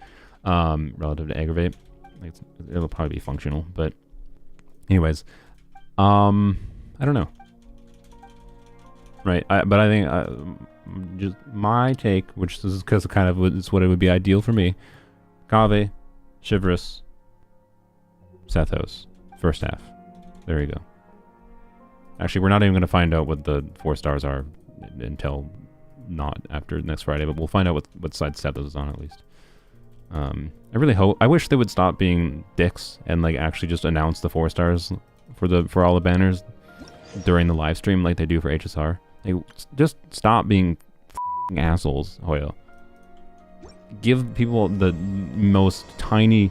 relative to Aggravate. Like it'll probably be functional, but anyways, I don't know. Right, but I think just my take, which is because kind of is what it would be ideal for me. Kaveh, Chivalrous, Sethos, first half. There you go. Actually, we're not even going to find out what the 4 stars are until not after next Friday, but we'll find out what side Sethos is on at least. I really hope. I wish they would stop being dicks and like actually just announce the 4 stars for all the banners during the live stream like they do for HSR. Like, just stop being assholes, Hoyo. Give people the most tiny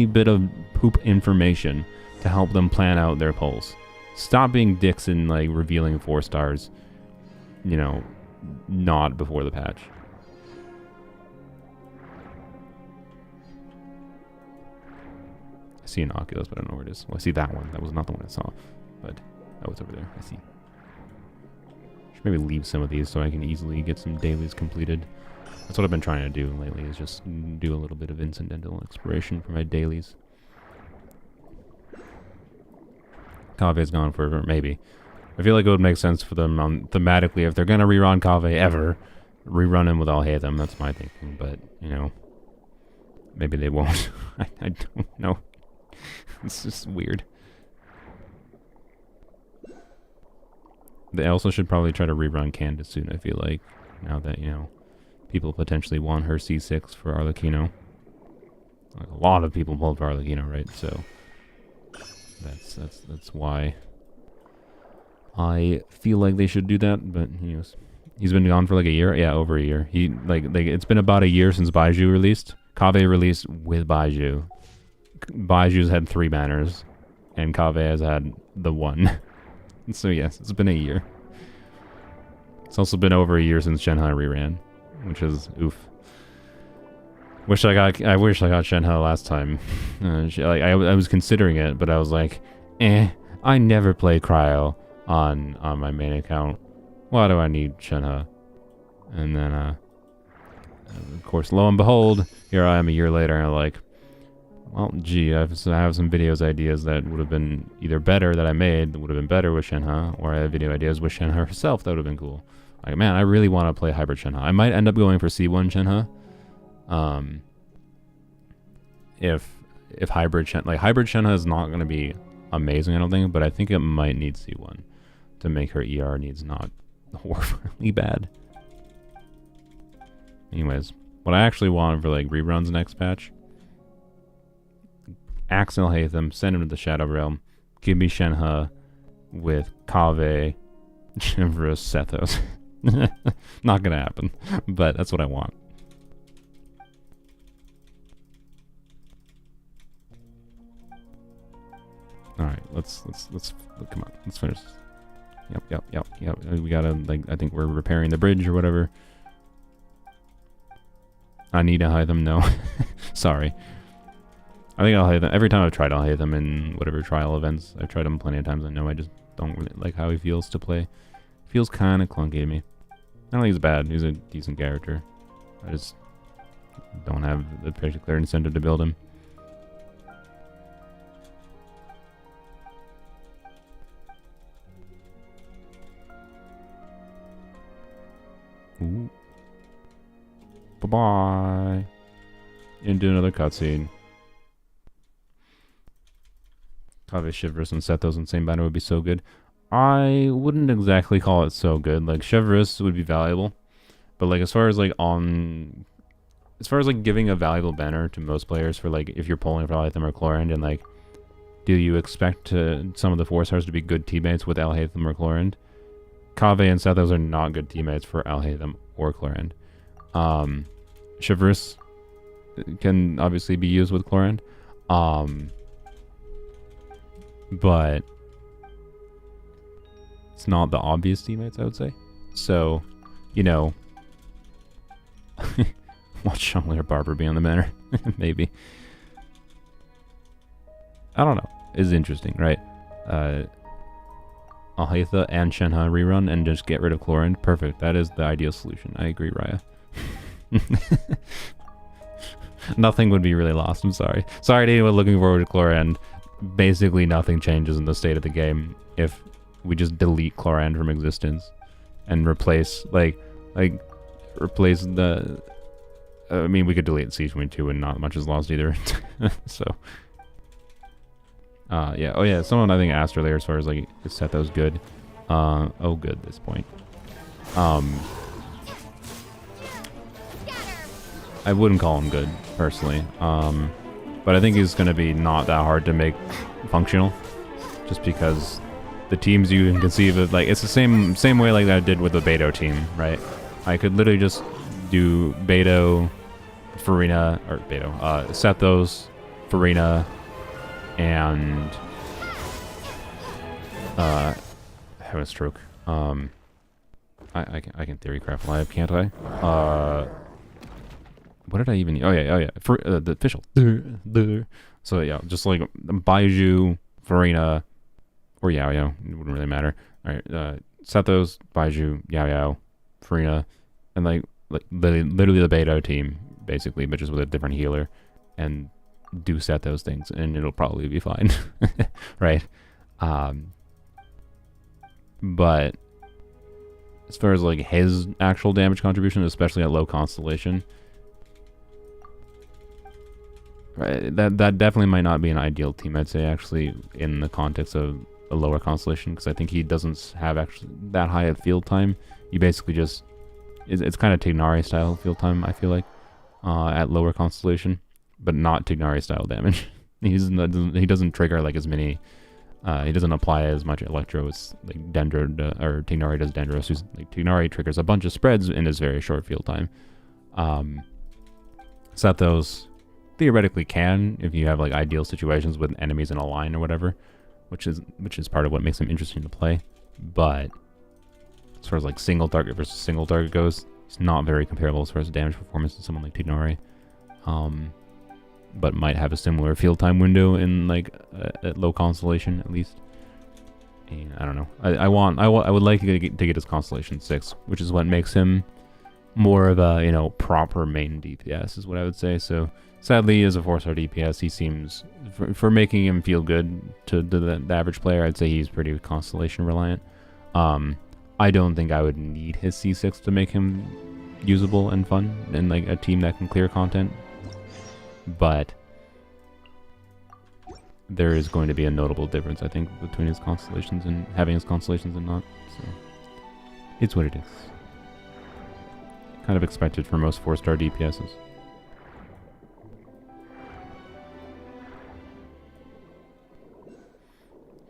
bit of poop information to help them plan out their polls. Stop being dicks and like revealing 4 stars, you know, not before the patch. I see an Oculus, but I don't know where it is. Well, I see that one. That was not the one I saw, but that was over there. I see. Should maybe leave some of these so I can easily get some dailies completed. That's what I've been trying to do lately, is just do a little bit of incidental exploration for my dailies. Kaveh's gone forever, maybe. I feel like it would make sense for them thematically, if they're going to rerun Kaveh ever, rerun him with I'll Hate Them. That's my thinking, but, you know, maybe they won't. I don't know. It's just weird. They also should probably try to rerun Candace soon, I feel like, now that, you know, people potentially want her C6 for Arlecchino. Like, a lot of people pulled for Arlecchino, right? So that's why I feel like they should do that. But he's been gone for like a year. Yeah, over a year. He like it's been about a year since Baiju released. Kaveh released with Baiju. Baiju's had 3 banners, and Kaveh has had the 1. So yes, it's been a year. It's also been over a year since Shenhe reran, which is oof. I wish I got Shenhe last time. I was considering it, but I was like, I never play Cryo on my main account. Why do I need Shenhe? And then, of course, lo and behold, here I am a year later, and I'm like, well, gee, I have some videos ideas that would have been either better that I made that would have been better with Shenhe, or I have video ideas with Shenhe herself that would have been cool. Like, man, I really want to play Hybrid Shenhe. I might end up going for C1 Shenhe. If Hybrid Shenhe is not going to be amazing, I don't think, but I think it might need C1 to make her ER needs not horrifyingly bad. Anyways, what I actually want for like reruns next patch, Axel Hatham, send him to the Shadow Realm, give me Shenhe with Kaveh, Chivalrous, Sethos. Not gonna happen, but that's what I want. All right, let's come on, let's finish this. Yep. We gotta, like, I think we're repairing the bridge or whatever. I need to hide them. No, sorry. I think I'll hate them every time I've tried. I'll hate them in whatever trial events. I've tried them plenty of times. I know I just don't really like how he feels to play. Feels kind of clunky to me. I don't think he's bad. He's a decent character. I just don't have the particular incentive to build him. Ooh. Bye-bye. Into another cutscene. Kaveh, Chivalrous, and Sethos in the same banner would be so good. I wouldn't exactly call it so good. Like, Chivalrous would be valuable. But, like, as far as giving a valuable banner to most players for, like, if you're pulling for Lithium or Chlorine and, like, do you expect some of the 4-stars to be good teammates with Alhaitham or Chlorinde? Kaveh and Sethos are not good teammates for Alhaitham or Chlorinde. Chivalrous can obviously be used with Chlorinde. But it's not the obvious teammates, I would say. So, you know, watch Shuangli or Barber be on the banner. Maybe. I don't know. It's interesting, right? Alhaitha and Shenhe rerun and just get rid of Chlorinde. Perfect. That is the ideal solution. I agree, Raya. Nothing would be really lost. I'm sorry. Sorry to anyone looking forward to Chlorinde. Basically, nothing changes in the state of the game if we just delete Chlorinde from existence and replace, replace the... I mean, we could delete Siege Queen too, and not much is lost either. So... yeah. Oh, yeah. Someone, I think, asked earlier as far as, like, is Sethos good? Oh, good at this point. I wouldn't call him good, personally. But I think he's going to be not that hard to make functional. Just because the teams you can conceive of, like, it's the same way like that I did with the Beto team, right? I could literally just do Beto, Farina, or Beto, Sethos, Farina, and have a stroke. I can theory craft live, can't I? What did I even? Oh yeah. For the official. So yeah, just like Baiju, Farina, or Yao Yao. It wouldn't really matter. All right, Sethos, Baiju, Yao Yao, Farina, and like literally the Beto team basically, but just with a different healer, and do set those things and it'll probably be fine. Right? But as far as like his actual damage contribution, especially at low constellation, right, that definitely might not be an ideal team, I'd say, actually, in the context of a lower constellation, because I think he doesn't have actually that high of field time. You basically just it's kind of Tignari style field time, I feel like, at lower constellation, but not Tignari style damage. He doesn't trigger like as many. He doesn't apply as much Electro as like Dendro or Tignari does Dendro. So like Tignari triggers a bunch of spreads in his very short field time. Sethos theoretically can if you have like ideal situations with enemies in a line or whatever, which is part of what makes him interesting to play. But as far as like single target versus single target goes, it's not very comparable as far as damage performance to someone like Tignari. But might have a similar field time window in like at low constellation at least. And I don't know. I would like to get his constellation 6, which is what makes him more of a proper main DPS is what I would say. So sadly, as a 4-star DPS, he seems for making him feel good to the average player, I'd say he's pretty constellation reliant. I don't think I would need his C6 to make him usable and fun and like a team that can clear content. But there is going to be a notable difference, I think, between his constellations and having his constellations and not. So it's what it is. Kind of expected for most 4-star DPSs.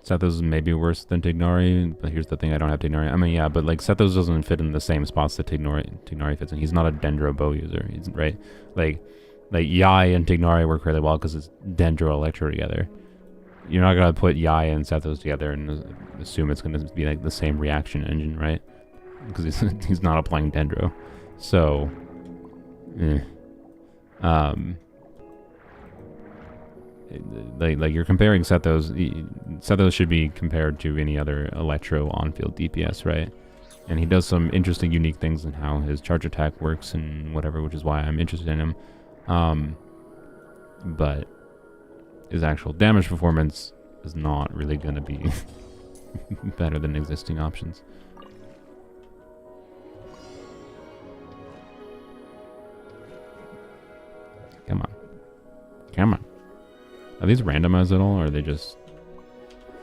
Sethos is maybe worse than Tignari, but here's the thing, I don't have Tignari. I mean, yeah, but like Sethos doesn't fit in the same spots that Tignari fits in. He's not a Dendro bow user, right? Like Yai and Tignari work really well because it's Dendro Electro together. You're not gonna put Yai and Sethos together and assume it's gonna be like the same reaction engine, right? Because he's not applying Dendro. So, like you're comparing Sethos. Sethos should be compared to any other Electro on-field DPS, right? And he does some interesting, unique things in how his charge attack works and whatever, which is why I'm interested in him. But his actual damage performance is not really going to be better than existing options. Come on. Come on. Are these randomized at all, or are they just...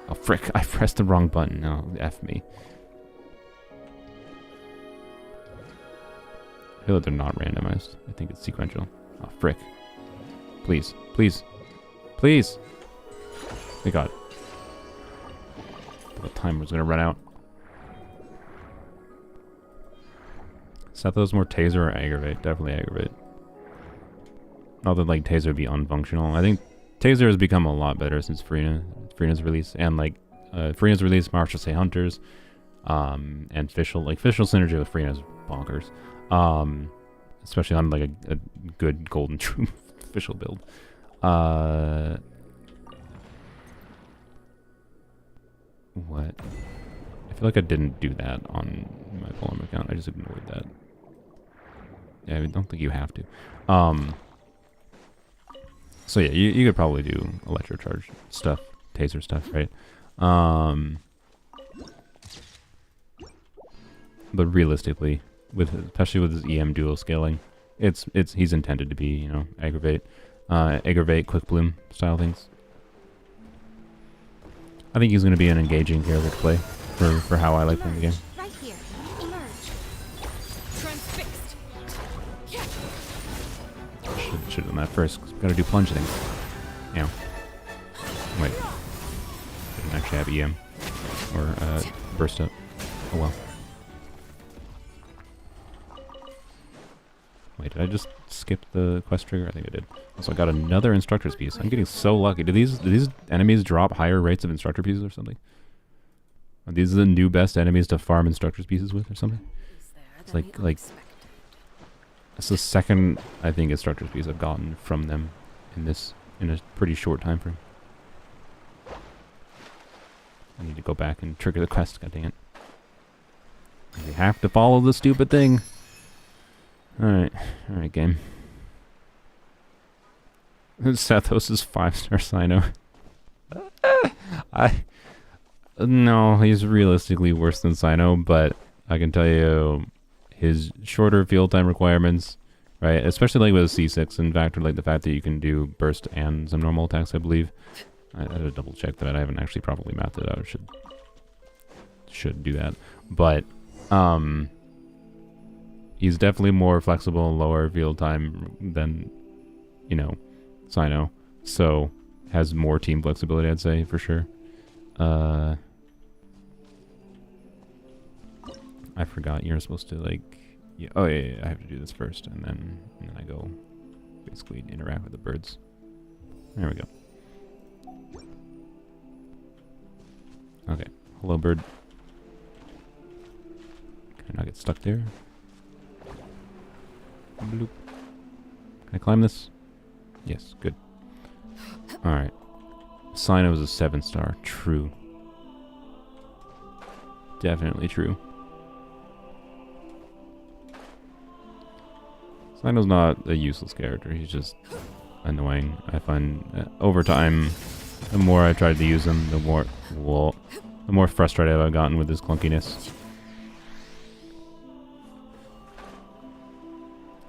Oh, frick. I pressed the wrong button. No, F me. I feel like they're not randomized. I think it's sequential. Oh, frick. Please. Please. Please. We got it. The timer's gonna run out. Sethos more taser or aggravate? Definitely aggravate. Not that like taser would be unfunctional. I think taser has become a lot better since Freena's release, and like Freena's release, Marshall Say Hunters, and Fischl synergy with Freena's bonkers. Especially on like a good golden troop Fischl build. What? I feel like I didn't do that on my Polearm account. I just ignored that. Yeah, I don't think you have to. So yeah, you could probably do electro charge stuff, taser stuff, right? But realistically, especially with his EM dual scaling, he's intended to be, you know, aggravate, quick bloom style things. I think he's going to be an engaging character to play for how I like playing the game. Right here. Emerge. Transfixed. Should have done that first. Cause we got to do plunge things. Yeah. Wait. Didn't actually have EM or burst up. Oh well. Wait, did I just skip the quest trigger? I think I did. Also, I got another instructor's piece. I'm getting so lucky. Do these enemies drop higher rates of instructor pieces or something? Are these the new best enemies to farm instructor's pieces with or something? It's like it's the second, I think, instructor's piece I've gotten from them in a pretty short time frame. I need to go back and trigger the quest, god dang it. We have to follow the stupid thing. Alright, game. Sethos is 5-star Sino. No, he's realistically worse than Sino, but I can tell you his shorter field time requirements, right? Especially like with a C6 and factor, like the fact that you can do burst and some normal attacks, I believe. I had to double check that. I haven't actually properly mapped it out. Should do that. But he's definitely more flexible and lower field time than, you know, Sino. So has more team flexibility, I'd say, for sure. I forgot you're supposed to like, yeah. Oh yeah, I have to do this first, and then I go basically interact with the birds. There we go. Okay, hello bird. Can I not get stuck there? Bloop. Can I climb this? Yes, good. Alright. Sino is a 7-star. True. Definitely true. Sino's not a useless character. He's just annoying. I find over time, the more I tried to use him, the more frustrated I've gotten with his clunkiness.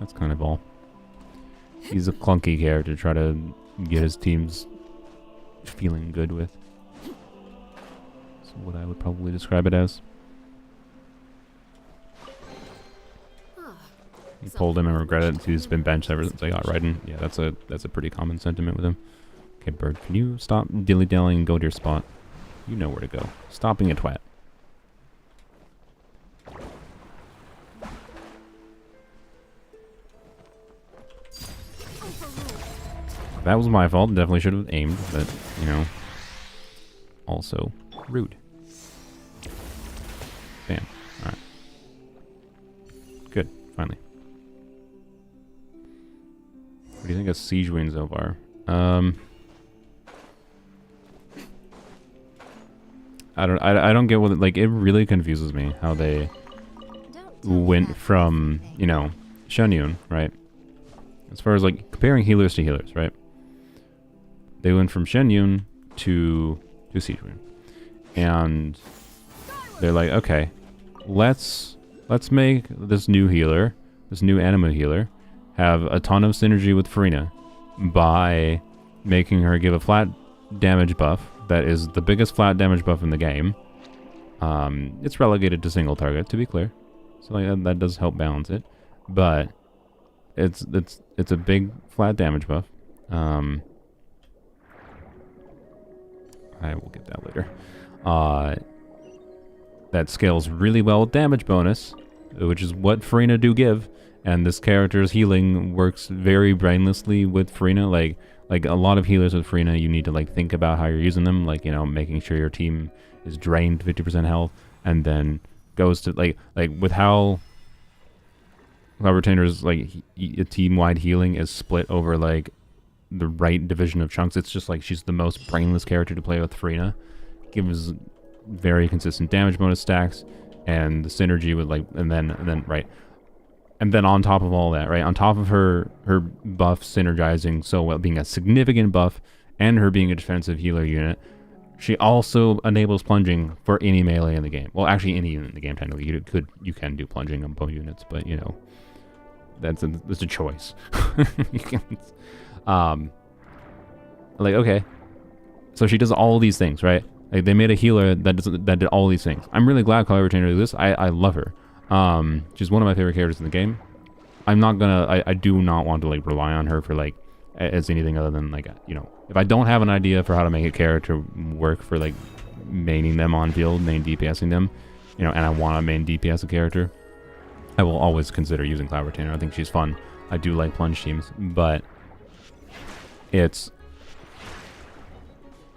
That's kind of all. He's a clunky character to try to get his teams feeling good with. That's what I would probably describe it as. He pulled him and regretted it. He's been benched ever since I got Raiden. Yeah, that's a pretty common sentiment with him. Okay, bird, can you stop dilly-dallying and go to your spot? You know where to go. Stop being a twat. That was my fault. Definitely should have aimed, but, you know, also rude. Bam. Alright. Good. Finally. What do you think of Siege Wing so far? I don't get what it, like, it really confuses me how they went from, you know, Shenyun, right? As far as like comparing healers to healers, right? They went from Shenyun to Siege Wing. And they're like, okay, let's make this new healer, this new anima healer, have a ton of synergy with Furina by making her give a flat damage buff that is the biggest flat damage buff in the game. It's relegated to single target, to be clear, so like that does help balance it, but it's a big flat damage buff. I will get that later. That scales really well with damage bonus, which is what Farina do give. And this character's healing works very brainlessly with Farina. Like a lot of healers with Farina, you need to like think about how you're using them. Like, you know, making sure your team is drained 50% health, and then goes to like with how Cloud Retainer's like a team-wide healing is split over like the right division of chunks. It's just like she's the most brainless character to play with Farina. Gives very consistent damage bonus stacks, and the synergy with like and then right. And then on top of all that, right, on top of her buff synergizing so well, being a significant buff, and her being a defensive healer unit, she also enables plunging for any melee in the game. Well, actually, any unit in the game, technically. You can do plunging on both units, but, you know, that's a choice. You can, like, okay. So she does all these things, right? Like, they made a healer that did all these things. I'm really glad Cloud Retainer did this. I love her. She's one of my favorite characters in the game. I'm not gonna, I do not want to like rely on her for like as anything other than like, you know, if I don't have an idea for how to make a character work for like maining them on field, main DPSing them, you know, and I want to main DPS a character, I will always consider using Cloud Retainer. I think she's fun. I do like plunge teams, but it's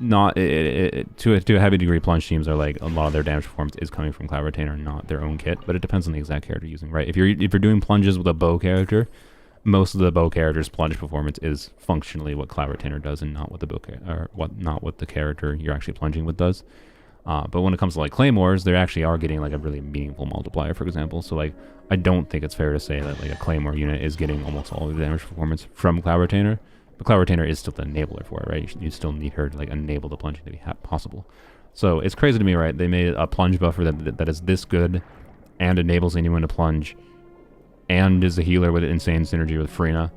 not to a heavy degree. Plunge teams are like a lot of their damage performance is coming from Cloud Retainer, not their own kit. But it depends on the exact character you're using, right? If you're doing plunges with a bow character, most of the bow character's plunge performance is functionally what Cloud Retainer does, and not what the bow not what the character you're actually plunging with does. But when it comes to like claymores, they actually are getting like a really meaningful multiplier, for example. So like I don't think it's fair to say that like a claymore unit is getting almost all of the damage performance from Cloud Retainer. But Cloud Retainer is still the enabler for it, right? You still need her to like enable the plunging to be possible. So it's crazy to me, right? They made a plunge buffer that is this good and enables anyone to plunge and is a healer with insane synergy with Farina,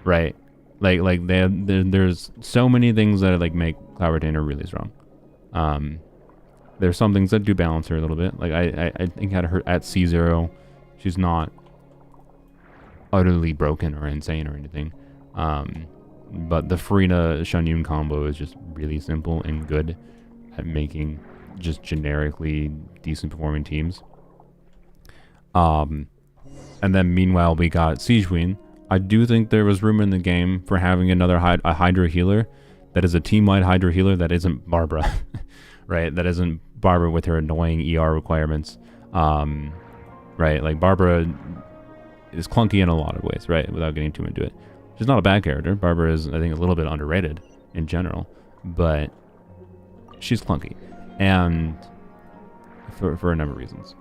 right? Like there's so many things that like make Cloud Retainer really strong. There's some things that do balance her a little bit. Like I think at C0, she's not utterly broken or insane or anything. But the Farina Shunyun combo is just really simple and good at making just generically decent performing teams. And then meanwhile we got Siegeween. I do think there was room in the game for having another Hydra healer that is a team-wide Hydra healer that isn't Barbara, right? That isn't Barbara with her annoying ER requirements, right? Like Barbara is clunky in a lot of ways, right? Without getting too into it. She's not a bad character. Barbara is, I think, a little bit underrated in general, but she's clunky, and for a number of reasons.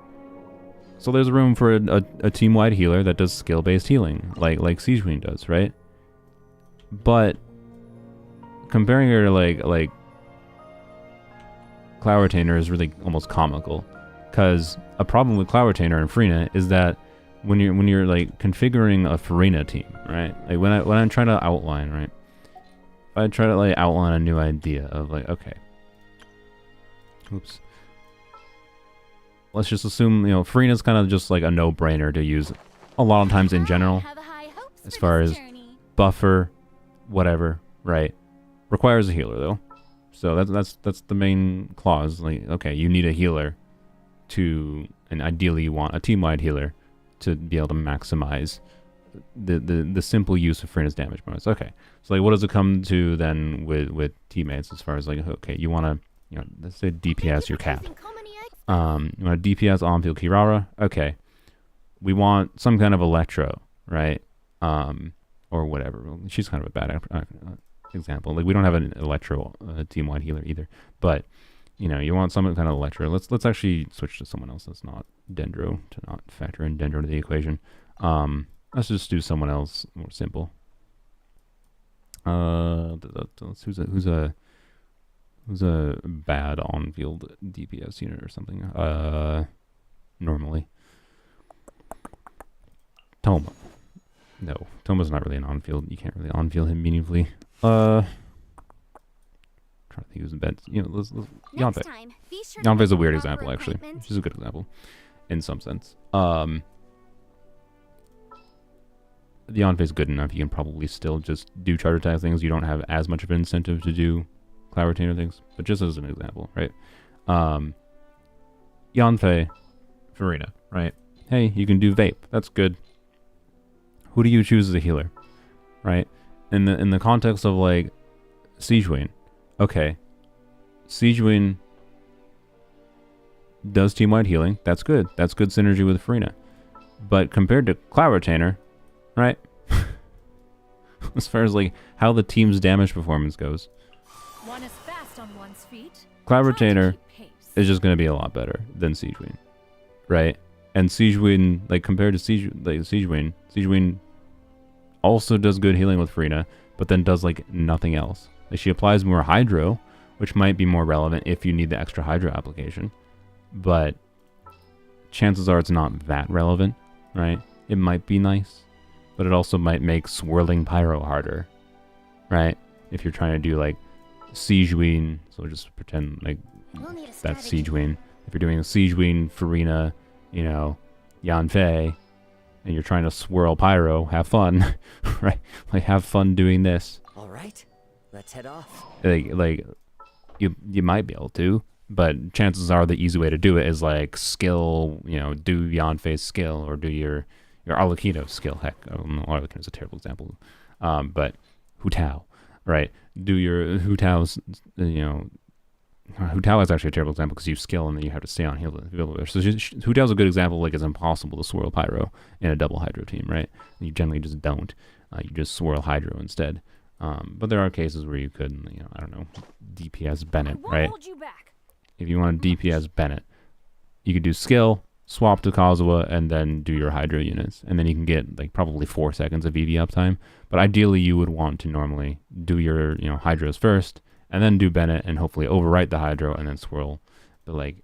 So there's room for a team-wide healer that does skill-based healing, like Siegeween does, right? But comparing her to like Cloud Retainer is really almost comical, because a problem with Cloud Retainer and Farina is that when you're like configuring a Farina team, right? Like when I'm trying to outline, right? If I try to like outline a new idea of like, okay, oops, let's just assume, you know, Farina's kind of just like a no-brainer to use a lot of times in general, as far as buffer, whatever, right? Requires a healer though, so that's the main clause. Like, okay, you need a healer to, and ideally you want a team-wide healer to be able to maximize the simple use of Farina's damage bonus. Okay, so like what does it come to then with teammates as far as like, okay, you want to, you know, let's say DPS your cat. You want to DPS on-field Kirara. Okay, we want some kind of Electro, right? Or whatever. She's kind of a bad example. Like we don't have an Electro team-wide healer either, but you know, you want some kind of Electro. Let's actually switch to someone else that's not Dendro, to not factor in Dendro to the equation. Let's just do someone else more simple. Who's a bad on-field DPS unit or something? Normally. Toma. No, Toma's not really an on-field. You can't really on-field him meaningfully. Trying to think who's in bed. You know, let's Yanfei. Yanfei's a weird example, actually. She's a good example, in some sense. The Yanfei's good enough. You can probably still just do charter attack things. You don't have as much of an incentive to do cloud retainer things, but just as an example, right? Yanfei, Farina, right? Hey, you can do vape. That's good. Who do you choose as a healer, right? In the context of like Sijuin, okay, Sijuin does team-wide healing. That's good. That's good synergy with Farina. But compared to Cloud Retainer, right? As far as like how the team's damage performance goes, One is fast on one's feet. Cloud Try to Retainer keep pace. is just going to be a lot better than Sijuin, right? And Sijuin, like compared to Sijuin also does good healing with Farina, but then does like nothing else. Like she applies more Hydro, which might be more relevant if you need the extra Hydro application, but chances are it's not that relevant, right? It might be nice, but it also might make swirling Pyro harder, right? If you're trying to do like Sijuin, so just pretend like We'll need a that's strategy. Sijuin. If you're doing a Sijuin, Farina, you know, Yanfei, and you're trying to swirl Pyro, have fun, right? Like have fun doing this. All right, let's head off. Like you might be able to, but chances are the easy way to do it is like skill, you know, do Yanfei's skill or do your Arlecchino skill. Heck, Arlecchino's a terrible example, but Hu Tao, right? Do your Hu Tao's, you know. Hu Tao is actually a terrible example because you skill and then you have to stay on heal. So Hu Tao's a good example. Like it's impossible to swirl Pyro in a double Hydro team, right? And you generally just don't. You just swirl Hydro instead. But there are cases where you could, you know, I don't know, DPS Bennett, right? Hold you back. If you want to DPS Bennett, you could do skill, swap to Kazuha, and then do your Hydro units, and then you can get like probably 4 seconds of EV uptime. But ideally, you would want to normally do your, you know, Hydros first, and then do Bennett and hopefully overwrite the Hydro and then swirl. But like,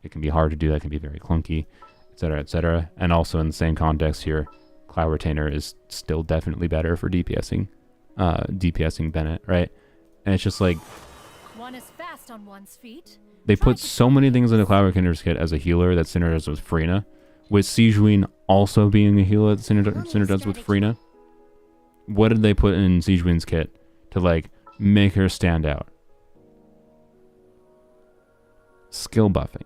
it can be hard to do. That can be very clunky, etc., etc. And also in the same context here, Cloud Retainer is still definitely better for DPSing Bennett, right? And it's just like One is fast on one's feet. they put so many things in the Cloud Retainer's kit as a healer that synergizes with Farina, with Sijuin also being a healer that synergizes with Farina. What did they put in Sijuin's kit to like make her stand out? Skill buffing.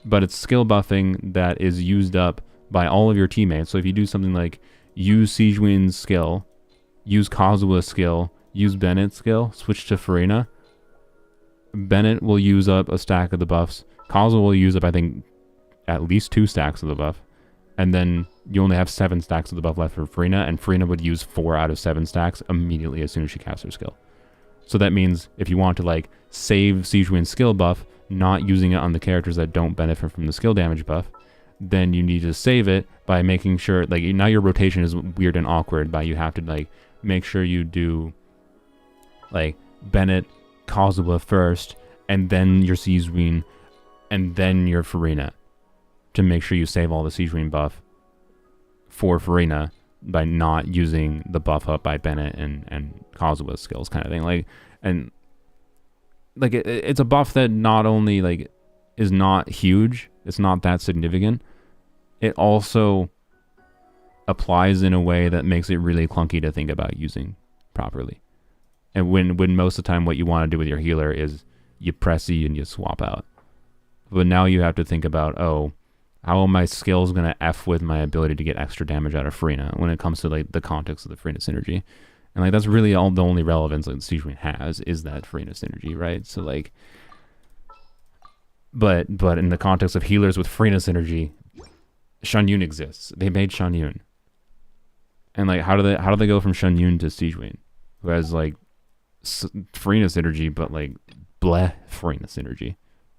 But it's skill buffing that is used up by all of your teammates. So if you do something like use Sijuin's skill, use Kazuha's skill, use Bennett's skill, switch to Farina, Bennett will use up a stack of the buffs. Kazuha will use up, I think, at least 2 stacks of the buff. And then you only have 7 stacks of the buff left for Farina, and Farina would use 4 out of 7 stacks immediately as soon as she casts her skill. So that means if you want to like save Sijuin's skill buff, not using it on the characters that don't benefit from the skill damage buff, then you need to save it by making sure, like now your rotation is weird and awkward, but you have to like make sure you do like Bennett, Kazuha first, and then your Sijuin, and then your Farina, to make sure you save all the Sijuin buff for Farina by not using the buff up by Bennett and Kazuha's skills, kind of thing. Like, and like it's a buff that not only like is not huge, it's not that significant, it also applies in a way that makes it really clunky to think about using properly. And when most of the time what you want to do with your healer is you press E and you swap out. But now you have to think about, oh, how are my skills going to F with my ability to get extra damage out of Farina when it comes to like the context of the Farina synergy. And like that's really all the only relevance that Sijuin has is that Farina synergy, right? So like, but in the context of healers with Farina synergy, Shan exists. They made Shan. And like, how do they go from Shan to Sijuin, who has like Farina synergy, but like bleh Farina synergy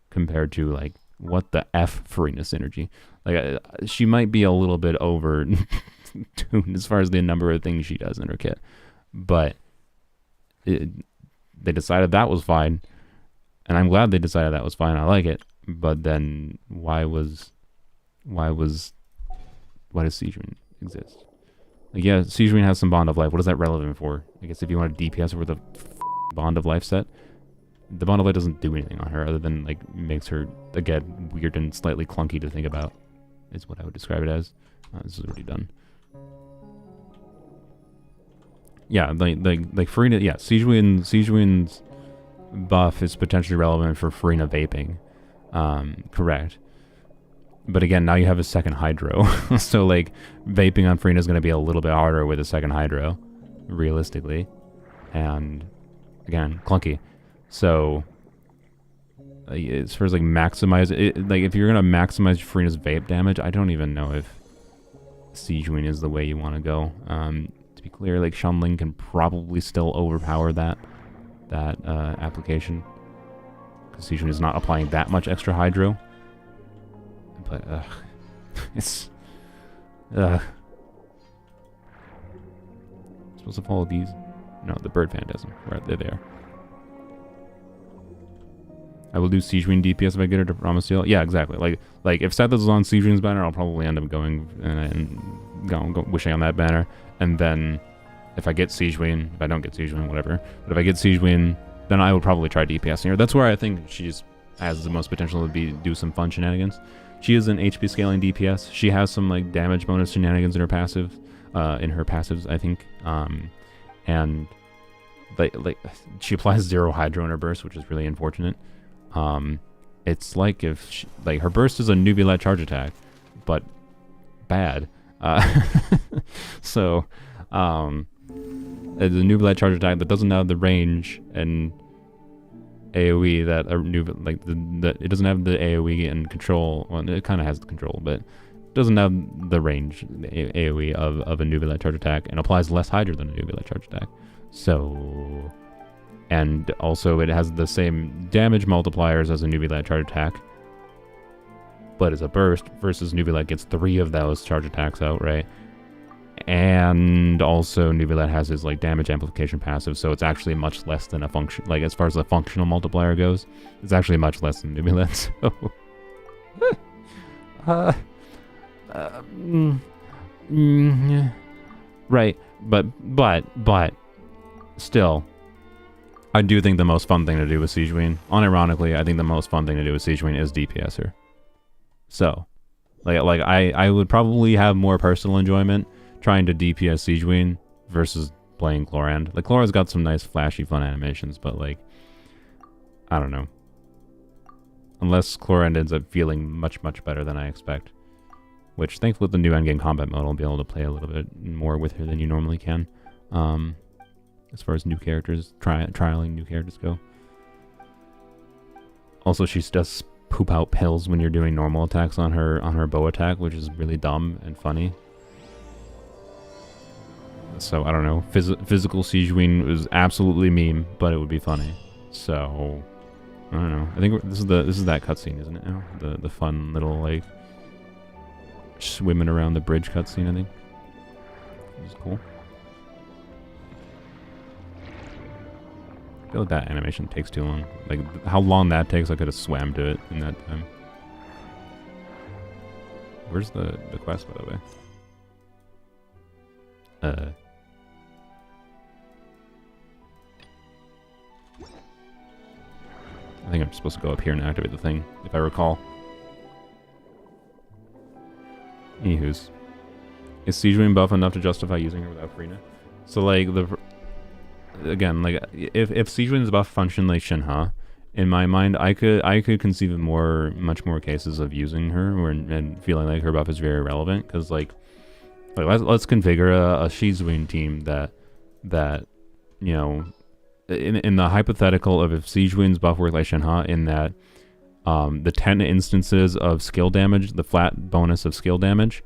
compared to like what the F Farina synergy? Like she might be a little bit over tuned as far as the number of things she does in her kit, but they decided that was fine, and I'm glad they decided that was fine. I like it, but then why does Sijuin exist? Like, yeah, Sijuin has some Bond of Life. What is that relevant for? I guess if you want to DPS her with a Bond of Life set, the Bond of Life doesn't do anything on her other than like makes her again weird and slightly clunky to think about. Is what I would describe it as. This is already done. Yeah, like Farina. Yeah, Sijuin's buff is potentially relevant for Farina vaping. Correct. But again, now you have a second hydro. So like vaping on Farina is going to be a little bit harder with a second hydro, realistically. And again, clunky. So as far as like maximize it, like if you're going to maximize Farina's vape damage, I don't even know if Siege Wing is the way you want to go. To be clear, like Shanling can probably still overpower that application, because Siege Wing is not applying that much extra hydro. But it's supposed to follow these. No, the bird phantasm. Right, they're there. I will do Siege Wing DPS if I get her to Promise Seal. Yeah, exactly. Like if Seth is on Siege Wing's banner, I'll probably end up going and go wishing on that banner. And then if I get Siege Wing, if I don't get Siege Wing, whatever. But if I get Siege Wing, then I will probably try DPSing her. That's where I think she has the most potential to do some fun shenanigans. She is an HP scaling DPS. She has some like damage bonus shenanigans in her passive, passives, I think. And like she applies 0 hydro in her burst, which is really unfortunate. It's like if her burst is a Nubilet charge attack, but bad. So it's a Nubilet charge attack that doesn't have the range and AoE that a Nubilet, it doesn't have the AoE and control. Well, it kind of has the control, but it doesn't have the range, the AoE of a Nubilet charge attack, and applies less hydro than a Nubilet charge attack. So, and also it has the same damage multipliers as a Nubilet charge attack, but as a burst, versus Nubilet gets 3 of those charge attacks out, right? And also Nubilet has his like damage amplification passive, so it's actually much less than a function, like as far as the functional multiplier goes, it's actually much less than Nubilet. So right, but still, I do think the most fun thing to do with Siege Wing, unironically, I think the most fun thing to do with Siege Wing is DPS her. So, like I would probably have more personal enjoyment trying to DPS Siege Wing versus playing Chlorand. Like Chlorand's got some nice flashy fun animations, but like, I don't know. Unless Chlorand ends up feeling much better than I expect. Which, thankfully, with the new endgame combat mode, I'll be able to play a little bit more with her than you normally can. As far as new characters, trialing new characters go. Also, she does poop out pills when you're doing normal attacks on her bow attack, which is really dumb and funny. So I don't know. Physical Siege Wing is absolutely meme, but it would be funny. So I don't know. I think this is that cutscene, isn't it? Now the fun little like swimming around the bridge cutscene. I think it was cool. I feel like that animation takes too long. Like how long that takes, I could have swam to it in that time. Where's the quest, by the way? I think I'm supposed to go up here and activate the thing, if I recall. Anywho's. Is Siege Wing buff enough to justify using her without Farina? So like again, like if Siege Wing's buff functioned like Shinha, in my mind I could conceive of much more cases of using her and feeling like her buff is very relevant, because like let's configure a Siege Wing team that you know, in the hypothetical of if Siege Wing's buff worked like Shinha, in that the 10 instances of skill damage, the flat bonus of skill damage,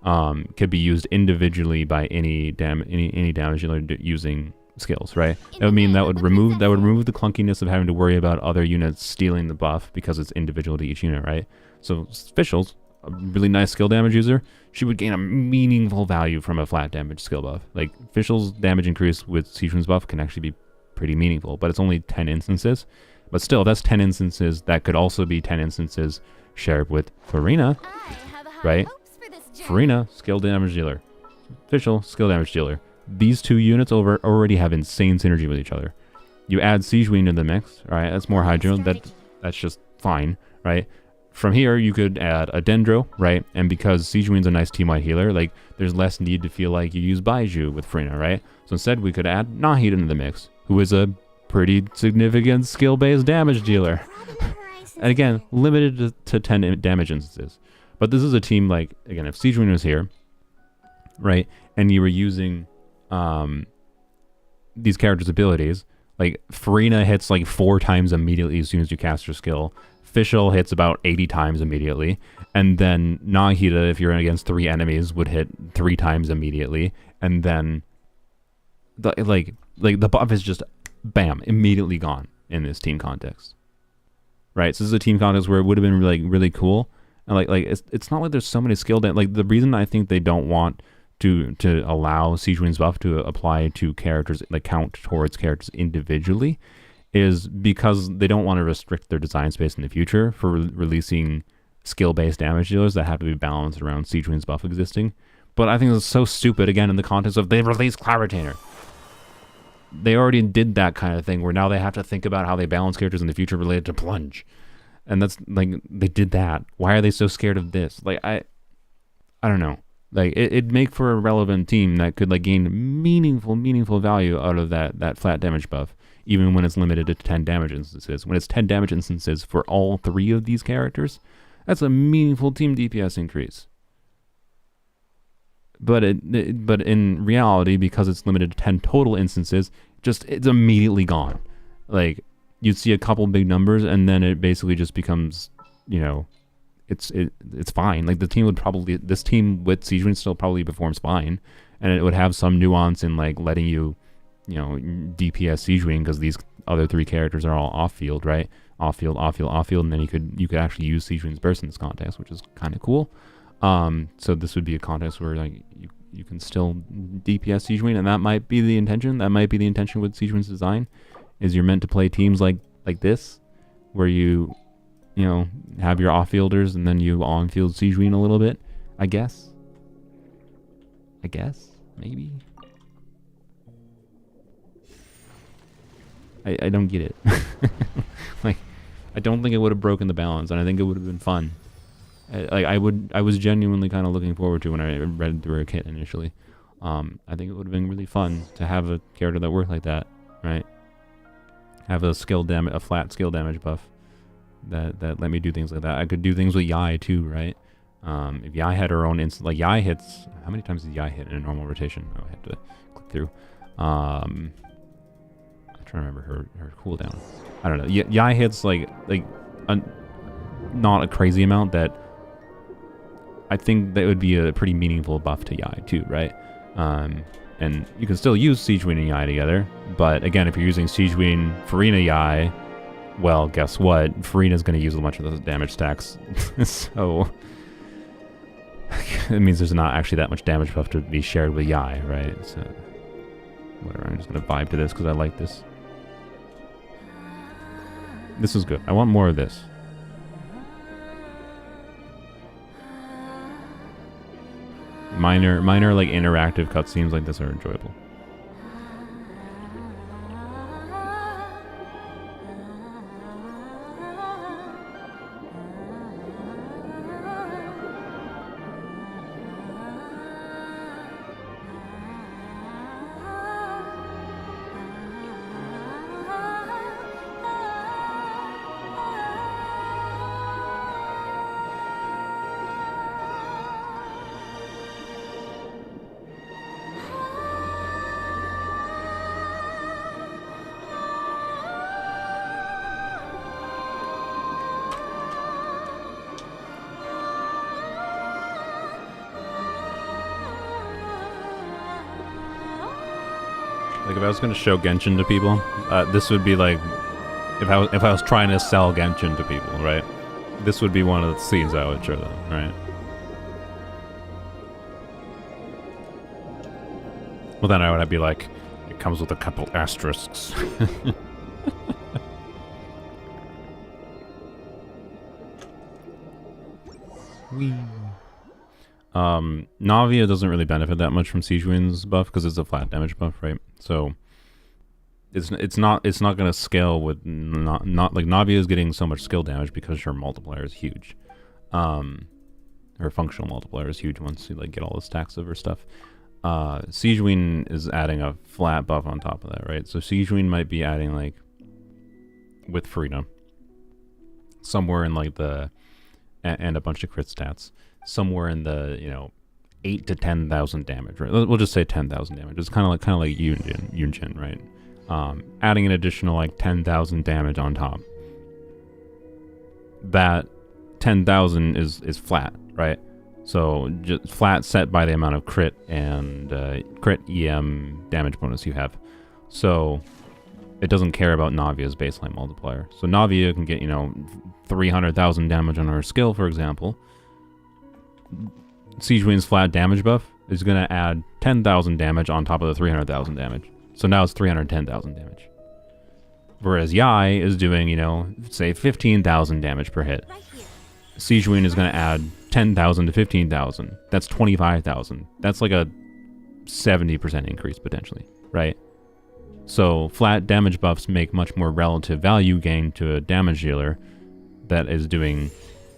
could be used individually by any damage dealer using skills, right? That would mean that would remove the clunkiness of having to worry about other units stealing the buff because it's individual to each unit, right? So Fischl's a really nice skill damage user. She would gain a meaningful value from a flat damage skill buff. Like Fischl's damage increase with Siege Wing's buff can actually be pretty meaningful, but it's only 10 instances. But still, that's 10 instances. That could also be 10 instances shared with Farina, right? Farina, skill damage dealer. Fischl, skill damage dealer. These two units already have insane synergy with each other. You add Siege Wing to the mix, right? That's more hydro. That's just fine, right? From here, you could add a Dendro, right? And because Siege Wing's a nice team-wide healer, like there's less need to feel like you use Baiju with Farina, right? So instead, we could add Nahid into the mix, who is a pretty significant skill-based damage dealer. And again, limited to 10 damage instances. But this is a team like, again, if Siege Queen was here, right, and you were using these characters' abilities, like Farina hits like 4 times immediately as soon as you cast her skill. Fischl hits about 80 times immediately. And then Nahida, if you're against 3 enemies, would hit 3 times immediately. And then the buff is just bam, immediately gone in this team context. Right? So this is a team context where it would have been really cool. And like it's not like there's so many skill like the reason I think they don't want to allow Siege Queen's buff to apply to characters, like count towards characters individually, is because they don't want to restrict their design space in the future for releasing skill-based damage dealers that have to be balanced around Siege Queen's buff existing. But I think it's so stupid, again, in the context of they released Cloud Retainer. They already did that kind of thing where now they have to think about how they balance characters in the future related to Plunge. And that's, like, they did that. Why are they so scared of this? Like, I don't know. Like, it'd make for a relevant team that could, like, gain meaningful value out of that flat damage buff, even when it's limited to 10 damage instances. When it's 10 damage instances for all 3 of these characters, that's a meaningful team DPS increase. But but in reality, because it's limited to 10 total instances, it's immediately gone. Like, you'd see a couple big numbers, and then it basically just becomes, you know, it's fine. Like, this team with Siege Queen still probably performs fine, and it would have some nuance in, like, letting you know, DPS Siege Queen, because these other 3 characters are all off-field, right? Off-field, and then you could actually use Siege Queen's burst in this context, which is kind of cool. So this would be a context where, like, you can still DPS Siege Queen, and that might be the intention. That might be the intention with Siege Queen's design, is you're meant to play teams like this, where you know, have your off-fielders, and then you on-field Siege Queen a little bit, I guess, maybe. I don't get it. Like, I don't think it would have broken the balance, and I think it would have been fun. I was genuinely kind of looking forward to when I read through a kit initially. I think it would have been really fun to have a character that worked like that, right? Have a flat skill damage buff that let me do things like that. I could do things with Yai too, right? If Yai had her own instant, like Yai hits, how many times does Yai hit in a normal rotation? Oh, I have to click through. I'm trying to remember her cooldown. I don't know. Yai hits not a crazy amount. That I think that would be a pretty meaningful buff to Yai too, right? And you can still use Siege Queen and Yai together, but again, if you're using Siege Queen, Farina, Yai, well, guess what? Farina's going to use a bunch of those damage stacks, so it means there's not actually that much damage buff to be shared with Yai, right? So whatever, I'm just going to vibe to this because I like this. This is good. I want more of this. Minor like interactive cutscenes like this are enjoyable. Like, if I was going to show Genshin to people, this would be like, if I was trying to sell Genshin to people, right? This would be one of the scenes I would show them, right? Well, then I would be like, it comes with a couple asterisks. Whee. Navia doesn't really benefit that much from Siege Queen's buff because it's a flat damage buff, right? So it's not gonna scale with not like Navia is getting so much skill damage because her multiplier is huge. Her functional multiplier is huge once you like get all the stacks of her stuff. Siegewind is adding a flat buff on top of that, right? So Siegewind might be adding, like, with Farina, somewhere in, like, the... And a bunch of crit stats. Somewhere in the, you know, 8 to 10,000 damage, right? We'll just say 10,000 damage. It's kind of like Yunjin, right? Adding an additional, like, 10,000 damage on top. That 10,000 is flat, right? So just flat set by the amount of crit and crit EM damage bonus you have. So it doesn't care about Navia's baseline multiplier. So Navia can get, you know, 300,000 damage on her skill, for example. Siegewind's flat damage buff is going to add 10,000 damage on top of the 300,000 damage. So now it's 310,000 damage. Whereas Yai is doing, you know, say 15,000 damage per hit. Right here. Siegewind is going to add 10,000 to 15,000. That's 25,000. That's like a 70% increase potentially, right? So flat damage buffs make much more relative value gain to a damage dealer that is doing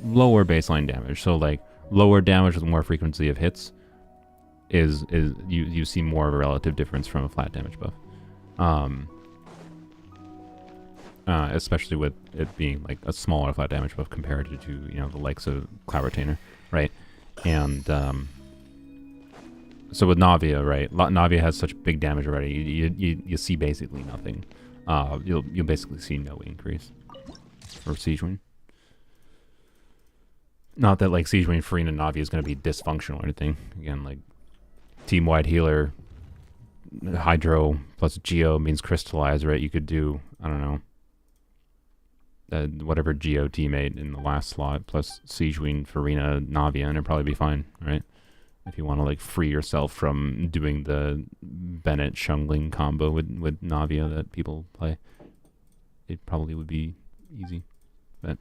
lower baseline damage. So like lower damage with more frequency of hits is you see more of a relative difference from a flat damage buff. Especially with it being like a smaller flat damage buff compared to you know, the likes of Cloud Retainer, right? And so with Navia, right? Navia has such big damage already. You see basically nothing. You'll basically see no increase for Siegewind. Not that like Siegewind, Farina, and Navia is going to be dysfunctional or anything. Again, like team-wide healer, Hydro plus Geo means crystallize, right? You could do, I don't know, whatever Geo teammate in the last slot plus Siegewind, Farina, Navia, and it'd probably be fine, right? If you want to like free yourself from doing the Bennett Shungling combo with Navia that people play, it probably would be easy. But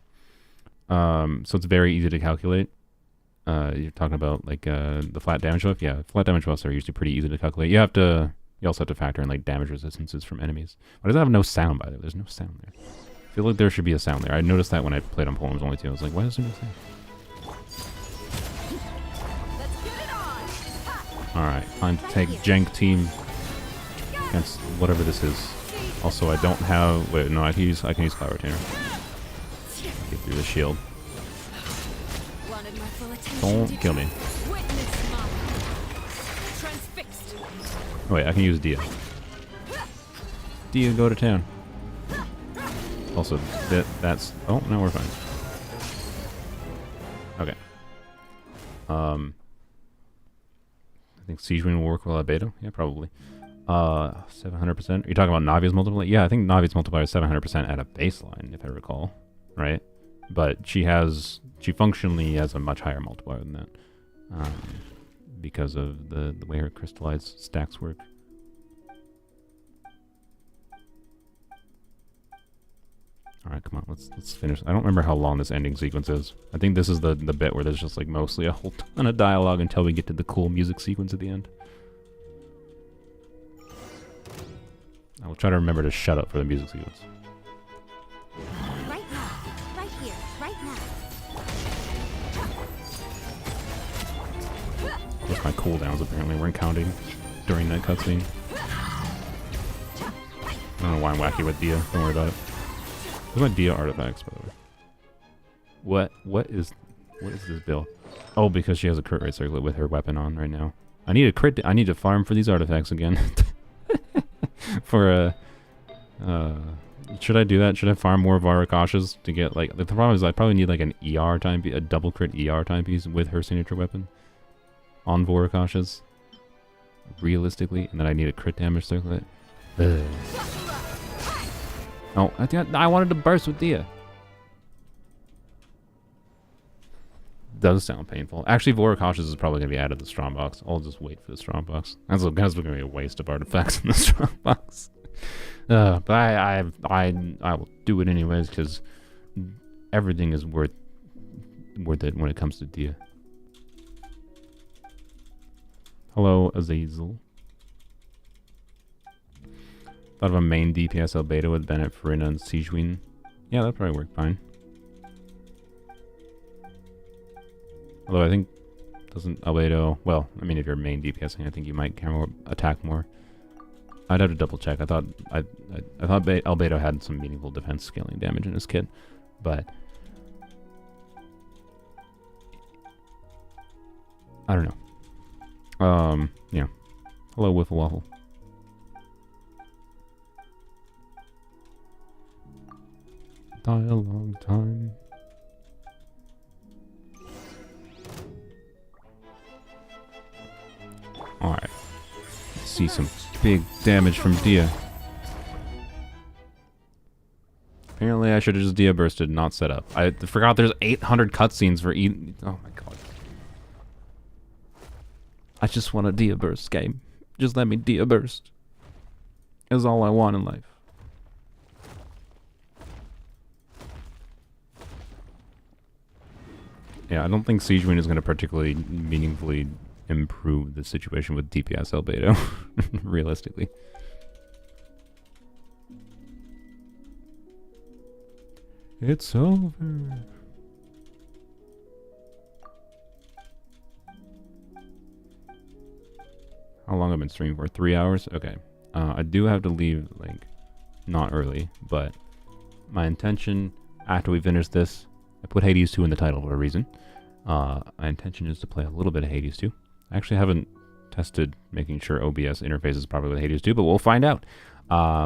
so it's very easy to calculate. You're talking about like the flat damage buff. Yeah, flat damage buffs are usually pretty easy to calculate. You also have to factor in like damage resistances from enemies. Why does it have no sound, by the way? There's no sound there. I feel like there should be a sound there. I noticed that when I played on Poems only 2. I was like, why is there no sound? Alright, time to take Jank team against whatever this is. Also, I don't have... Wait, no, I can use Cloud Retainer. Get through the shield. Don't kill me. Oh wait, I can use Dia. Dia, go to town. Also, that's... Oh, no, we're fine. Okay. I think Siegewind will work well at beta. Yeah, probably. 700%. Are you talking about Navia's multiplier? Yeah, I think Navia's multiplier is 700% at a baseline, if I recall. Right? But she functionally has a much higher multiplier than that. Because of the way her crystallized stacks work. Alright, come on, let's finish. I don't remember how long this ending sequence is. I think this is the bit where there's just like mostly a whole ton of dialogue until we get to the cool music sequence at the end. I will try to remember to shut up for the music sequence. Right now. Right here. Right now. Of course, my cooldowns apparently weren't counting during that cutscene. I don't know why I'm wacky with Dia. Don't worry about it. Where's my Dia artifacts, by the way? What is this bill? Oh, because she has a crit rate circlet with her weapon on right now. I need to farm for these artifacts again. For should I do that? Should I farm more Varakashas to get like the problem is I probably need like an ER timepiece, a double crit ER timepiece with her signature weapon on Varakashas. Realistically, and then I need a crit damage circlet. Ugh. Oh, I wanted to burst with Dia. Does sound painful. Actually, Vorakashas is probably going to be added to the strong box. I'll just wait for the strong box. That's going to be a waste of artifacts in the strong box. But I will do it anyways because everything is worth it when it comes to Dia. Hello, Azazel. Thought of a main DPSL beta with Bennett, Farina, and Siegewind. Yeah, that'd probably work fine. Although I think Doesn't Albedo... Well, I mean, if you're main DPSing, I think you might camera attack more. I'd have to double check. I thought Albedo had some meaningful defense scaling damage in his kit, but I don't know. Yeah. Hello, Wiffle Waffle. Dialogue time. Alright. Let's see some big damage from Dia. Apparently I should have just Dia bursted, not set up. I forgot there's 800 cutscenes for each. Oh my god. I just want a Dia burst game. Just let me Dia burst. Is all I want in life. Yeah, I don't think Siege Wind is going to particularly meaningfully improve the situation with DPS Albedo, realistically. It's over. How long have I been streaming for? 3 hours? Okay. I do have to leave, like, not early, but my intention after we finish this, I put Hades 2 in the title for a reason. My intention is to play a little bit of Hades 2. I actually haven't tested making sure OBS interfaces properly with Hades 2, but we'll find out. I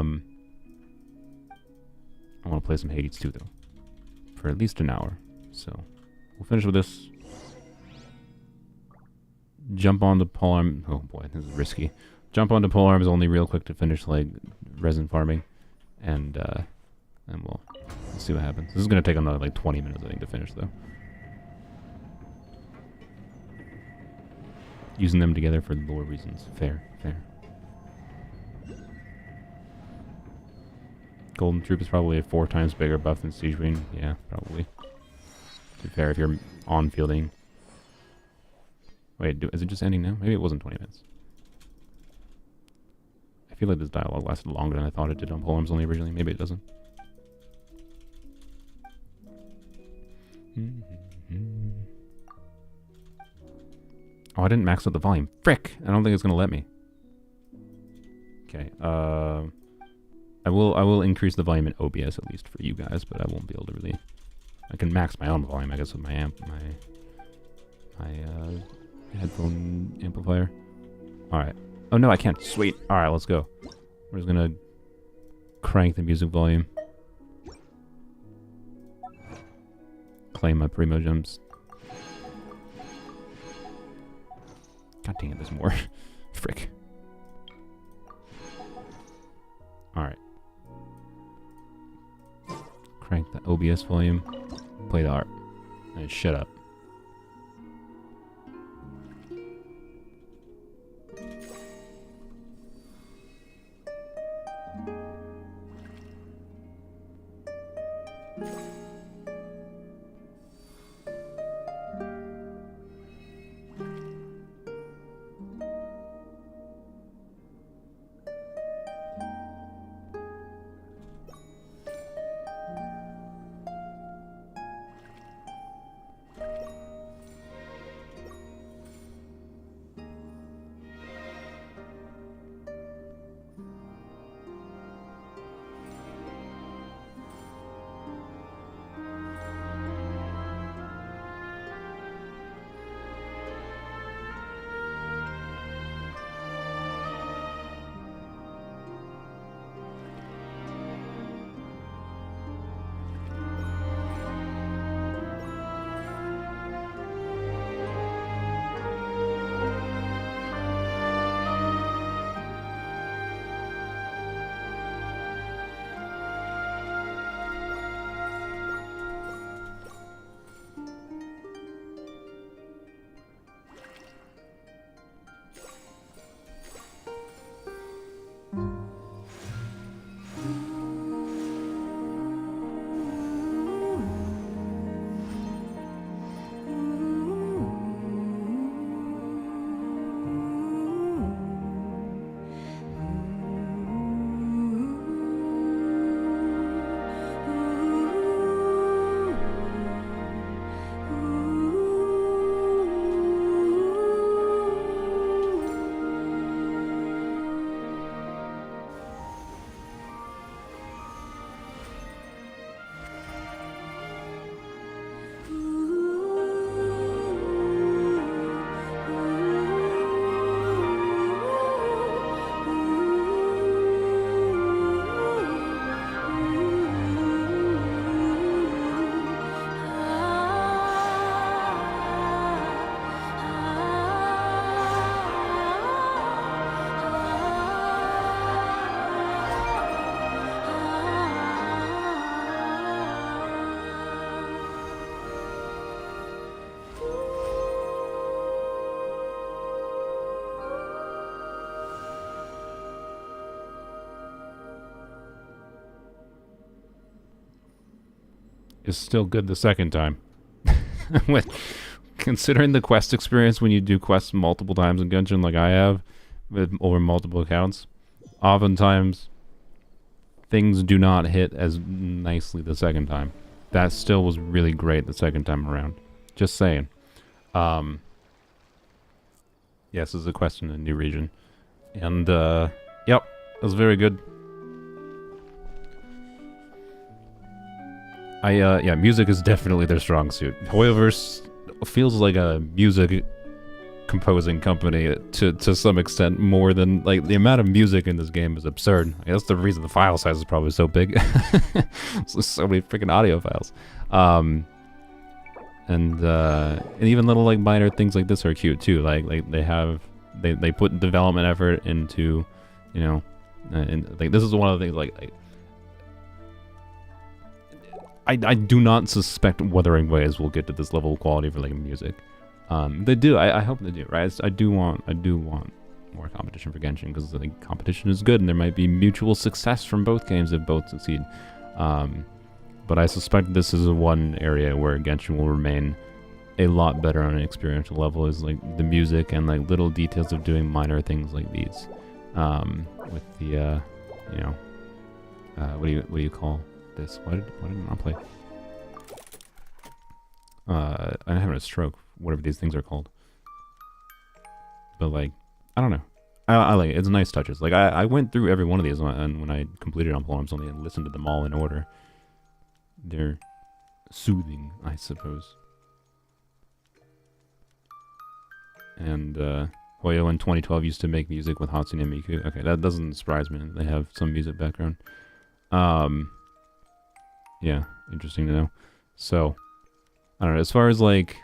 want to play some Hades 2, though, for at least an hour. So we'll finish with this. Jump on the polearm. Oh boy, this is risky. Jump onto polearms only real quick to finish like resin farming, and we'll see what happens. This is gonna take another like 20 minutes, I think, to finish though. Using them together for lore reasons. Fair, fair. Golden Troop is probably a 4 times bigger buff than Siege Wing. Yeah, probably. To be fair, if you're on fielding. Wait, is it just ending now? Maybe it wasn't 20 minutes. I feel like this dialogue lasted longer than I thought it did on Polearms only originally. Maybe it doesn't. Oh, I didn't max out the volume. Frick! I don't think it's gonna let me. Okay, I will increase the volume in OBS at least for you guys, but I won't be able to really. I can max my own volume, I guess, with my my headphone amplifier. All right. Oh no, I can't. Sweet. All right, let's go. We're just gonna crank the music volume. Claim my primo gems. God dang it, there's more. Frick. Alright. Crank the OBS volume. Play the art. And shut up. is still good the second time. With considering the quest experience when you do quests multiple times in Genshin like I have, with over multiple accounts, oftentimes things do not hit as nicely the second time. That still was really great the second time around. Just saying. Yes, this is a quest in a new region. And, yep, it was very good. Yeah, music is definitely their strong suit. Hoyoverse feels like a music composing company to some extent, more than, like, the amount of music in this game is absurd. I guess the reason the file size is probably so big. So many freaking audio files. And even little, like, minor things like this are cute too. Like they put development effort into, you know, and like this is one of the things, like I do not suspect Wuthering Waves will get to this level of quality for, like, music. They do. I hope they do. Right? I do want more competition for Genshin, because, like, competition is good, and there might be mutual success from both games if both succeed. But I suspect this is one area where Genshin will remain a lot better on an experiential level, is, like, the music and, like, little details of doing minor things like these. With the you know, what do you call this? Why did I not play? I'm having a stroke. Whatever these things are called. But, like, I don't know. I like it. It's nice touches. Like, I went through every one of these when I completed on Poems Only and listened to them all in order. They're soothing, I suppose. And Hoyo in 2012 used to make music with Hatsune Miku. Okay, that doesn't surprise me. They have some music background. Yeah, interesting to know. So, I don't know. As far as, like,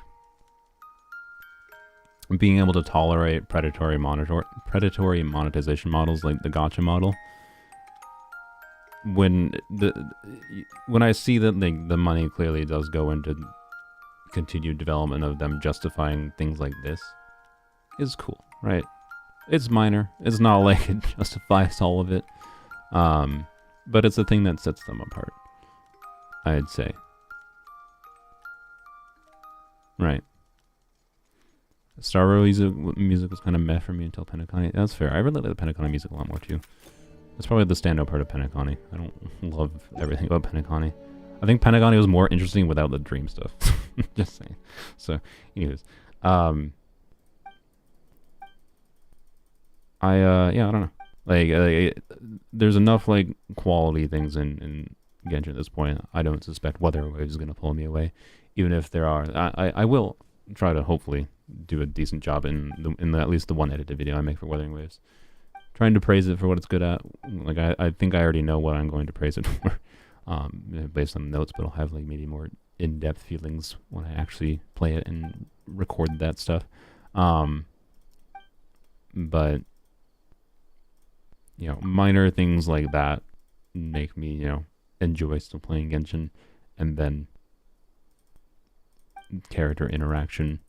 being able to tolerate predatory monetization models like the Gacha model, when I see that the money clearly does go into continued development of them justifying things like this, is cool, right? It's minor. It's not like it justifies all of it, but it's a thing that sets them apart, I'd say. Right. Star Wars music was kind of meh for me until Penacony. That's fair. I really like the Penacony music a lot more too. That's probably the standout part of Penacony. I don't love everything about Penacony. I think Penacony was more interesting without the dream stuff. Just saying. So, anyways. Yeah, I don't know. Like, there's enough, like, quality things in Genshin at this point. I don't suspect Wuthering Waves is going to pull me away. Even if there are. I will try to hopefully do a decent job in at least the one edited video I make for Wuthering Waves. Trying to praise it for what it's good at. Like, I think I already know what I'm going to praise it for, based on the notes, but I'll have, like, maybe more in-depth feelings when I actually play it and record that stuff. But, you know, minor things like that make me, you know, enjoy still playing Genshin. And then character interaction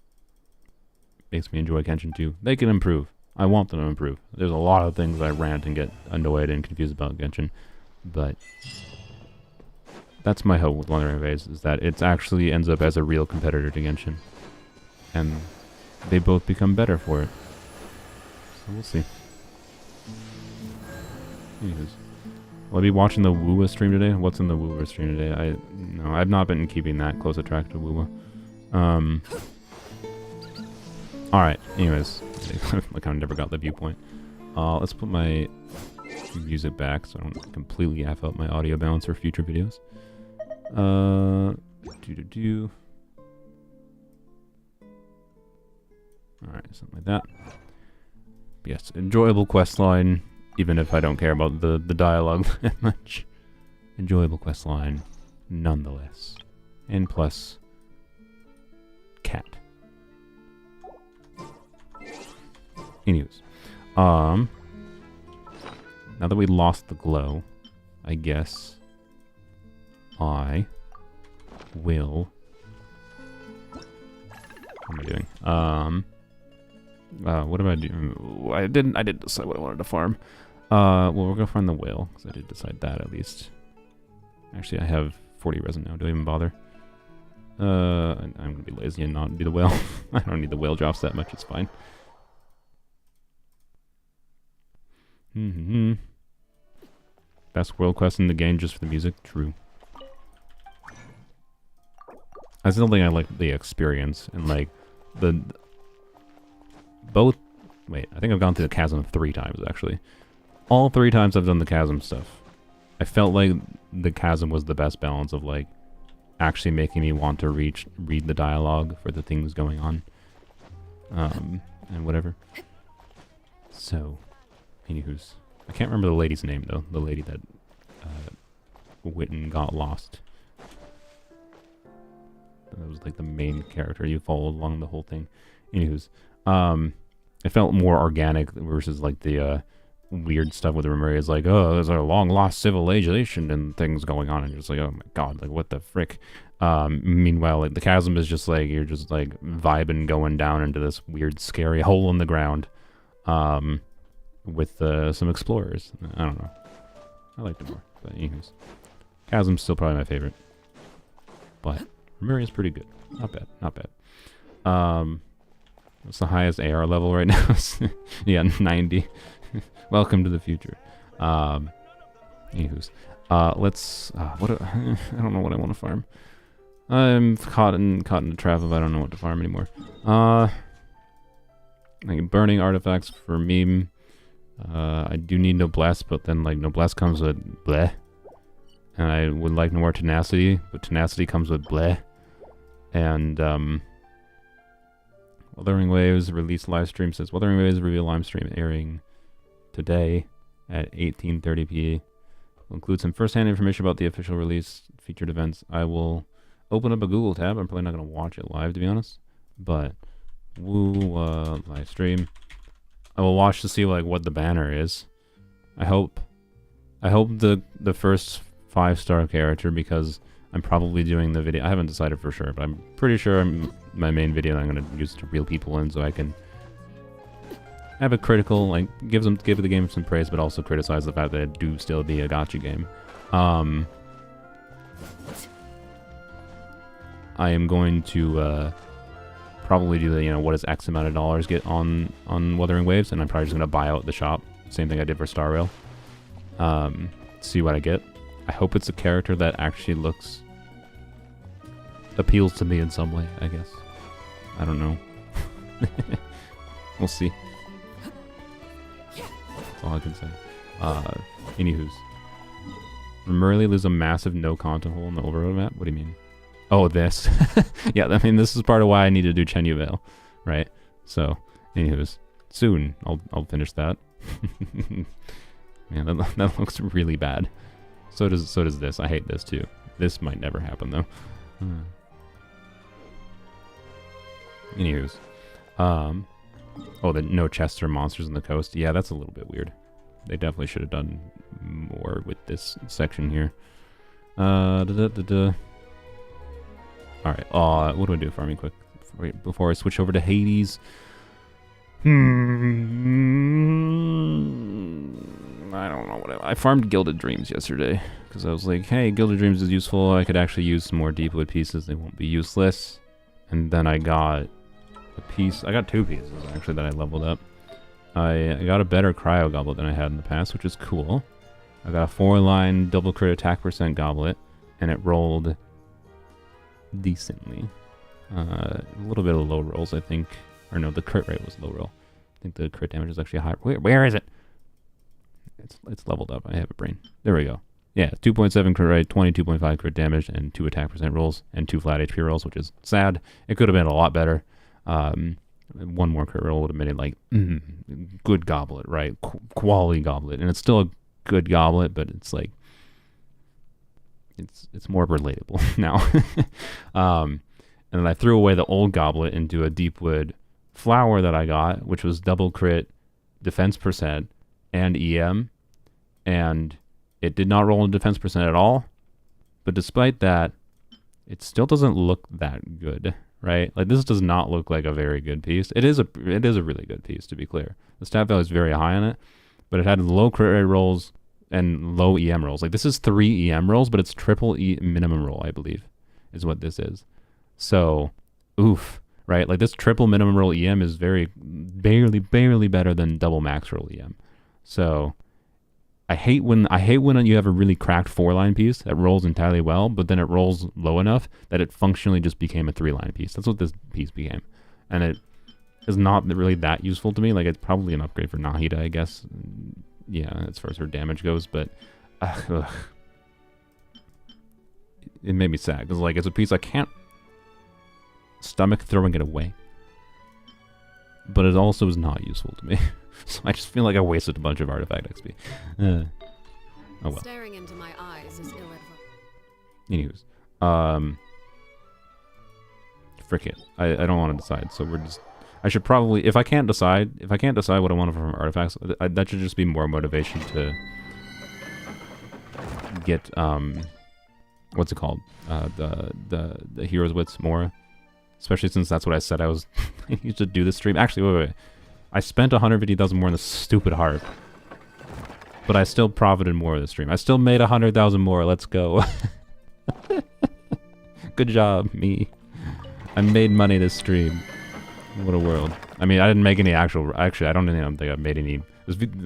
makes me enjoy Genshin too. They can improve. I want them to improve. There's a lot of things I rant and get annoyed and confused about Genshin, but that's my hope with Wuthering Waves, is that it actually ends up as a real competitor to Genshin, and they both become better for it. So we'll see. Anyways, will I be watching the Woowa stream today? What's in the Woowa stream today? No, I've not been keeping that close a track to Woowa. Alright, anyways. Like, I never got the viewpoint. Let's put my music back so I don't completely F up my audio balance for future videos. Alright, something like that. But yes, enjoyable questline, even if I don't care about the dialogue that much. Enjoyable questline, nonetheless. And plus, cat. Anyways, now that we lost the glow, I guess I will. What am I doing? What am I doing? I didn't decide what I wanted to farm. Well, we're gonna farm the whale because I did decide that at least. Actually, I have 40 resin now. Do I even bother? I'm gonna be lazy and not do the whale. I don't need the whale drops that much. It's fine. Best world quest in the game just for the music. True. I still think I like the experience and like both. Wait, I think I've gone through the chasm 3 times actually. All 3 times I've done the chasm stuff. I felt like the chasm was the best balance of like actually making me want to read the dialogue for the things going on, and whatever. So, anywho's, I can't remember the lady's name though. The lady that Witten got lost. That was like the main character you followed along the whole thing. Anywho's, it felt more organic versus like the weird stuff with Remuria. Is like, oh, there's a long lost civilization and things going on, and you're just like, oh my god, like what the frick. Meanwhile, like the chasm is just like you're just like vibing, going down into this weird, scary hole in the ground, with some explorers. I don't know. I liked it more, but anyways, chasm's still probably my favorite. But Remuria's pretty good. Not bad. Not bad. What's the highest AR level right now? Yeah, 90. Welcome to the future. Anywho's, let's. I don't know what I want to farm. I'm caught in the trap of I don't know what to farm anymore. Like burning artifacts for meme. I do need noblesse, but then like noblesse comes with bleh, and I would like more tenacity, but tenacity comes with bleh, and Wuthering Waves release live stream says Wuthering Waves reveal live stream airing today at 18:30 will include some first-hand information about the official release, featured events. I will open up a Google tab. I'm probably not going to watch it live, to be honest, but live stream. I will watch to see like what the banner is. I hope the first 5-star character, because I'm probably doing the video. I haven't decided for sure, but I'm pretty sure my main video I'm going to use to reel people in so I can have a critical, like, give the game some praise, but also criticize the fact that it do still be a gacha game. I am going to probably do the, what does X amount of dollars get on Wuthering Waves, and I'm probably just going to buy out the shop. Same thing I did for Star Rail. See what I get. I hope it's a character that actually appeals to me in some way, I guess. I don't know. We'll see. That's all I can say. Anywho's. Remuria leaves a massive no content hole in the overworld map? What do you mean? Oh, this. Yeah, I mean, this is part of why I need to do Chenyu Vale, right? So, anywho's. Soon, I'll finish that. Man, that looks really bad. So does this. I hate this too. This might never happen though. Anywho's, oh, the no chests or monsters in the coast. Yeah, that's a little bit weird. They definitely should have done more with this section here. All right. What do I do? Farming quick before I switch over to Hades. I don't know what I farmed Gilded Dreams yesterday because I was like, hey, Gilded Dreams is useful. I could actually use some more Deepwood pieces. They won't be useless. And then I got a piece. I got 2 pieces actually that I leveled up. I got a better Cryo Goblet than I had in the past, which is cool. I got a 4-line double crit attack % goblet, and it rolled decently. A little bit of low rolls, I think. Or no, the crit rate was low roll. I think the crit damage is actually high. Where is it? It's leveled up. I have a brain. There we go. Yeah, 2.7 crit rate, 22.5 crit damage, and 2 attack % rolls, and 2 flat HP rolls, which is sad. It could have been a lot better. 1 more crit roll would have made it like, good goblet, right? Quality goblet. And it's still a good goblet, but it's like, it's more relatable now. And then I threw away the old goblet into a Deepwood flower that I got, which was double crit, defense % and EM, and it did not roll in defense % at all. But despite that, it still doesn't look that good, right? Like, this does not look like a very good piece. It is a really good piece, to be clear. The stat value is very high on it, but it had low crit rate rolls. and low EM rolls. Like, this is 3 EM rolls, but it's triple minimum roll, I believe, is what this is. So, oof, right? Like, this triple minimum roll EM is barely better than double max roll EM. So, I hate when you have a really cracked 4-line piece that rolls entirely well, but then it rolls low enough that it functionally just became a 3-line piece. That's what this piece became. And it is not really that useful to me. Like, it's probably an upgrade for Nahida, I guess. Yeah, as far as her damage goes, but ugh. It made me sad because, like, it's a piece I can't stomach throwing it away, but it also is not useful to me. So I just feel like I wasted a bunch of artifact XP. Oh well. Staring into my eyes is illiberal. Anywho's, frick it. I don't want to decide. So I should probably, if I can't decide what I want from artifacts, that should just be more motivation to get what's it called? The Hero's Wits Mora. Especially since that's what I said I was I used to do this stream. Actually, wait. I spent 150,000 more on the stupid harp. But I still profited more of the stream. I still made 100,000 more. Let's go. Good job, me. I made money this stream. What a world. I mean, I didn't make any actually, I don't even think I made any.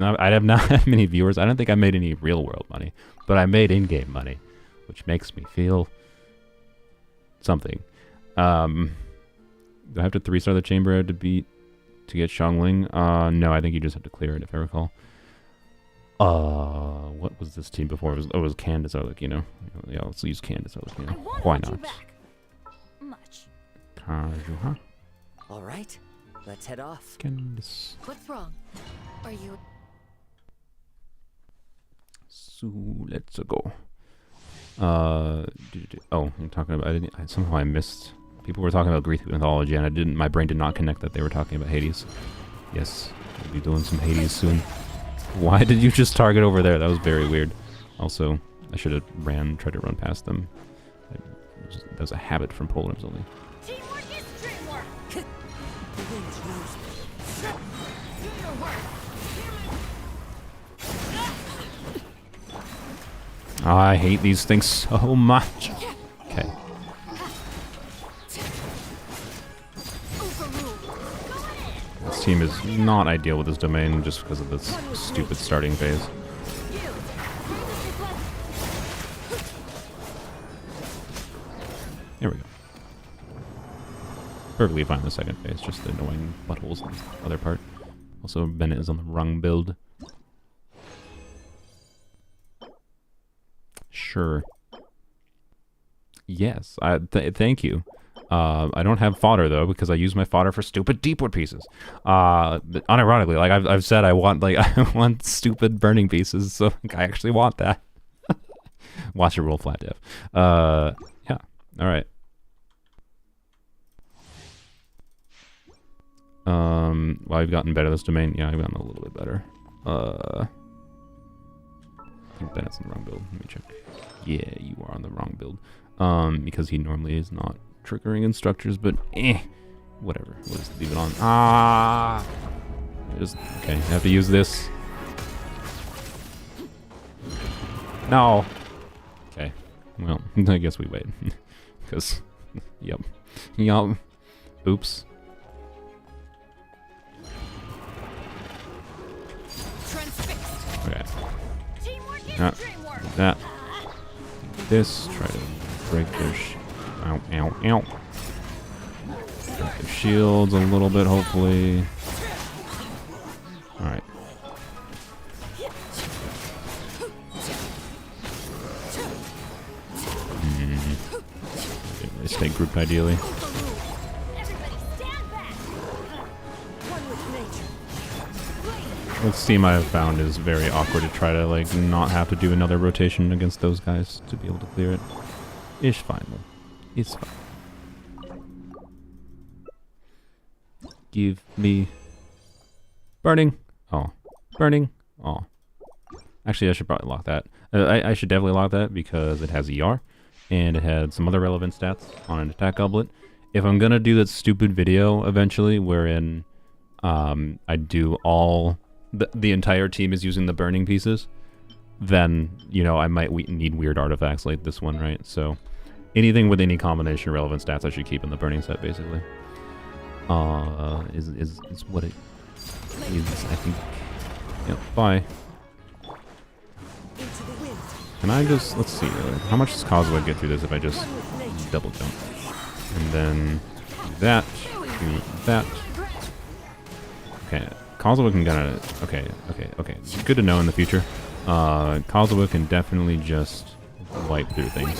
I have not had many viewers. I don't think I made any real world money. But I made in-game money. Which makes me feel something. Do I have to 3-star the chamber to get Xiangling? No, I think you just have to clear it, if I recall. What was this team before? It was Candace Arlecchino. Yeah, let's use Candace Arlecchino. Why not? Much. Kazuha? All right, let's head off. Candace. What's wrong? Are you... So, let's go. Oh, you're talking about... somehow I missed... People were talking about Greek mythology, and my brain did not connect that they were talking about Hades. Yes, we'll be doing some Hades soon. Why did you just target over there? That was very weird. Also, I should have tried to run past them. That was a habit from Poland only. Teamwork is dreamwork. I hate these things so much. Okay. This team is not ideal with this domain just because of this stupid starting phase. There we go. Perfectly fine in the second phase, just the annoying buttholes in the other part. Also, Bennett is on the wrong build. Sure. Yes, thank you. I don't have fodder though because I use my fodder for stupid deepwood pieces. But unironically, like I've said, I want stupid burning pieces, so I actually want that. Watch it roll flat diff. Yeah. All right. Well, I've gotten better at this domain. Yeah, I've gotten a little bit better. I think Bennett's on the wrong build. Let me check. Yeah, you are on the wrong build. Because he normally is not triggering in structures, but whatever. We'll just leave it on. Okay, I have to use this. No. Okay. Well, I guess we wait. Because, yep. Oops. Okay. That. This. Try to break their ow, ow, ow. Break their shields a little bit, hopefully. Alright. They stay grouped ideally. This team I've found is very awkward to try to like not have to do another rotation against those guys to be able to clear it. It's fine though. It's fine. Give me burning. Oh, burning. Oh, actually, I should probably lock that. I should definitely lock that because it has ER and it had some other relevant stats on an attack goblet. If I'm gonna do that stupid video eventually, wherein I do all the entire team is using the burning pieces, then, you know, I might need weird artifacts like this one, right? So anything with any combination relevant stats I should keep in the burning set, basically. Is what it is, I think. Yep, bye. Can I just, let's see, how much does Kazuha get through this if I just double jump? And then that, that. Okay, Kazuha can kinda, okay. Good to know in the future. Kazuha can definitely just wipe through things.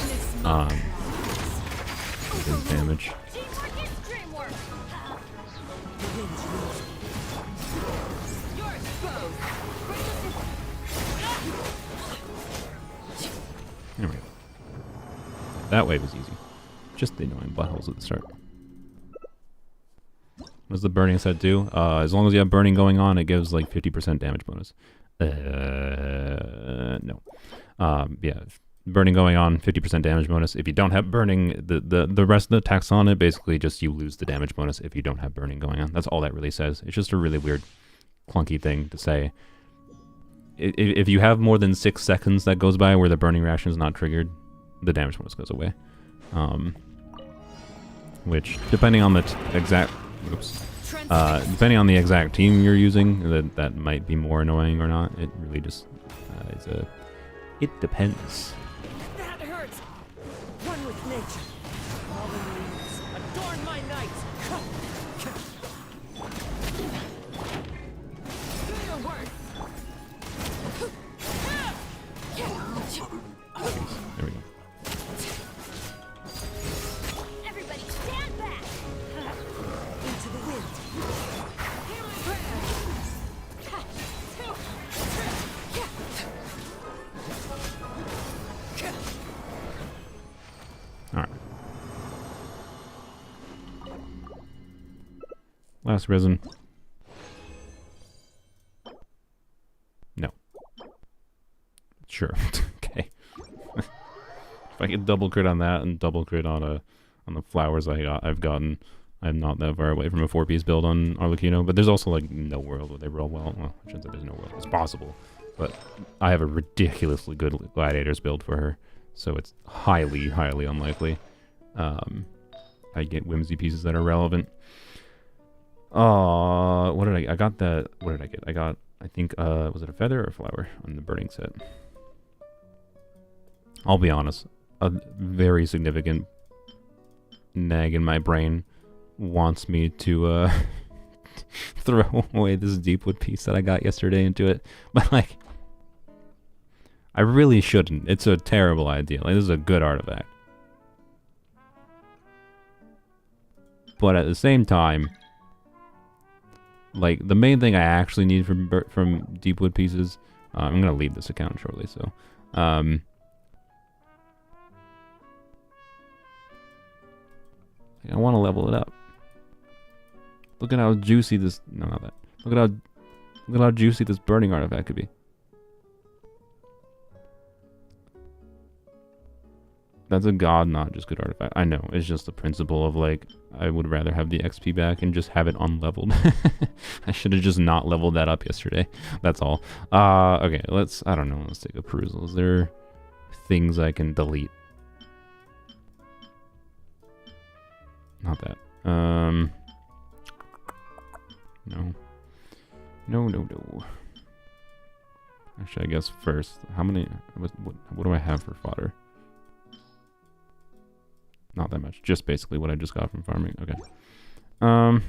His damage. Teamwork is dreamwork. You're exposed. There we go. That wave was easy. Just the annoying buttholes at the start. What does the burning set do? As long as you have burning going on, it gives like 50% damage bonus. No. Yeah, burning going on, 50% damage bonus. If you don't have burning, the rest of the attacks on it, basically just you lose the damage bonus if you don't have burning going on. That's all that really says. It's just a really weird, clunky thing to say. If you have more than 6 seconds that goes by where the burning reaction is not triggered, the damage bonus goes away. Which, depending on the exact, depending on the exact team you're using, that might be more annoying or not. It really just it depends. That hurts. One with nature. All the leaves adorn my night. Do your work. There we go. Everybody stand back. Into the wind. Alright. Last risen. No. Sure. Okay. If I get double crit on that and double crit on the flowers I've gotten, I'm not that far away from a 4-piece build on Arlecchino. But there's also like no world where they roll well. Well, I shouldn't say there's no world. It's possible, but I have a ridiculously good gladiators build for her, so it's highly, highly unlikely I get whimsy pieces that are relevant. What did I got that? What did I get? I got, I think, was it a feather or a flower on the burning set? I'll be honest, a very significant nag in my brain wants me to throw away this deepwood piece that I got yesterday into it, but like, I really shouldn't. It's a terrible idea. Like, this is a good artifact, but at the same time, like, the main thing I actually need from deepwood pieces, I'm gonna leave this account shortly, so I want to level it up. Look at how juicy this, no, not that. Look at how juicy this burning artifact could be. That's a god, not just good artifact. I know, it's just the principle of, like, I would rather have the XP back and just have it unleveled. I should have just not leveled that up yesterday. That's all. Okay, I don't know, let's take a perusal. Is there things I can delete? Not that. No. No. Actually, I guess first, how many, what do I have for fodder? Not that much. Just basically what I just got from farming. Okay. Oh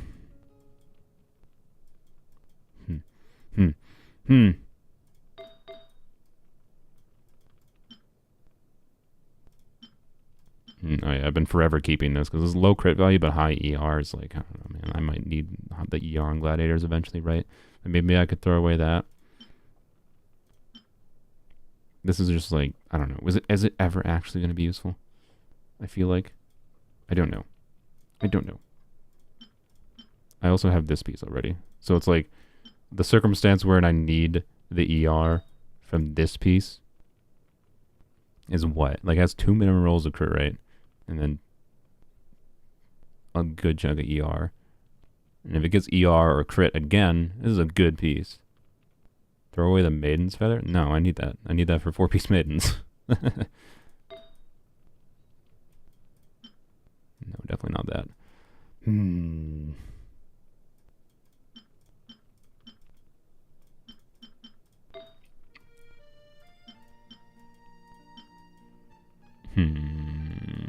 yeah, I've been forever keeping this because it's low crit value but high ER. Is like, I don't know, man. I might need the ER on gladiators eventually, right? And maybe I could throw away that. This is just like, I don't know. Is it ever actually going to be useful? I feel like. I don't know. I also have this piece already. So it's like the circumstance where I need the ER from this piece is what? Like, it has 2 minimum rolls of crit rate and then a good chunk of ER. And if it gets ER or crit again, this is a good piece. Throw away the Maiden's Feather? No, I need that. I need that for 4-piece Maidens. No, definitely not that.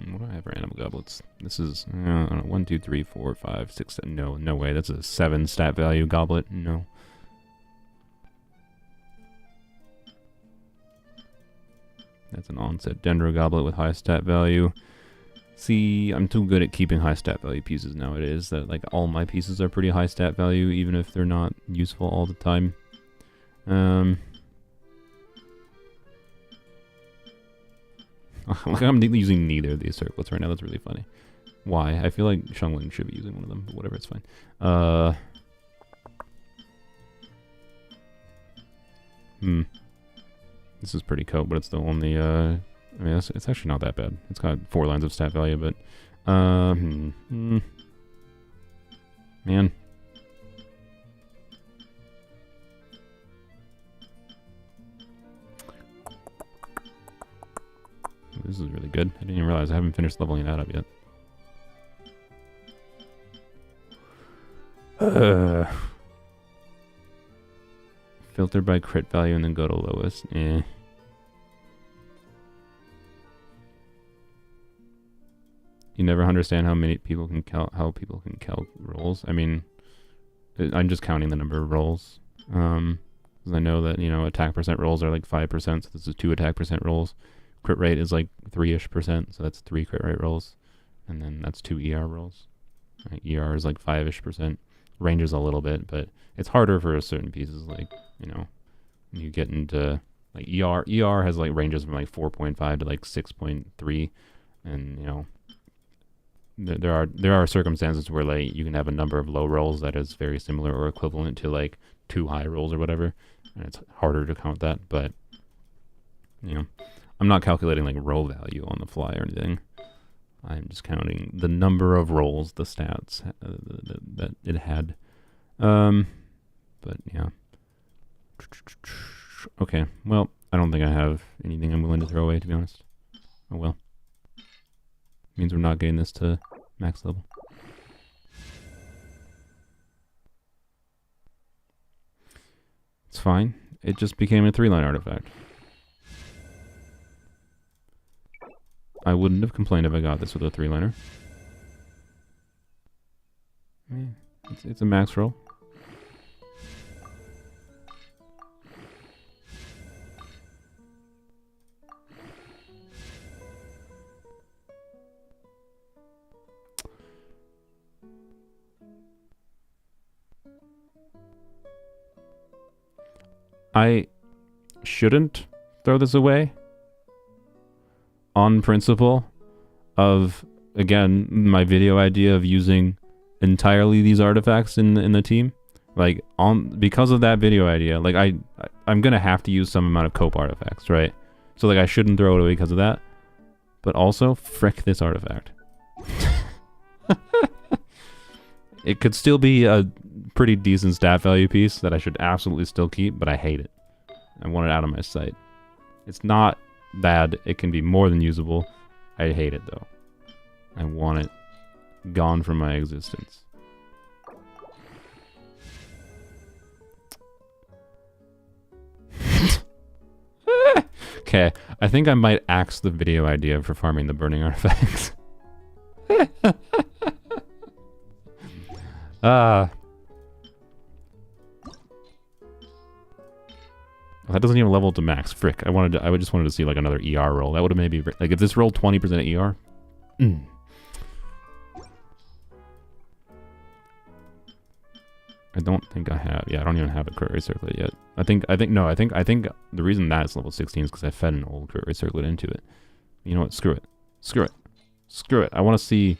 What do I have for animal goblets? This is, I don't know, 1, 2, 3, 4, 5, 6, 7. No, no way. That's a 7 stat value goblet. No. That's an onset Dendro goblet with high stat value. See, I'm too good at keeping high stat value pieces nowadays that, like, all my pieces are pretty high stat value, even if they're not useful all the time. Like, I'm using neither of these circlets right now. That's really funny. Why? I feel like Shungling should be using one of them, but whatever, it's fine. This is pretty coat, but it's the only, I mean, it's actually not that bad. It's got 4 lines of stat value, but, man. This is really good. I didn't even realize I haven't finished leveling that up yet. Filter by crit value and then go to lowest. You never understand how many people can count, rolls. I mean, I'm just counting the number of rolls. Because I know that, you know, attack percent rolls are like 5%, so this is 2 attack percent rolls. Crit rate is like 3-ish%, so that's 3 crit rate rolls. And then that's 2 ER rolls. Right, ER is like 5-ish%. Ranges a little bit, but it's harder for certain pieces, like, you know, you get into, like, ER has, like, ranges from, like, 4.5 to, like, 6.3, and, you know, there are circumstances where, like, you can have a number of low rolls that is very similar or equivalent to, like, 2 high rolls or whatever, and it's harder to count that, but, you know, I'm not calculating, like, roll value on the fly or anything. I'm just counting the number of rolls, the stats that it had. But yeah. Okay, well, I don't think I have anything I'm willing to throw away, to be honest. Oh well. Means we're not getting this to max level. It's fine. It just became a 3-line artifact. I wouldn't have complained if I got this with a 3-liner. Yeah, it's a max roll. I shouldn't throw this away. On principle of, again, my video idea of using entirely these artifacts in the team, like, because of that video idea, like, I'm gonna have to use some amount of cope artifacts, right? So, like, I shouldn't throw it away because of that, but also, frick this artifact. It could still be a pretty decent stat value piece that I should absolutely still keep, but I hate it. I want it out of my sight. It's not bad. It can be more than usable. I hate it, though. I want it gone from my existence. Okay, I think I might axe the video idea for farming the burning artifacts. That doesn't even level to max. Frick. I just wanted to see, like, another ER roll. That would have maybe, like, if this rolled 20% ER. I don't think I have. Yeah, I don't even have a crit rate circlet yet. I think the reason that it's level 16 is because I fed an old crit rate circlet into it. You know what? Screw it. Screw it. Screw it. I want to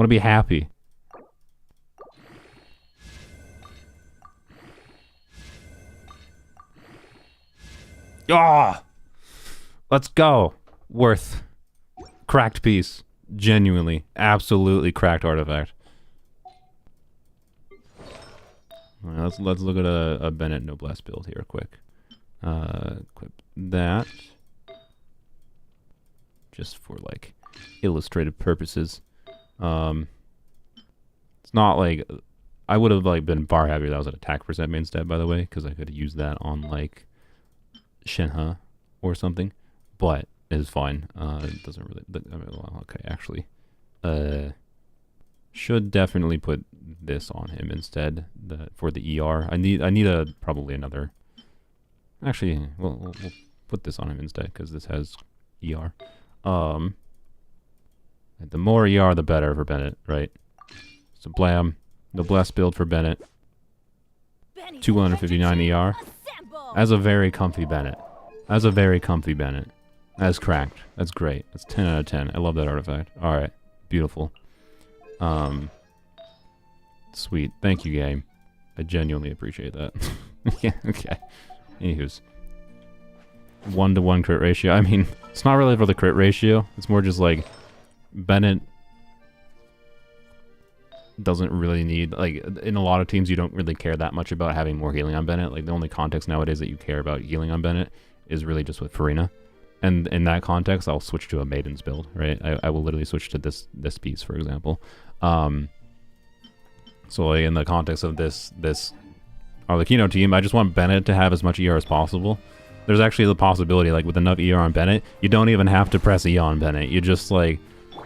be happy. Ah! Let's go. Worth. Cracked piece. Genuinely. Absolutely cracked artifact. All right, let's look at a Bennett Noblesse build here quick. Equip that. Just for like illustrative purposes. It's not like I would have like been far happier that was an attack percent main stat, by the way, because I could have used that on like Shenhe or something, but it is fine. It doesn't really. I mean, well, okay, actually, should definitely put this on him instead. For the ER, I need probably another. Actually, we'll put this on him instead because this has ER. The more ER, the better for Bennett, right? So blam, the blessed build for Bennett. 259 ER. As a very comfy Bennett. As cracked. That's great. That's 10 out of 10. I love that artifact. Alright. Beautiful. Sweet. Thank you, game. I genuinely appreciate that. Yeah, okay. Anywho's. 1-to-1 crit ratio. I mean, it's not really for the crit ratio. It's more just like Bennett doesn't really need, like, in a lot of teams you don't really care that much about having more healing on Bennett. Like, the only context nowadays that you care about healing on Bennett is really just with Farina. And in that context, I'll switch to a Maiden's build, right? I will literally switch to this piece, for example. So like in the context of this Arlecchino team, I just want Bennett to have as much ER as possible. There's actually the possibility, like with enough ER on Bennett, you don't even have to press E on Bennett. You just like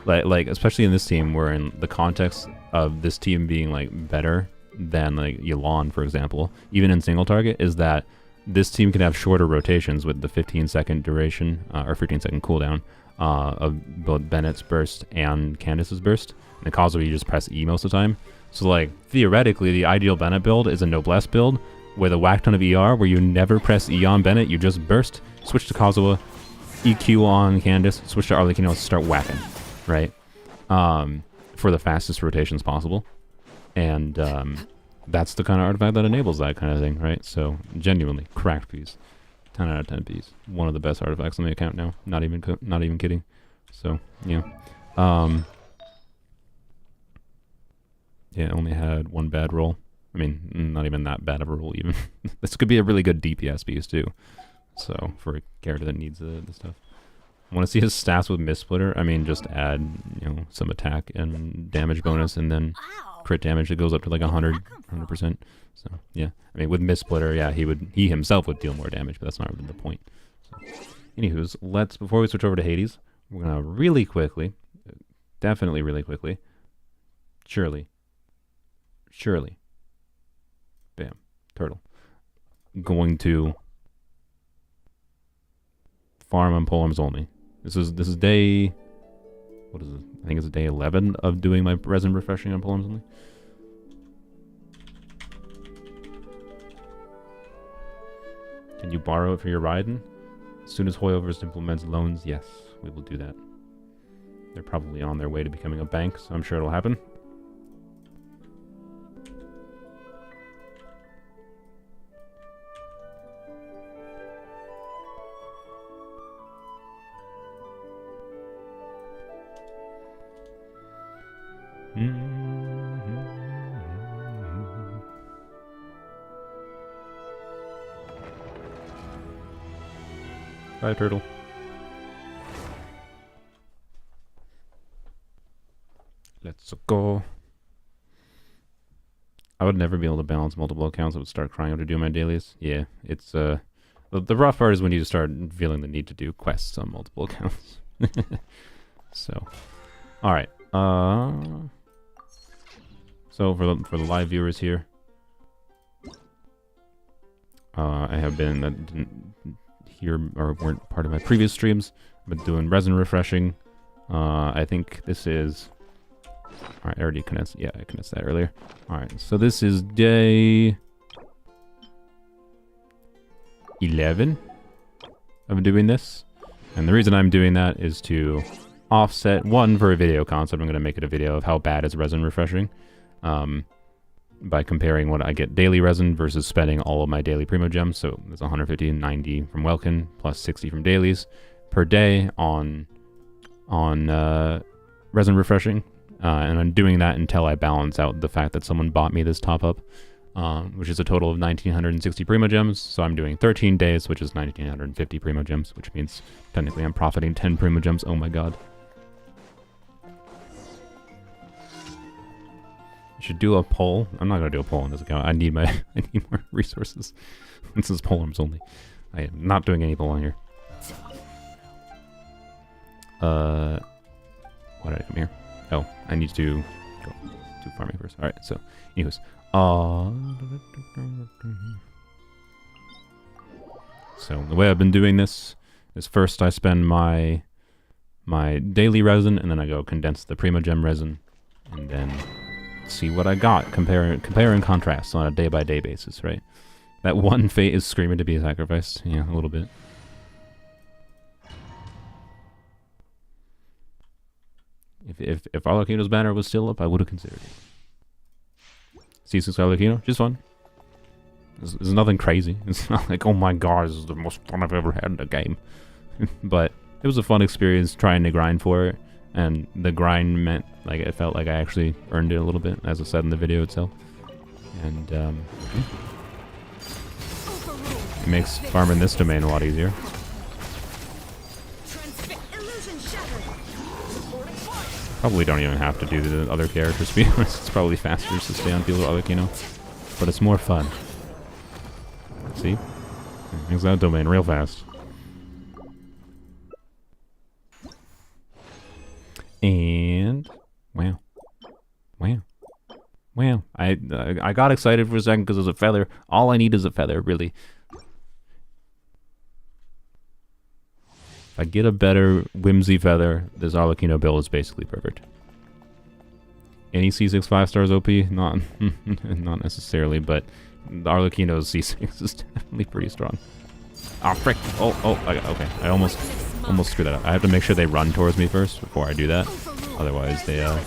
especially in this team, where in the context of this team being like better than like Yelan, for example, even in single target, is that this team can have shorter rotations with the 15-second duration or 15-second cooldown of both Bennett's burst and Candace's burst. And the cause of you just press E most of the time. So like theoretically, the ideal Bennett build is a Noblesse build with a whack ton of ER where you never press E on Bennett, you just burst, switch to Kazuha, EQ on Candace, switch to Arlecchino, start whacking, right? For the fastest rotations possible. And that's the kind of artifact that enables that kind of thing, right? So genuinely, cracked piece. 10 out of 10 piece. One of the best artifacts on the account now. Not even kidding. So, yeah. Yeah, only had one bad roll. I mean, not even that bad of a roll, even. This could be a really good DPS piece, too. So, for a character that needs the stuff. I want to see his stats with Mist Splitter. I mean, just add, some attack and damage bonus, and then crit damage that goes up to like 100%. So, yeah. I mean, with Mist Splitter, yeah, he himself would deal more damage, but that's not really the point. So, anywho's, before we switch over to Hades, we're going to really quickly, definitely really quickly, surely, bam, turtle, going to farm on polearms only. This is day, what is it? I think it's day 11 of doing my resin refreshing on polearms only. Can you borrow it for your Raiden? As soon as Hoyoverse implements loans, yes, we will do that. They're probably on their way to becoming a bank, so I'm sure it'll happen. Bye, turtle. Let's go. I would never be able to balance multiple accounts. I would start crying out to do my dailies. Yeah, it's the rough part is when you start feeling the need to do quests on multiple accounts. So, all right. So for the live viewers here, I have been that didn't hear or weren't part of my previous streams. I've been doing resin refreshing. I think this is. All right, I already condensed. Yeah, I condensed that earlier. All right, so this is day 11 of doing this, and the reason I'm doing that is to offset one for a video concept. I'm going to make it a video of how bad is resin refreshing. By comparing what I get daily resin versus spending all of my daily primo gems. So there's 150 and 90 from Welkin plus 60 from dailies per day on resin refreshing. And I'm doing that until I balance out the fact that someone bought me this top up which is a total of 1,960 Primo Gems. So I'm doing 13 days, which is 1,950 Primo Gems, which means technically I'm profiting 10 Primo Gems. Oh my god. Should do a poll. I'm not gonna do a poll on this account. I need more resources. This is poll arms only. I am not doing any polling here. What did I come here? Oh, I need to go do farming first. All right. So, anyways, so the way I've been doing this is first I spend my daily resin, and then I go condense the Primo Gem resin, and then see what I got. Compare and contrast on a day-by-day basis, right? That one fate is screaming to be sacrificed. Yeah, a little bit. If Arlecchino's banner was still up, I would have considered it. C6 Arlecchino, just fun. It's nothing crazy. It's not like, oh my god, this is the most fun I've ever had in a game. But it was a fun experience trying to grind for it. And the grind meant, like, it felt like I actually earned it a little bit, as I said in the video itself. And, it makes farming this domain a lot easier. Probably don't even have to do the other characters, to be honest. It's probably faster just to stay on field with Arlecchino. But it's more fun. See? Makes that domain real fast. And wow, I got excited for a second because it was a feather. All I need is a feather, really. If I get a better Whimsy feather, this Arlecchino build is basically perfect. Any C6 5 stars OP? Not not necessarily, but the Arlecchino's C6 is definitely pretty strong. Oh frick! Okay. I almost screwed that up. I have to make sure they run towards me first before I do that. Otherwise, they are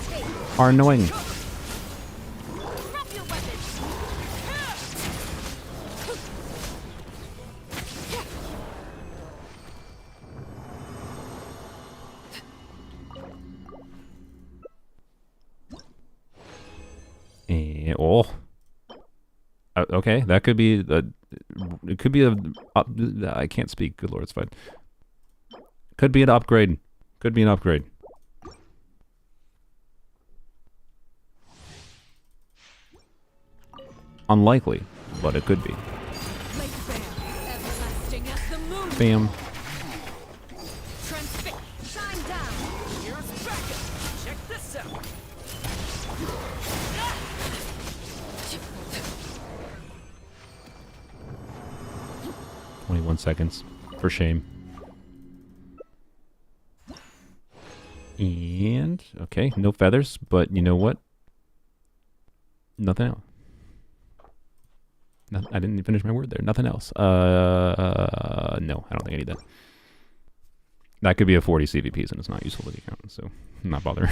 annoying. And, okay, that could be it could be I can't speak. Good lord, it's fine. Could be an upgrade. Could be an upgrade. Unlikely, but it could be. Bam. Check this out. 21 seconds. For shame. And, okay, no feathers, but you know what? Nothing else. No, I didn't finish my word there. Nothing else. No, I don't think I need that. That could be a 40 CVPs and it's not useful to the account, so I'm not bothering.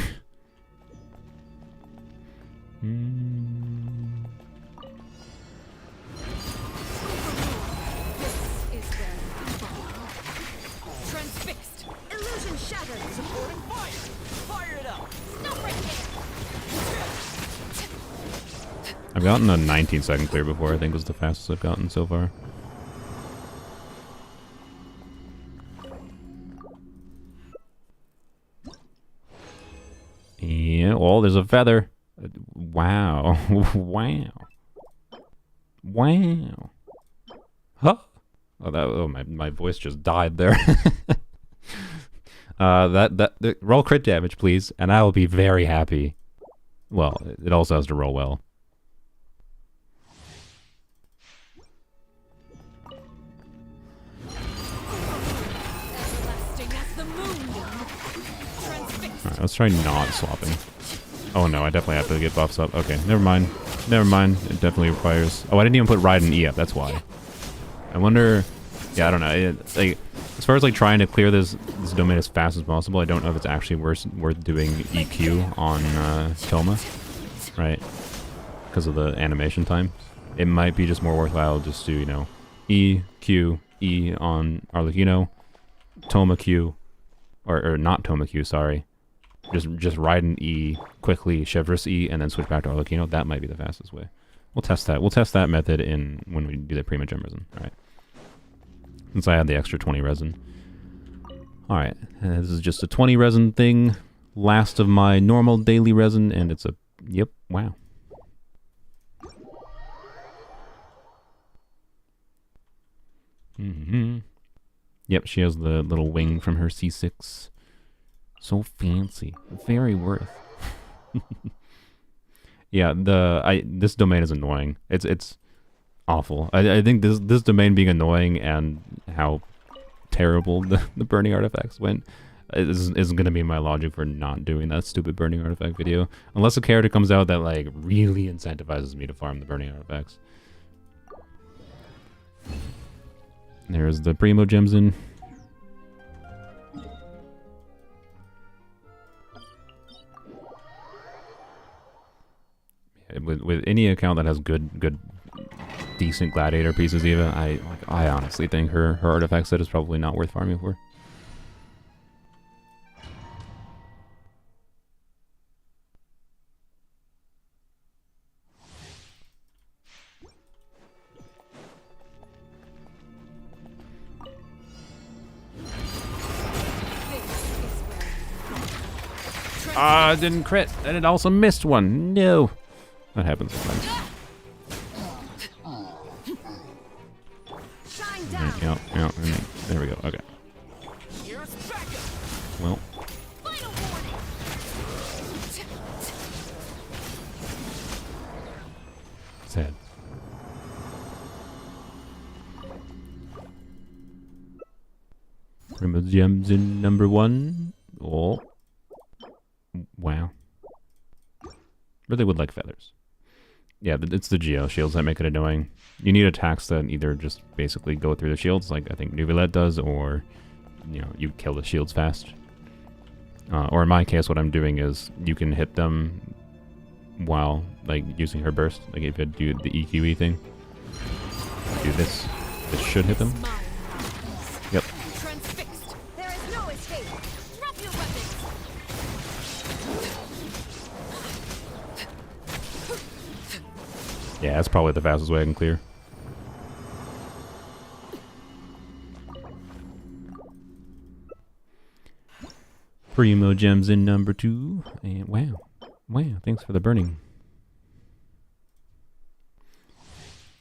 Transfixed. Illusion shattered. Supporting fire. Fire it up. I've gotten a 19-second clear before, I think was the fastest I've gotten so far. Yeah, oh, there's a feather. Wow. Wow. Wow. Huh? Oh, my voice just died there. Roll crit damage, please, and I will be very happy. Well, it also has to roll well. Alright, let's try not swapping. Oh no, I definitely have to get buffs up. Okay, never mind. Never mind. It definitely requires... Oh, I didn't even put Ride and E up, that's why. I wonder... Yeah, I don't know. Like, as far as like trying to clear this domain as fast as possible, I don't know if it's actually worth doing EQ on Toma, right? Because of the animation time. It might be just more worthwhile just to, you know, E, Q, E on Arlecchino, Toma Q, or not Toma Q, sorry. Just ride an E quickly, Chevreuse E, and then switch back to Arlecchino. That might be the fastest way. We'll test that. We'll test that method in when we do the Primo Gem resin. All right. Since I had the extra 20 resin. All right. This is just a 20 resin thing. Last of my normal daily resin, and it's a... Yep. Wow. Yep, she has the little wing from her C6. So fancy. Very worth. Yeah, this domain is annoying. It's awful. I think this domain being annoying and how terrible the burning artifacts went is going to be my logic for not doing that stupid burning artifact video. Unless a character comes out that like really incentivizes me to farm the burning artifacts. There's the Primo Gems in. With any account that has good decent gladiator pieces even, I honestly think her artifact set is probably not worth farming for. Ah, I didn't crit, and it also missed one. No. That happens sometimes. Yeah, there we go. Okay. Well. Sad. Primo Gems in number 1. Oh. Wow. Really would like feathers. Yeah, it's the Geo shields that make it annoying. You need attacks that either just basically go through the shields, like I think Nuvilette does, or, you know, you kill the shields fast. Or in my case, what I'm doing is you can hit them while, like, using her burst. Like, if you do the EQE thing. Do this. This should hit them. Yep. Transfixed. There is no escape. Drop your weapons. Yeah, that's probably the fastest way I can clear. Primo Gems in number 2. And wow. Wow, thanks for the burning.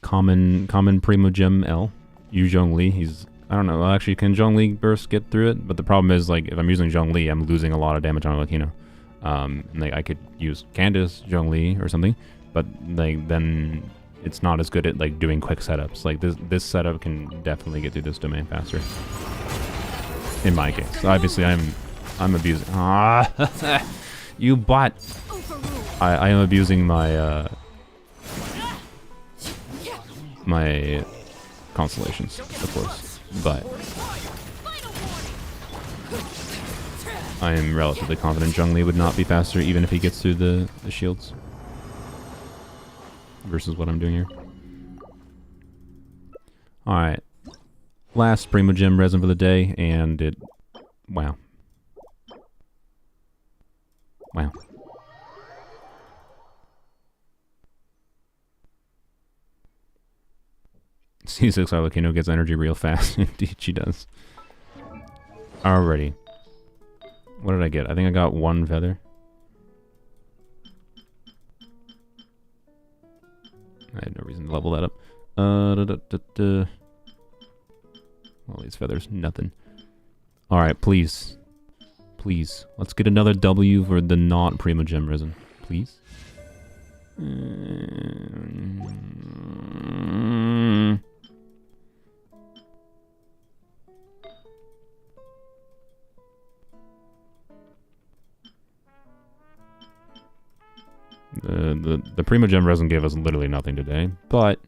Common Primo Gem L. Yu Zhongli. He's, I don't know, well, actually, can Zhongli burst get through it? But the problem is, like, if I'm using Zhongli, I'm losing a lot of damage on Latino. Like, I could use Candace Zhongli or something. But like then it's not as good at like doing quick setups. Like this setup can definitely get through this domain faster. In my case, obviously I'm abusing. Ah, you bot! I am abusing my my constellations, of course, but I am relatively confident Zhongli would not be faster even if he gets through the shields. Versus what I'm doing here. Alright. Last Primo Gem resin for the day, and it... Wow. Wow. C6 Arlecchino gets energy real fast. Indeed, she does. Alrighty. What did I get? I think I got 1 feather. I had no reason to level that up. All these feathers, nothing. Alright, please. Please. Let's get another W for the not Primo Gem resin. Please. The Primo Gem resin gave us literally nothing today, but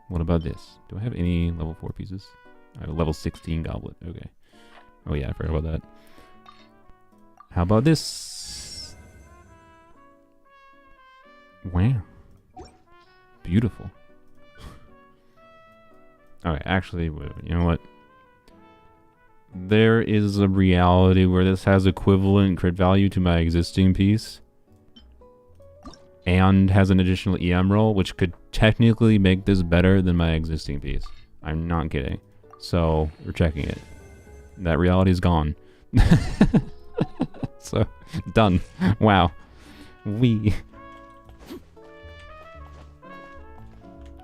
what about this? Do I have any level 4 pieces? I have a level 16 goblet. Okay. Oh yeah, I forgot about that. How about this? Wow. Beautiful. Okay, actually, you know what? There is a reality where this has equivalent crit value to my existing piece. and has an additional EM roll, which could technically make this better than my existing piece. I'm not kidding. So we're checking it. That reality is gone. So done. Wow.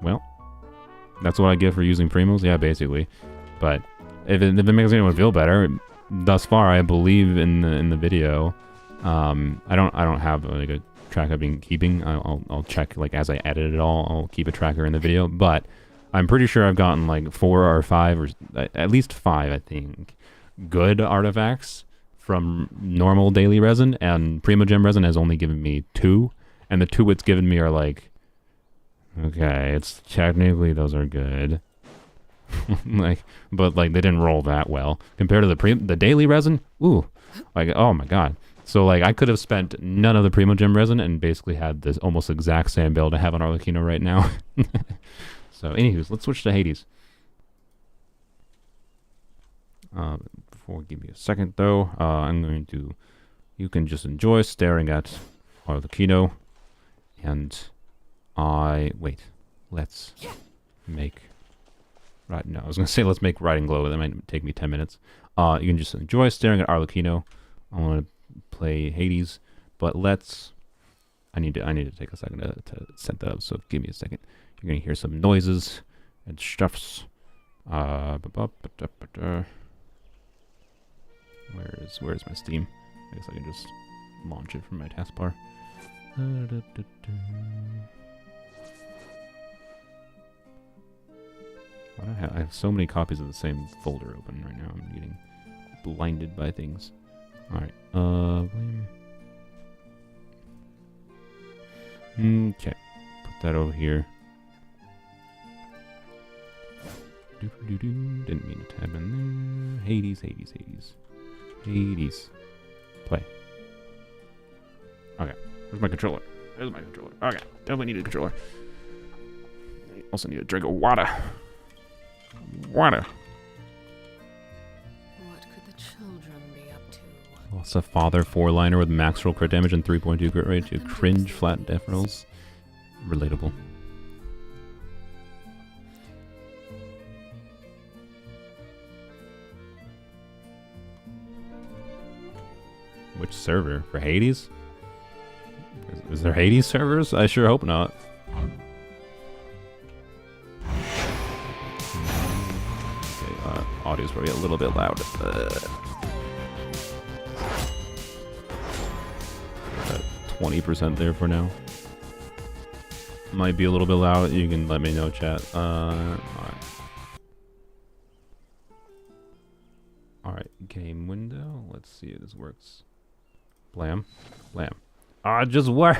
Well, that's what I get for using primos. Yeah, basically. But if it makes anyone feel better, thus far I believe in the video. I don't have like a track I've been keeping. I'll check like as I edit it all. I'll keep a tracker in the video, but I'm pretty sure I've gotten like 4 or 5 or at least 5, I think, good artifacts from normal daily resin, and Primogem resin has only given me 2, and the 2 it's given me are like, okay, it's technically those are good. Like, but like they didn't roll that well compared to the daily resin. Ooh, like, oh my god. So like I could have spent none of the Primogem resin and basically had this almost exact same build I have on Arlecchino right now. So anywho, let's switch to Hades. Before, give me a second though. I'm going to, you can just enjoy staring at Arlecchino, and let's make, right, no, I was going to say let's make Riding Glow, that might take me 10 minutes. You can just enjoy staring at Arlecchino. I want to play Hades, but I need to take a second to set that up, so give me a second. You're going to hear some noises and stuffs. Where's my Steam? I guess I can just launch it from my taskbar. I have so many copies of the same folder open right now. I'm getting blinded by things. Alright, okay, put that over here. Didn't mean to tab in there. Hades. Play. Okay, where's my controller? There's my controller. Okay, definitely need a controller. I also need a drink of water. What could the children be up to? Lost a father 4-liner with max roll crit damage and 3.2 crit rate to cringe flat death rolls. Relatable. Which server? For Hades? Is there Hades servers? I sure hope not. Okay, audio's probably a little bit loud. 20% there for now. Might be a little bit loud. You can let me know, chat. Alright. Alright, game window. Let's see if this works. Blam. Blam. Ah, it just worked!